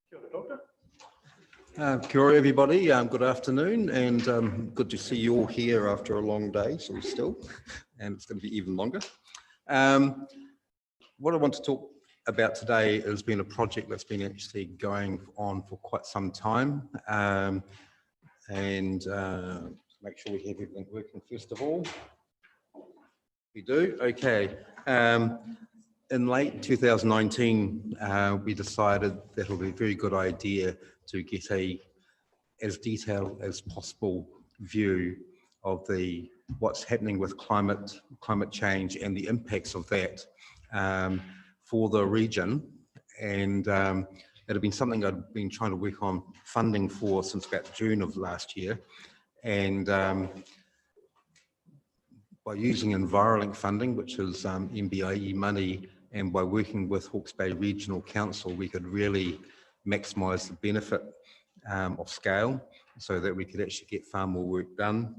Kia ora, Doctor. Kia ora everybody, good afternoon, and good to see you all here after a long day, so still, and it's going to be even longer. What I want to talk about today has been a project that's been actually going on for quite some time, and make sure we have everything working first of all. We do, okay. In late 2019, we decided that it would be a very good idea to get as detailed as possible view of what's happening with climate change and the impacts of that for the region. And it had been something I'd been trying to work on funding for since about June of last year. And by using Envirolink funding, which is MBIE money, and by working with Hawke's Bay Regional Council, we could really maximise the benefit of scale so that we could actually get far more work done.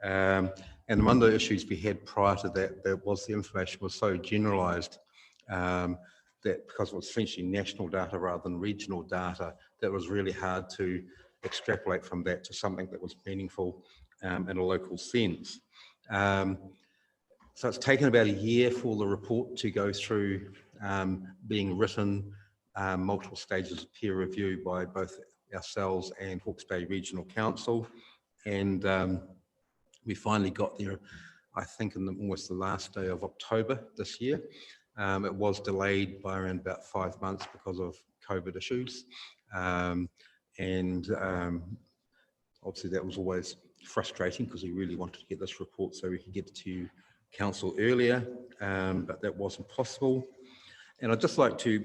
And one of the issues we had prior to that was the information was so generalised that because it was essentially national data rather than regional data, that was really hard to extrapolate from that to something that was meaningful in a local sense. So it's taken about a year for the report to go through being written, multiple stages of peer review by both ourselves and Hawke's Bay Regional Council. And we finally got there, I think, in almost the last day of October this year. It was delayed by around about 5 months because of COVID issues. Obviously that was always frustrating because we really wanted to get this report so we could get it to Council earlier, but that wasn't possible. And I'd just like to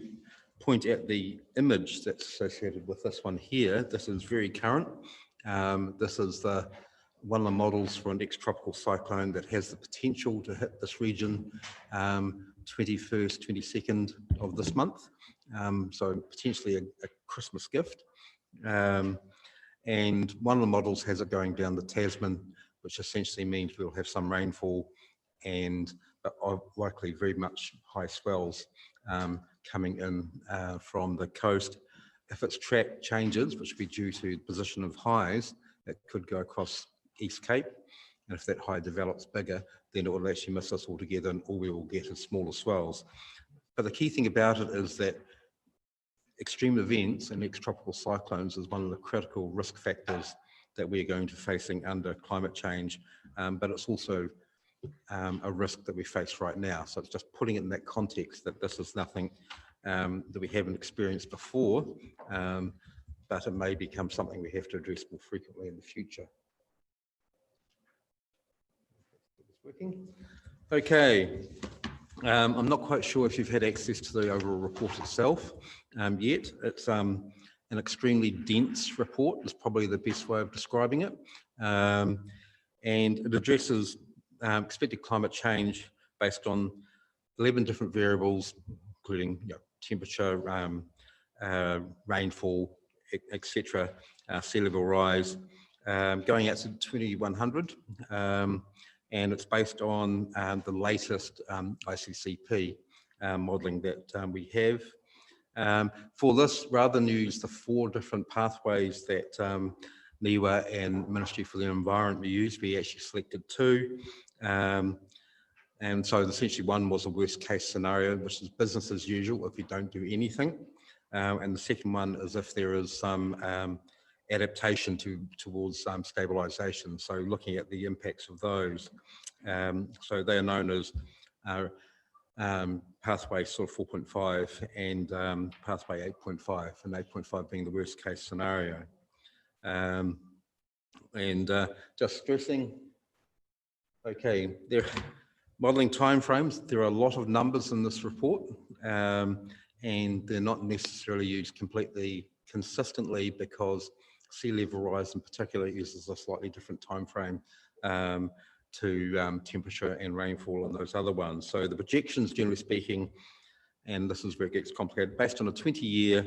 point out the image that's associated with this one here. This is very current. This is one of the models for an ex-tropical cyclone that has the potential to hit this region 21st, 22nd of this month. So potentially a Christmas gift. And one of the models has it going down the Tasman, which essentially means we'll have some rainfall and likely very much high swells coming in from the coast. If its track changes, which would be due to the position of highs, it could go across East Cape. And if that high develops bigger, then it will actually miss us altogether and all we will get is smaller swells. But the key thing about it is that extreme events and ex-tropical cyclones is one of the critical risk factors that we're going to be facing under climate change, but it's also a risk that we face right now. So it's just putting it in that context that this is nothing that we haven't experienced before, but it may become something we have to address more frequently in the future. Working. Okay, I'm not quite sure if you've had access to the overall report itself yet. It's an extremely dense report, is probably the best way of describing it. And it addresses expected climate change based on 11 different variables, including temperature, rainfall, etc., sea level rise, going out to 2100. And it's based on the latest ICCP modelling that we have. For this, rather than use the 4 different pathways that NIWA and Ministry for the Environment used, we actually selected 2. And so essentially one was a worst case scenario, which is business as usual if we don't do anything. And the second one is if there is some adaptation towards stabilisation. So looking at the impacts of those. So they are known as pathway sort of 4.5 and pathway 8.5, and 8.5 being the worst case scenario. Just stressing, okay, there modelling timeframes, there are a lot of numbers in this report, and they're not necessarily used completely consistently because sea level rise in particular uses a slightly different time frame to temperature and rainfall and those other ones. So the projections, generally speaking, and this is where it gets complicated, based on a 20-year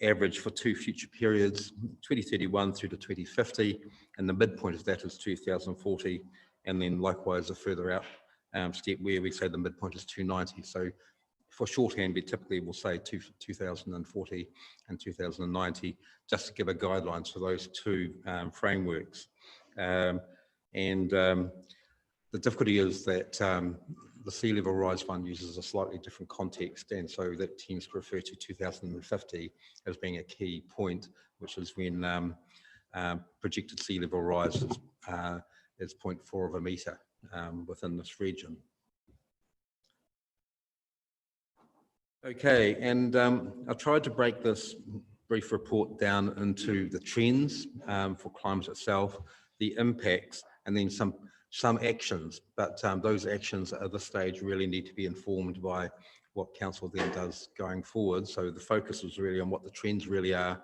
average for 2 future periods, 2031 through to 2050, and the midpoint of that is 2040, and then likewise a further out step where we say the midpoint is 290. So for shorthand, we typically will say 2040 and 2090, just to give a guidelines for those 2 frameworks. The difficulty is that the sea level rise one uses a slightly different context, and so that tends to refer to 2050 as being a key point, which is when projected sea level rise is 0.4 of a metre within this region. Okay, and I tried to break this brief report down into the trends for climate itself, the impacts, and then some actions, but those actions at this stage really need to be informed by what council then does going forward. So the focus is really on what the trends really are,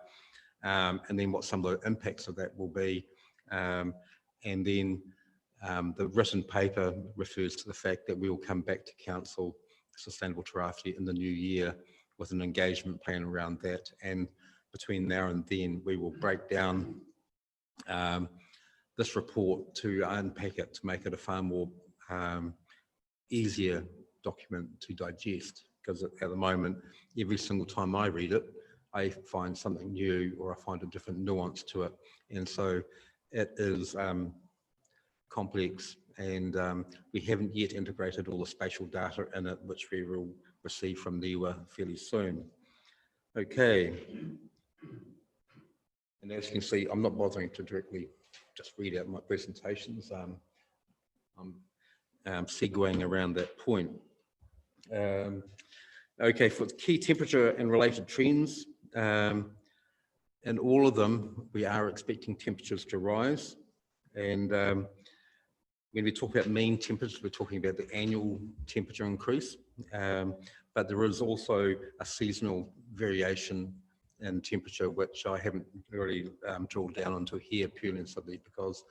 and then what some of the impacts of that will be. And then the written paper refers to the fact that we will come back to council Sustainable Tairawhiti in the new year with an engagement plan around that. And between now and then, we will break down this report to unpack it, to make it a far more easier document to digest. Because at the moment, every single time I read it, I find something new or I find a different nuance to it. And so it is complex, and we haven't yet integrated all the spatial data in it, which we will receive from NIWA fairly soon. Okay. And as you can see, I'm not bothering to directly just read out my presentations. I'm segueing around that point. Okay, for the key temperature and related trends, in all of them, we are expecting temperatures to rise. And when we talk about mean temperatures, we're talking about the annual temperature increase. but there is also a seasonal variation in temperature, which I haven't really drilled down into here purely and simply because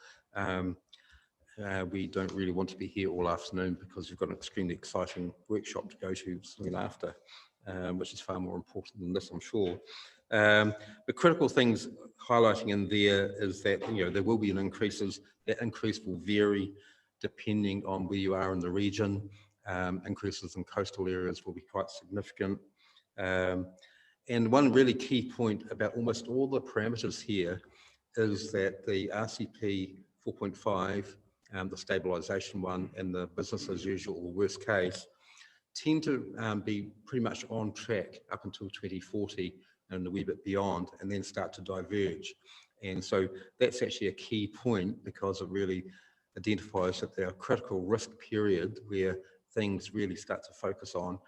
we don't really want to be here all afternoon because we've got an extremely exciting workshop to go to soon after, which is far more important than this, I'm sure. The critical things highlighting in there is that there will be an increases. That increase will vary depending on where you are in the region. Increases in coastal areas will be quite significant. And one really key point about almost all the parameters here is that the RCP 4.5, the stabilisation one, and the business as usual, or worst case, tend to be pretty much on track up until 2040 and a wee bit beyond, and then start to diverge. And so that's actually a key point because it really identifies that there are critical risk period where things really start to focus on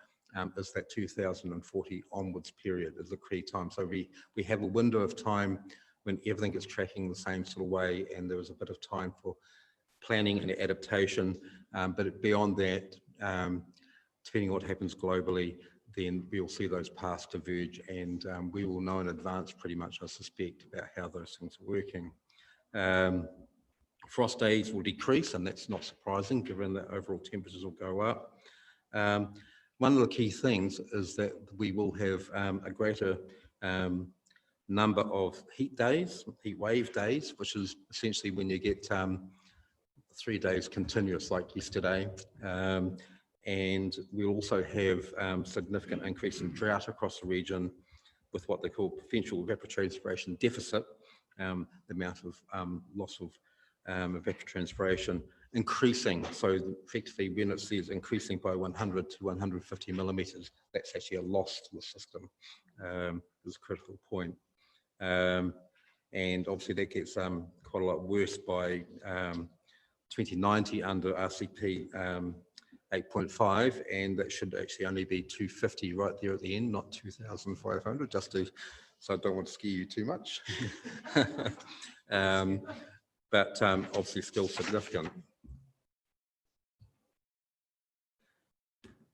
is that 2040 onwards period is the key time. So we have a window of time when everything is tracking the same sort of way, and there is a bit of time for planning and adaptation. But beyond that, depending on what happens globally, then we'll see those paths diverge, and we will know in advance pretty much, I suspect, about how those things are working. Frost days will decrease, and that's not surprising given that overall temperatures will go up. One of the key things is that we will have a greater number of heat days, heat wave days, which is essentially when you get 3 days continuous like yesterday. And we'll also have significant increase in drought across the region with what they call potential evapotranspiration deficit, the amount of loss of evapotranspiration increasing. So effectively when it says increasing by 100 to 150 millimetres, that's actually a loss to the system, is a critical point. And obviously that gets quite a lot worse by 2090 under RCP 8.5, and that should actually only be 250 right there at the end, not 2,500, just to, so I don't want to scare you too much. But obviously still significant.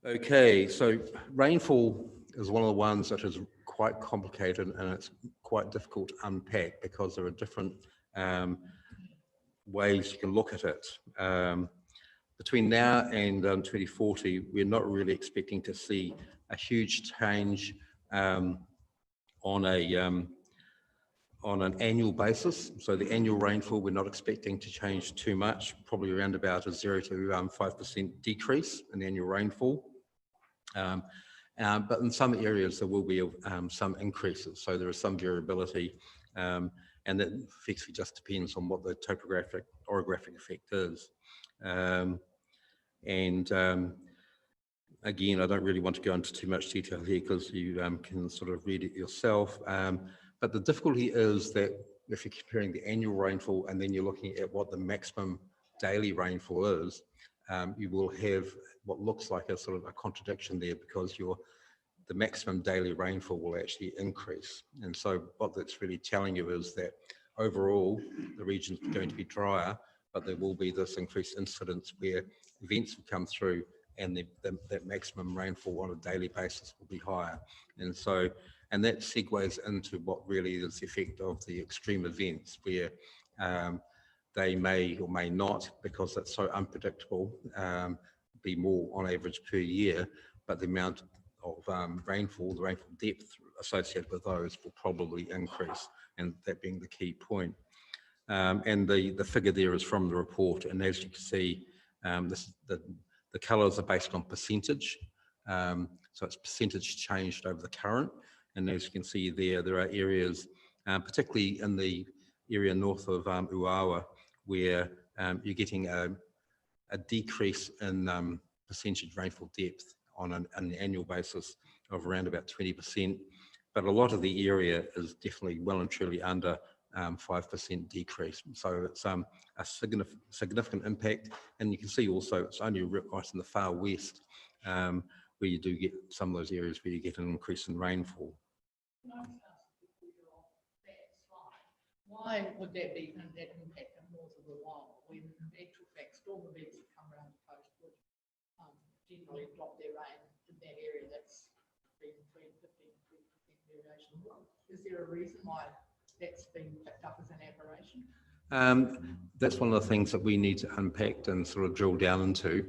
Okay, so rainfall is one of the ones that is quite complicated, and it's quite difficult to unpack because there are different ways you can look at it. Between now and 2040, we're not really expecting to see a huge change on an annual basis. So the annual rainfall, we're not expecting to change too much, probably around about a 0 to 5% decrease in annual rainfall. But in some areas, there will be some increases. So there is some variability, and that effectively just depends on what the topographic orographic effect is. Again, I don't really want to go into too much detail here because you can sort of read it yourself. But the difficulty is that if you're comparing the annual rainfall and then you're looking at what the maximum daily rainfall is, you will have what looks like a sort of a contradiction there because the maximum daily rainfall will actually increase. And so what that's really telling you is that overall, the region's going to be drier, but there will be this increased incidence where events will come through and that maximum rainfall on a daily basis will be higher. And so, and that segues into what really is the effect of the extreme events where they may or may not, because it's so unpredictable, be more on average per year, but the amount of rainfall, the rainfall depth associated with those will probably increase, and that being the key point. And the figure there is from the report, and as you can see, the colours are based on percentage, so it's percentage changed over the current, and as you can see there are areas, particularly in the area north of Uawa, where you're getting a decrease in percentage rainfall depth on an annual basis of around about 20%, but a lot of the area is definitely well and truly under 5% decrease. So it's a significant impact, and you can see also it's only right in the far west where you do get some of those areas where you get an increase in rainfall. Why would that be that impact north of the Waiwa when in actual fact storm events that come around the coast would generally drop their rain that area that's been between 15 and 20% variation. Is there a reason why that's been picked up as an aberration? That's one of the things that we need to unpack and sort of drill down into.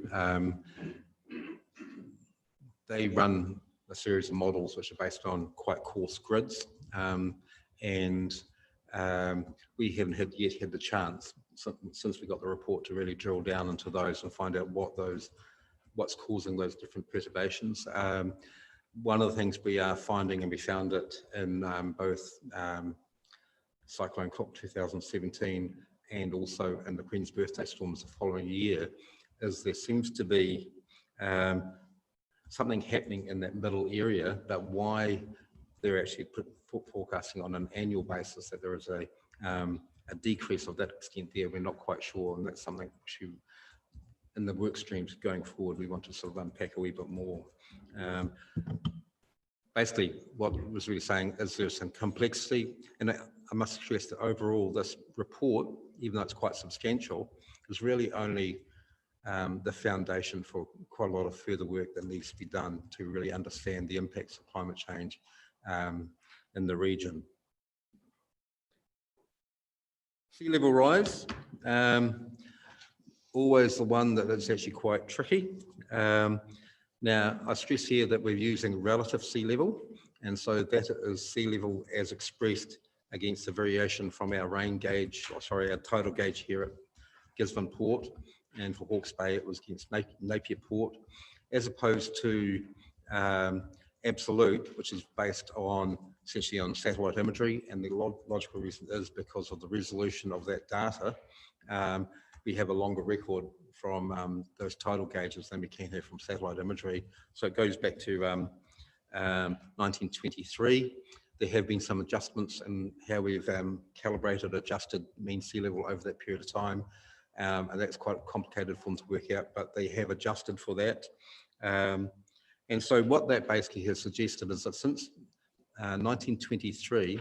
They run a series of models which are based on quite coarse grids, and we haven't yet had the chance since we got the report to really drill down into those and find out what's causing those different perturbations. One of the things we are finding, and we found it in both Cyclone Crop 2017 and also in the Queen's Birthday storms the following year, is there seems to be something happening in that middle area, but why they're actually forecasting on an annual basis that there is a decrease of that extent there, we're not quite sure, and that's something which in the work streams going forward we want to sort of unpack a wee bit more. Basically, what it was really saying is there's some complexity, and I must stress that overall this report, even though it's quite substantial, is really only the foundation for quite a lot of further work that needs to be done to really understand the impacts of climate change in the region. Sea level rise, always the one that is actually quite tricky. Now, I stress here that we're using relative sea level, and so that is sea level as expressed against the variation from our rain gauge, or sorry, our tidal gauge here at Gisborne Port, and for Hawke's Bay it was against Napier Port, as opposed to absolute, which is based on essentially on satellite imagery, and the logical reason is because of the resolution of that data. We have a longer record from those tidal gauges than we can have from satellite imagery. So it goes back to 1923. There have been some adjustments in how we've calibrated, adjusted mean sea level over that period of time. And that's quite a complicated form to work out, but they have adjusted for that. And so what that basically has suggested is that since 1923,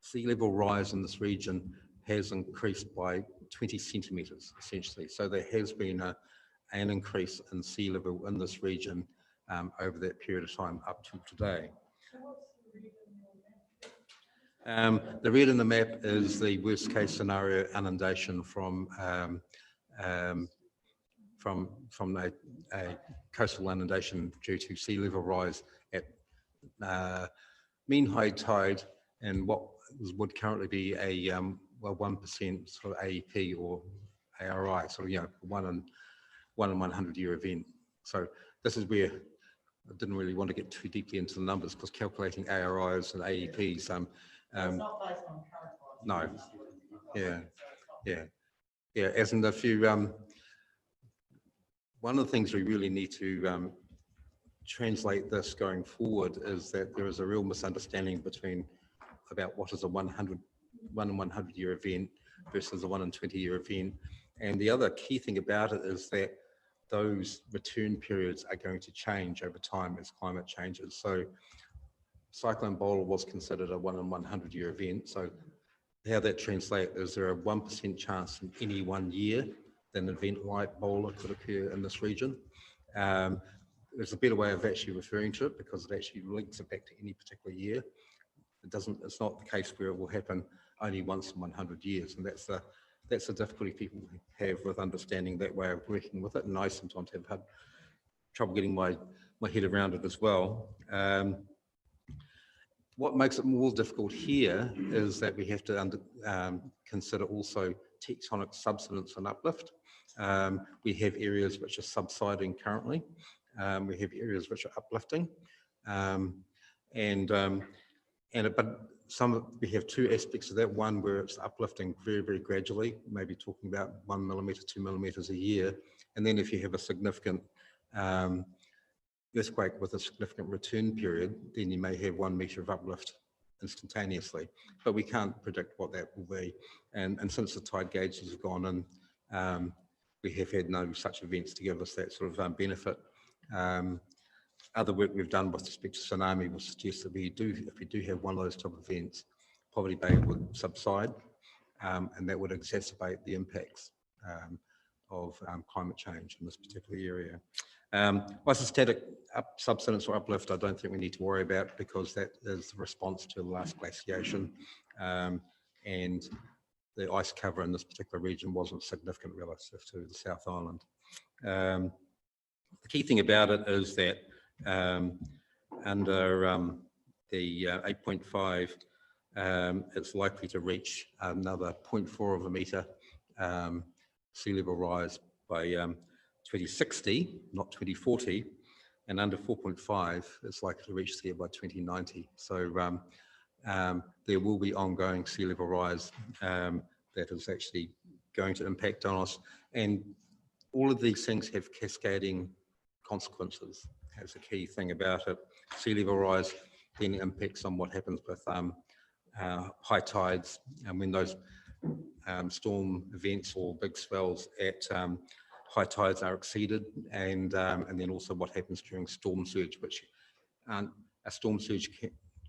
sea level rise in this region has increased by 20 centimetres, essentially. So there has been an increase in sea level in this region over that period of time up to today. The red in the map is the worst case scenario inundation from a coastal inundation due to sea level rise at mean high tide and what would currently be a 1% sort of AEP or ARI, sort of 1 in 100 year event. So this is where I didn't really want to get too deeply into the numbers because calculating ARIs and AEPs. It's not based on current prices. No, yeah. As in if you, one of the things we really need to translate this going forward is that there is a real misunderstanding about what is a 1 in 100 year event versus a 1 in 20 year event. And the other key thing about it is that those return periods are going to change over time as climate changes. So Cyclone Bola was considered a 1 in 100 year event. So how that translates is there a 1% chance in any 1 year that an event like Bola could occur in this region. There's a better way of actually referring to it because it actually links it back to any particular year. It's not the case where it will happen only once in 100 years, and that's the difficulty people have with understanding that way of working with it, and I sometimes have had trouble getting my head around it as well. What makes it more difficult here is that we have to consider also tectonic subsidence and uplift. We have areas which are subsiding currently. We have areas which are uplifting, but we have two aspects of that. One where it's uplifting very, very gradually, maybe talking about 1 millimetre, 2 millimetres a year. And then if you have a significant earthquake with a significant return period, then you may have 1 metre of uplift instantaneously. But we can't predict what that will be. And since the tide gauges have gone in, we have had no such events to give us that sort of benefit. Other work we've done with respect to tsunami will suggest that if we do have one of those type of events, Poverty Bay would subside, and that would exacerbate the impacts of climate change in this particular area. Isostatic subsidence or uplift, I don't think we need to worry about because that is the response to the last glaciation. And the ice cover in this particular region wasn't significant relative to the South Island. The key thing about it is that under the 8.5, it's likely to reach another 0.4 of a metre sea level rise by 2060, not 2040, and under 4.5, it's likely to reach there by 2090. So there will be ongoing sea level rise that is actually going to impact on us. And all of these things have cascading consequences. That's a key thing about it. Sea level rise then impacts on what happens with high tides, and when those storm events or big swells at high tides are exceeded, and then also what happens during storm surge, which a storm surge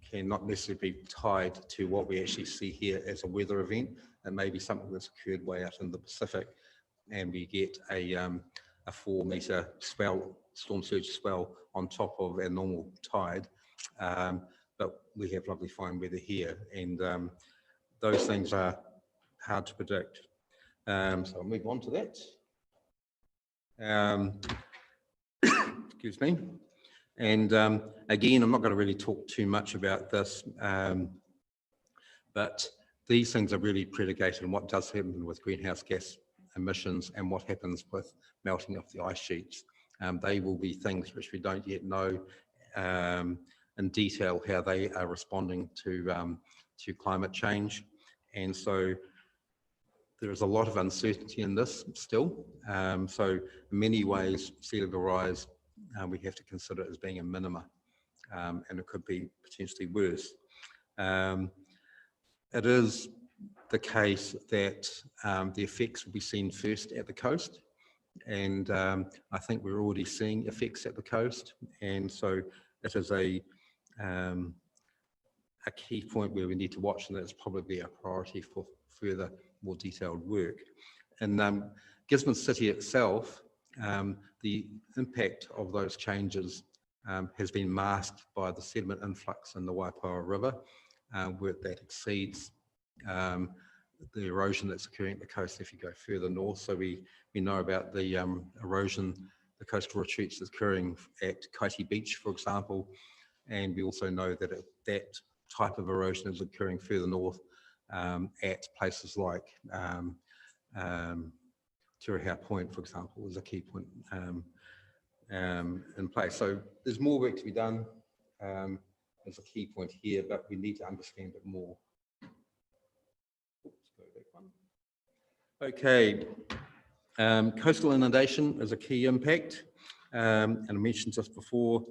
cannot necessarily be tied to what we actually see here as a weather event. It may be something that's occurred way out in the Pacific, and we get a 4-metre swell, storm surge swell on top of our normal tide. But we have lovely fine weather here, and those things are hard to predict. So I'll move on to that. Excuse me. And again, I'm not going to really talk too much about this, but these things are really predicated on what does happen with greenhouse gas emissions and what happens with melting of the ice sheets. They will be things which we don't yet know in detail how they are responding to climate change. And so there is a lot of uncertainty in this still. So in many ways, sea level rise, we have to consider it as being a minima, and it could be potentially worse. It is the case that the effects will be seen first at the coast, and I think we're already seeing effects at the coast, and so it is a key point where we need to watch, and that's probably a priority for further, more detailed work. In Gisborne City itself, the impact of those changes has been masked by the sediment influx in the Waipawa River, where that exceeds the erosion that's occurring at the coast if you go further north. So we know about the erosion, the coastal retreats that's occurring at Kaiti Beach, for example, and we also know that that type of erosion is occurring further north at places like Tairawhiti Point, for example, is a key point in place. So there's more work to be done as a key point here, but we need to understand it more. Oops, go back one. Okay, coastal inundation is a key impact, and I mentioned just before,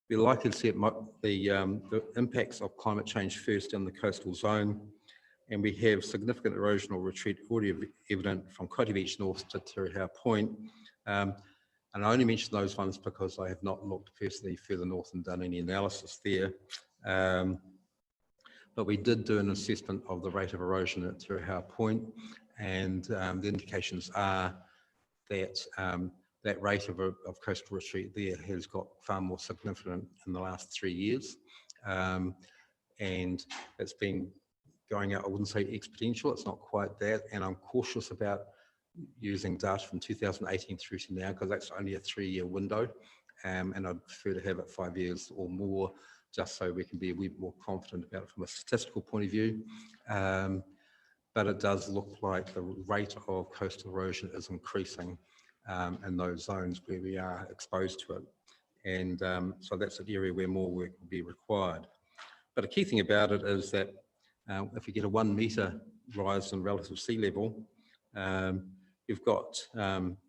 we're likely to see the impacts of climate change first in the coastal zone, and we have significant erosional retreat already evident from Kaiti Beach north to Tairawhiti Point. And I only mention those ones because I have not looked personally further north and done any analysis there. But we did do an assessment of the rate of erosion at Tairawhiti Point, and the indications are that that rate of coastal retreat there has got far more significant in the last 3 years. And it's been going out, I wouldn't say exponential, it's not quite that, and I'm cautious about using data from 2018 through to now because that's only a 3-year window, and I'd prefer to have it 5 years or more just so we can be a wee bit more confident about it from a statistical point of view. But it does look like the rate of coastal erosion is increasing in those zones where we are exposed to it, and so that's an area where more work will be required. But a key thing about it is that if we get a 1 metre rise in relative sea level, you've got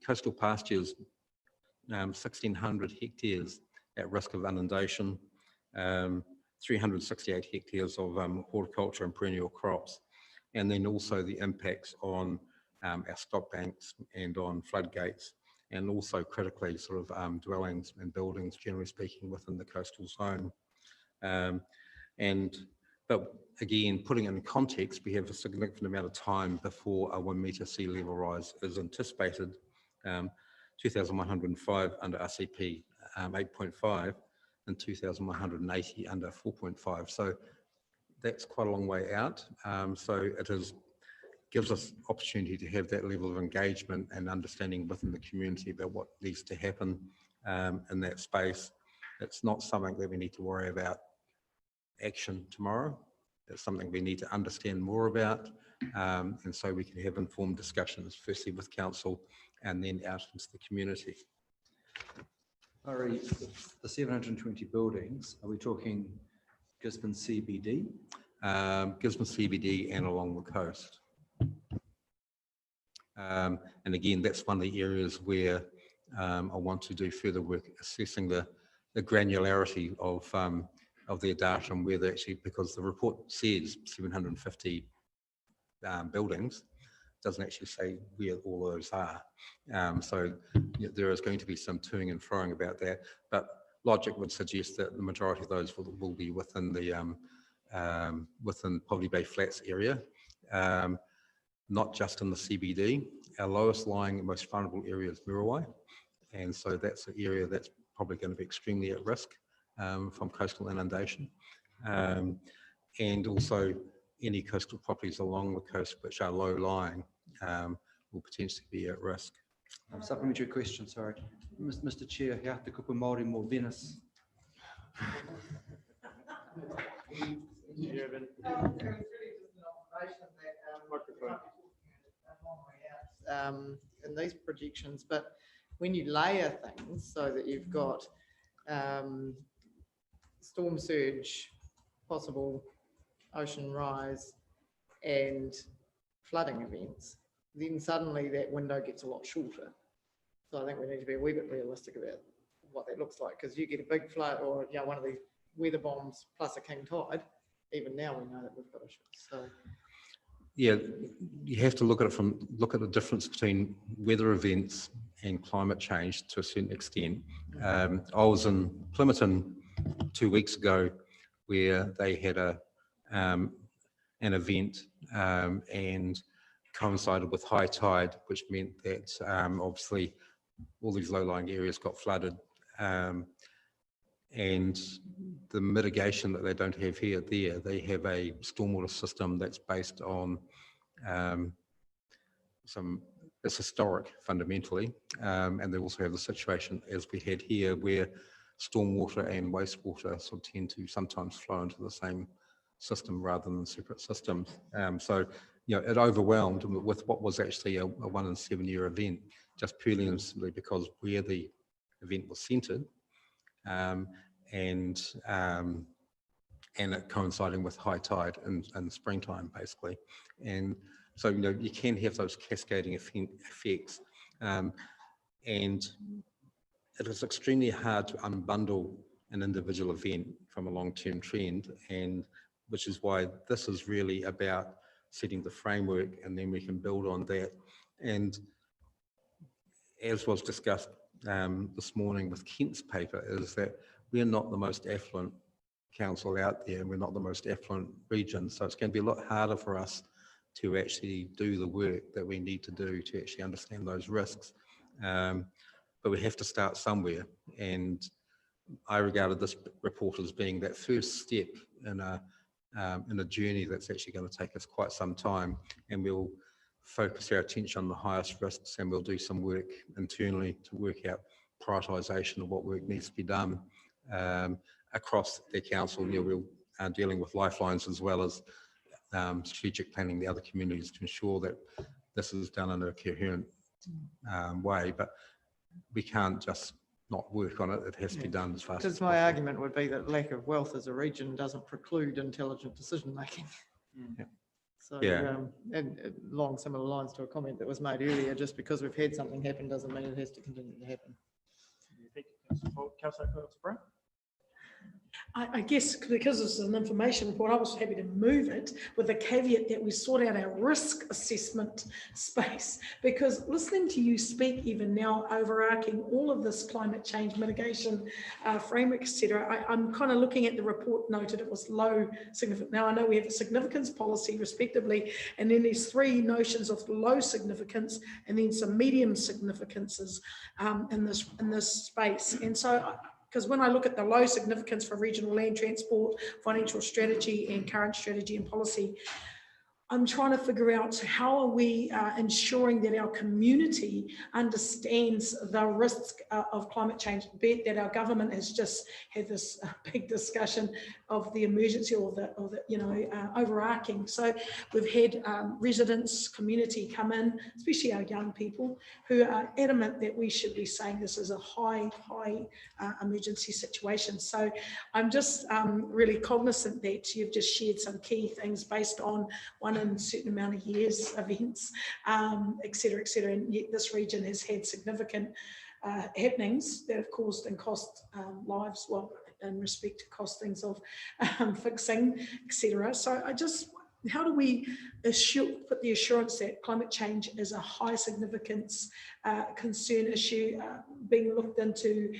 coastal pastures, 1,600 hectares at risk of inundation, 368 hectares of horticulture and perennial crops, and then also the impacts on our stock banks and on floodgates, and also critically sort of dwellings and buildings, generally speaking, within the coastal zone. But again, putting it in context, we have a significant amount of time before a 1 metre sea level rise is anticipated. 2,105 under RCP 8.5, and 2,180 under 4.5. So that's quite a long way out. So it gives us opportunity to have that level of engagement and understanding within the community about what needs to happen in that space. It's not something that we need to worry about action tomorrow. It's something we need to understand more about, and so we can have informed discussions, firstly with council and then out into the community. Ari, the 720 buildings, are we talking Gisborne CBD? Gisborne CBD and along the coast. And again, that's one of the areas where I want to do further work assessing the granularity of their data and where they actually, because the report says 750 buildings, doesn't actually say where all those are. So there is going to be some toing and froing about that, but logic would suggest that the majority of those will be within the within Poverty Bay Flats area, not just in the CBD. Our lowest lying and most vulnerable area is Muriwai, and so that's an area that's probably going to be extremely at risk from coastal inundation, and also any coastal properties along the coast which are low lying will potentially be at risk. Supplementary question, sorry. Mr. Chair, hea te kupu Māori mō Venice. In these projections, but when you layer things so that you've got storm surge, possible ocean rise and flooding events, then suddenly that window gets a lot shorter. So I think we need to be a wee bit realistic about what that looks like, because you get a big flood or one of these weather bombs plus a king tide, even now we know that we've got issues. So yeah, you have to look at the difference between weather events and climate change to a certain extent. I was in Plympton 2 weeks ago where they had an event and coincided with high tide, which meant that obviously all these low-lying areas got flooded, and the mitigation that they don't have here, they have a stormwater system that's based on it's historic fundamentally, and they also have the situation as we had here where stormwater and wastewater sort of tend to sometimes flow into the same system rather than separate systems. So it overwhelmed with what was actually a 1 in 7 year event, just purely and simply because where the event was centred, and it coinciding with high tide in springtime, basically. And so, you can have those cascading effects, and it is extremely hard to unbundle an individual event from a long-term trend, and which is why this is really about setting the framework, and then we can build on that. And as was discussed this morning with Kent's paper, is that we're not the most affluent council out there, and we're not the most affluent region, so it's going to be a lot harder for us to actually do the work that we need to do to actually understand those risks. But we have to start somewhere, and I regarded this report as being that first step in a journey that's actually going to take us quite some time, and we'll focus our attention on the highest risks, and we'll do some work internally to work out prioritisation of what work needs to be done across the council. We're dealing with lifelines as well as strategic planning the other communities to ensure that this is done in a coherent way, but we can't just not work on it. It has to be done as fast as because possible. my argument would be that lack of wealth as a region doesn't preclude intelligent decision making. Yeah. So, Yeah. and along similar lines to a comment that was made earlier, just because we've had something happen doesn't mean it has to continue to happen. Councillor Brown? I guess because this is an information report, I was happy to move it with the caveat that we sort out our risk assessment space, because listening to you speak even now, overarching all of this climate change mitigation framework, etc., I'm kind of looking at the report noted it was low significant. Now I know we have a significance policy respectively, and then there's three notions of low significance and then some medium significances in this space. And so because when I look at the low significance for regional land transport, financial strategy and current strategy and policy, I'm trying to figure out how are we ensuring that our community understands the risk of climate change, be it that our government has just had this big discussion of the emergency or the overarching. So we've had residents, community come in, especially our young people, who are adamant that we should be saying this is a high emergency situation. So I'm just really cognizant that you've just shared some key things based on one in a certain amount of years events, et cetera, and yet this region has had significant happenings that have caused and cost lives, well, in respect to costings of fixing, et cetera. So how do we put the assurance that climate change is a high significance concern issue being looked into,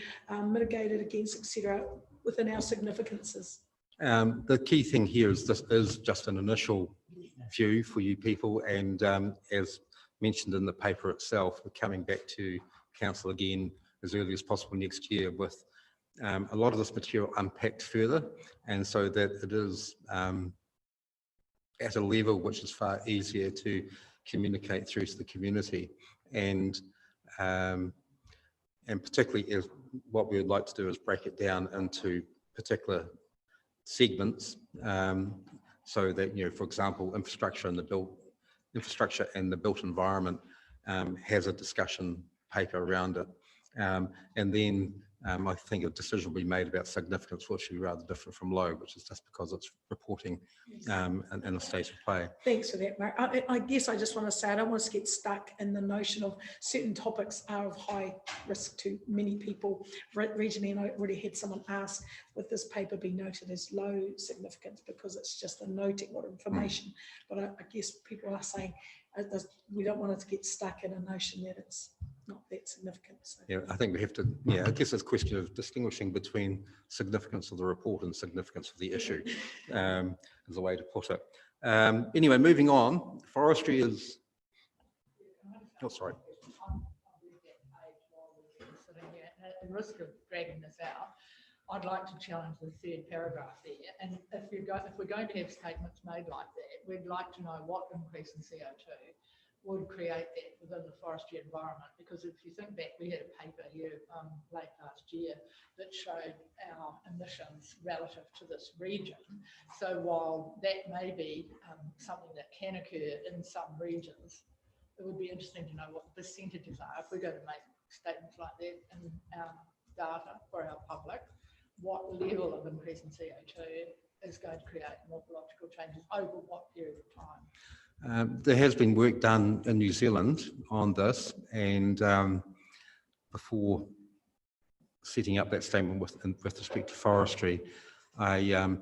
mitigated against, et cetera, within our significances? The key thing here is this is just an initial view for you people, and as mentioned in the paper itself, we're coming back to council again as early as possible next year with a lot of this material unpacked further, and so that it is at a level which is far easier to communicate through to the community, and particularly if what we would like to do is break it down into particular segments, so that, for example, infrastructure and the built environment has a discussion paper around it, and then I think a decision will be made about significance, which will be rather different from low, which is just because it's reporting in a state of play. Thanks for that, Mark. I guess I just want to say I don't want us to get stuck in the notion of certain topics are of high risk to many people regionally, and I already had someone ask, would this paper be noted as low significance because it's just a noting or information, but I guess people are saying we don't want it to get stuck in a notion that it's not that significant. So. Yeah, I think we have to, I guess it's a question of distinguishing between significance of the report and significance of the issue, is a way to put it. Anyway, moving on, forestry is, oh, sorry. At the risk of dragging this out, I'd like to challenge the third paragraph there. And if we're going to have statements made like that, we'd like to know what increase in CO2 would create that within the forestry environment. Because if you think back, we had a paper here late last year that showed our emissions relative to this region. So while that may be something that can occur in some regions, it would be interesting to know what the percentages are. If we're going to make statements like that in our data for our public, what level of increase in CO2 is going to create morphological changes over what period of time? There has been work done in New Zealand on this, and before setting up that statement with respect to forestry, I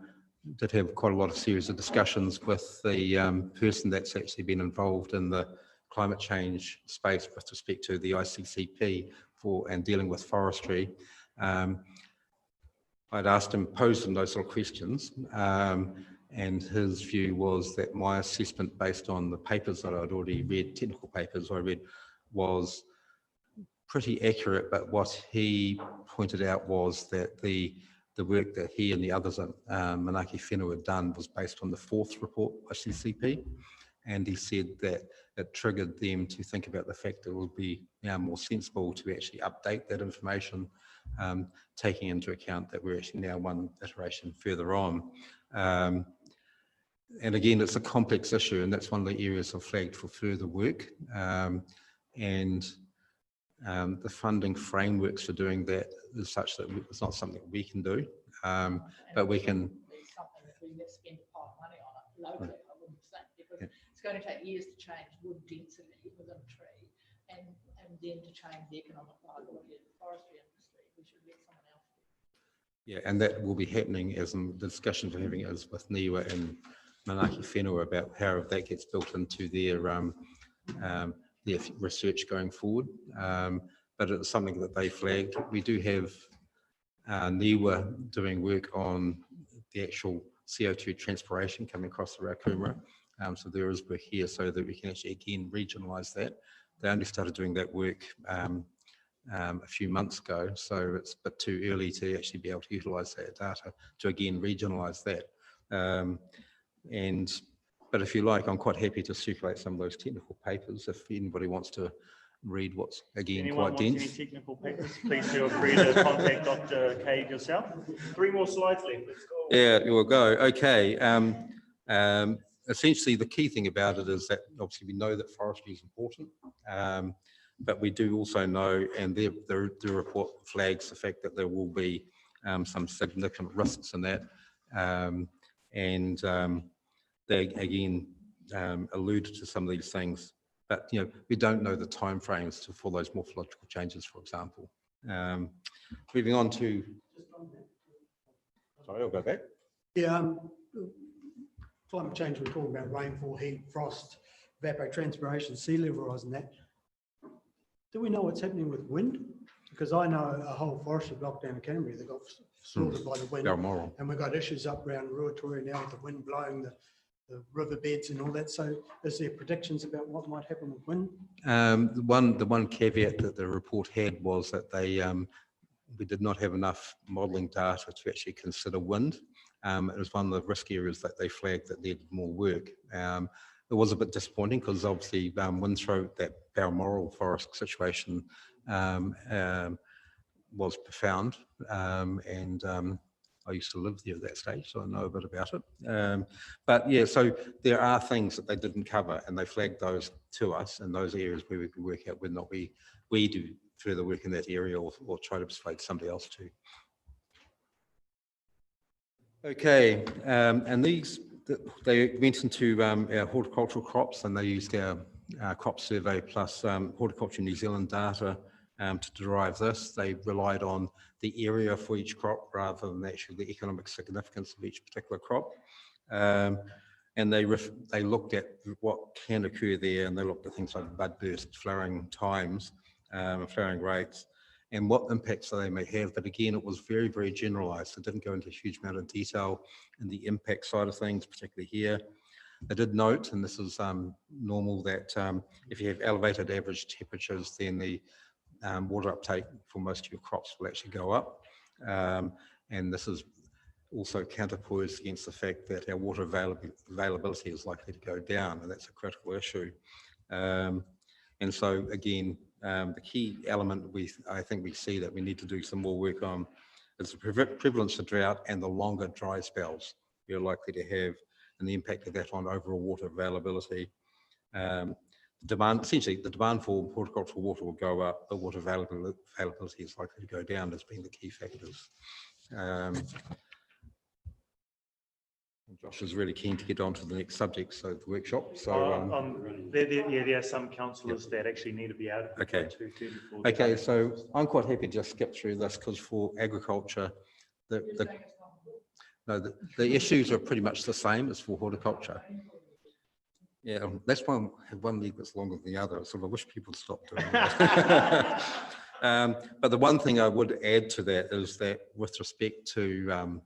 did have quite a lot of series of discussions with the person that's actually been involved in the climate change space with respect to the ICCP and dealing with forestry. I'd asked him, posed him those sort of questions, and his view was that my assessment based on the papers that I'd already read, technical papers I read, was pretty accurate, but what he pointed out was that the work that he and the others at Manaki Whenua had done was based on the fourth report by CCP, and he said that it triggered them to think about the fact that it would be more sensible to actually update that information, taking into account that we're actually now one iteration further on. And again, it's a complex issue, and that's one of the areas I've flagged for further work. And the funding frameworks for doing that is such that it's not something we can do, but we can. Something that we spend a pile of money on it locally, I wouldn't think, because it's going to take years to change wood density within a tree, and then to change the economic viability of the forestry industry. We should let someone else do. Yeah, and that will be happening as in the discussions we're having is with Niwa and Manaki Whenua about how that gets built into their research going forward. But it's something that they flagged. We do have Niwa doing work on the actual CO2 transpiration coming across the Rakumara. So there is work here so that we can actually again regionalise that. They only started doing that work a few months ago, so it's a bit too early to actually be able to utilise that data to again regionalise that. But if you like, I'm quite happy to circulate some of those technical papers if anybody wants to read what's again Anyone quite wants dense. any technical papers, please feel free to contact Dr. Cade yourself. 3 more slides left, let's go. Yeah, we'll go. Okay. Essentially, the key thing about it is that obviously we know that forestry is important, but we do also know, and the report flags the fact that there will be some significant risks in that, they again alluded to some of these things, but we don't know the timeframes for those morphological changes, for example. Moving on to, sorry, I'll go back. Yeah, climate change, we're talking about rainfall, heat, frost, evapotranspiration, sea level rise and that. Do we know what's happening with wind? Because I know a whole forestry block down in Canterbury that got slaughtered by the wind. Balmoral. And we've got issues up around Ruatoria now with the wind blowing the riverbeds and all that. So is there predictions about what might happen with wind? The one caveat that the report had was that we did not have enough modelling data to actually consider wind. It was one of the risk areas that they flagged that needed more work. It was a bit disappointing because obviously Windthrow, that Balmoral forest situation was profound, and I used to live there at that stage, so I know a bit about it. But yeah, so there are things that they didn't cover, and they flagged those to us in those areas where we could work out whether or not we do further work in that area or try to persuade somebody else to. Okay, and they went into our horticultural crops, and they used our crop survey plus Horticulture New Zealand data to derive this. They relied on the area for each crop rather than actually the economic significance of each particular crop. And they looked at what can occur there, and they looked at things like bud burst, flowering times, flowering rates, and what impacts they may have. But again, it was very, very generalised. It didn't go into a huge amount of detail in the impact side of things, particularly here. They did note, and this is normal, that if you have elevated average temperatures, then the water uptake for most of your crops will actually go up. And this is also counterpoised against the fact that our water availability is likely to go down, and that's a critical issue. And so again, the key element I think we see that we need to do some more work on is the prevalence of drought and the longer dry spells we're likely to have, and the impact of that on overall water availability. Essentially, the demand for horticultural water will go up, but water availability is likely to go down as being the key factors. Josh is really keen to get on to the next subject, so the workshop. So there are some councillors that actually need to be out. Okay. Okay, so I'm quite happy to just skip through this because for agriculture, the issues are pretty much the same as for horticulture. Yeah, that's why I have one leg that's longer than the other. So I wish people would stop doing that. But the one thing I would add to that is that with respect to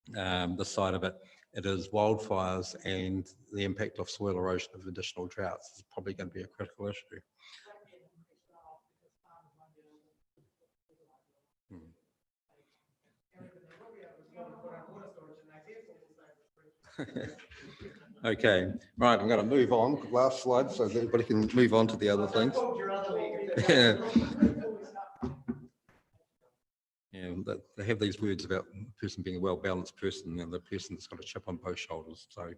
the side of it, it is wildfires and the impact of soil erosion of additional droughts is probably going to be a critical issue. Okay, right, I'm going to move on. Last slide so that everybody can move on to the other things. Yeah. Yeah, they have these words about a person being a well-balanced person and the person that's got a chip on both shoulders. So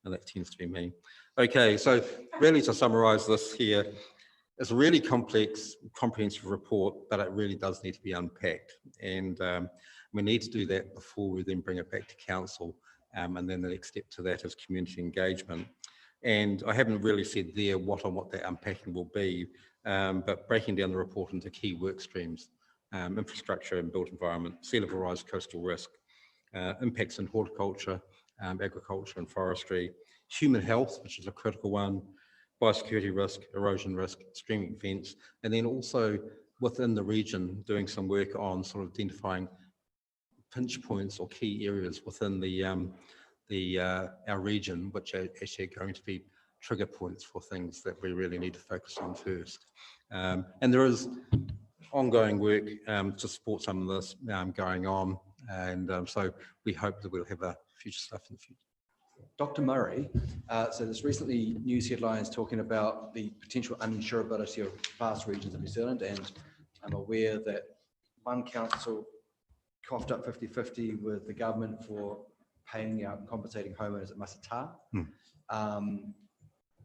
that tends to be me. Okay, so really to summarize this here, it's a really complex, comprehensive report, but it really does need to be unpacked. And we need to do that before we then bring it back to council. And then the next step to that is community engagement. And I haven't really said there what that unpacking will be, but breaking down the report into key work streams infrastructure and built environment, sea level rise, coastal risk, impacts in horticulture, agriculture and forestry, human health, which is a critical one, biosecurity risk, erosion risk, extreme events, and then also within the region doing some work on sort of identifying pinch points or key areas within our region, which are actually going to be trigger points for things that we really need to focus on first. And there is ongoing work to support some of this going on, and so we hope that we'll have a future stuff in the future. Dr. Murray, so there's recently news headlines talking about the potential uninsurability of vast regions of New Zealand, and I'm aware that one council coughed up 50-50 with the government for paying out and compensating homeowners at Masatā.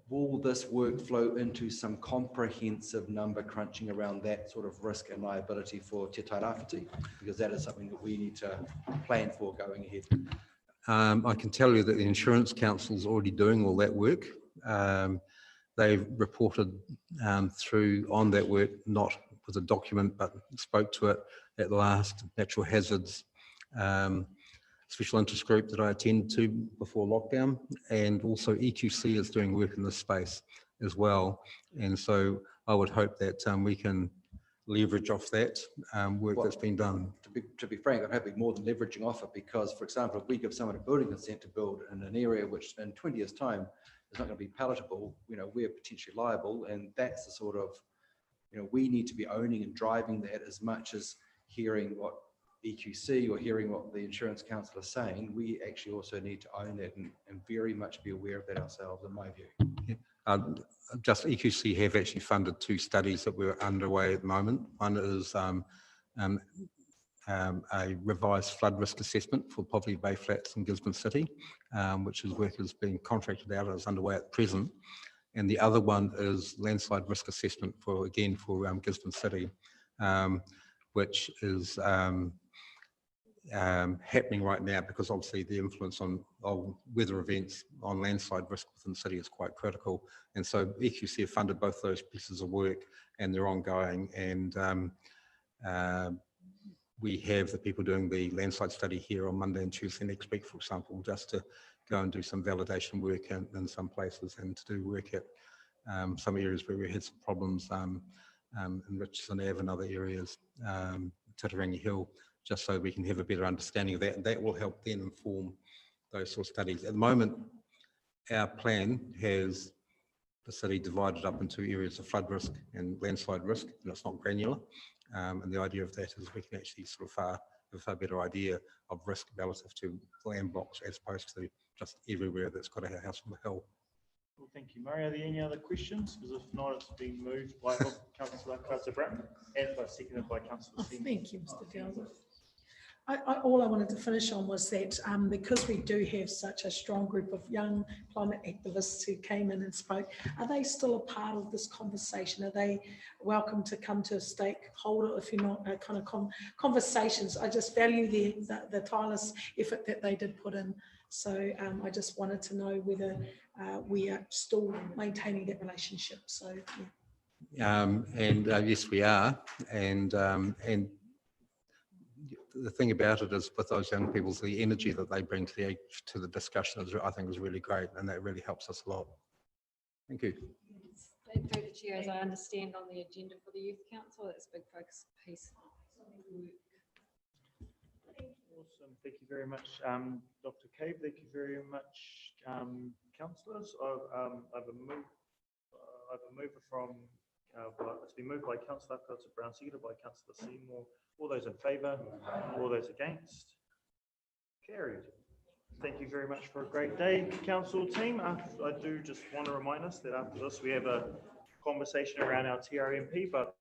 Will this work flow into some comprehensive number crunching around that sort of risk and liability for Te Tairawhiti? Because that is something that we need to plan for going ahead. I can tell you that the Insurance Council is already doing all that work. They've reported through on that work, not with a document, but spoke to it at the last natural hazards special interest group that I attended to before lockdown, and also EQC is doing work in this space as well. And so I would hope that we can leverage off that work that's been done. To be frank, I'm happy more than leveraging off it, because, for example, if we give someone a building consent to build in an area which in 20 years' time is not going to be palatable, we're potentially liable, and that's the sort of, we need to be owning and driving that as much as hearing what EQC or hearing what the Insurance Council is saying. We actually also need to own that and very much be aware of that ourselves, in my view. Yeah. Just EQC have actually funded 2 studies that we're underway at the moment. One is a revised flood risk assessment for Poverty Bay Flats in Gisborne City, which is work is being contracted out and is underway at present. And the other one is landslide risk assessment for Gisborne City, which is happening right now, because obviously the influence of weather events on landslide risk within the city is quite critical. And so EQC have funded both those pieces of work, and they're ongoing. And we have the people doing the landslide study here on Monday and Tuesday next week, for example, just to go and do some validation work in some places, and to do work at some areas where we had some problems in Richardson Ave and other areas, Titirangi Hill, just so we can have a better understanding of that. And that will help then inform those sort of studies. At the moment, our plan has the city divided up into areas of flood risk and landslide risk, and it's not granular. And the idea of that is we can actually sort of have a far better idea of risk relative to land blocks, as opposed to just everywhere that's got a house on the hill. Well, thank you, Murray. Are there any other questions? Because if not, it's been moved by Councillor Carter-Brown and seconded by Councillor Seymour. Thank you, Mr. Downer. All I wanted to finish on was that because we do have such a strong group of young climate activists who came in and spoke, are they still a part of this conversation? Are they welcome to come to a stakeholder, if you're not, kind of conversations? I just value the tireless effort that they did put in. So I just wanted to know whether we are still maintaining that relationship. So yeah. Yes, we are. And the thing about it is, with those young people, the energy that they bring to the discussion is, I think, is really great, and that really helps us a lot. Thank you. Through the chair, as I understand, on the agenda for the Youth Council, that's a big focus piece. Awesome, thank you very much, Dr. Cave. Thank you very much, councillors. I've a mover from. It's been moved by Councillor Carter-Brown, seconded by Councillor Seymour. All those in favour? All those against? Carried. Thank you very much for a great day, council team. I do just want to remind us that after this we have a conversation around our TRMP, but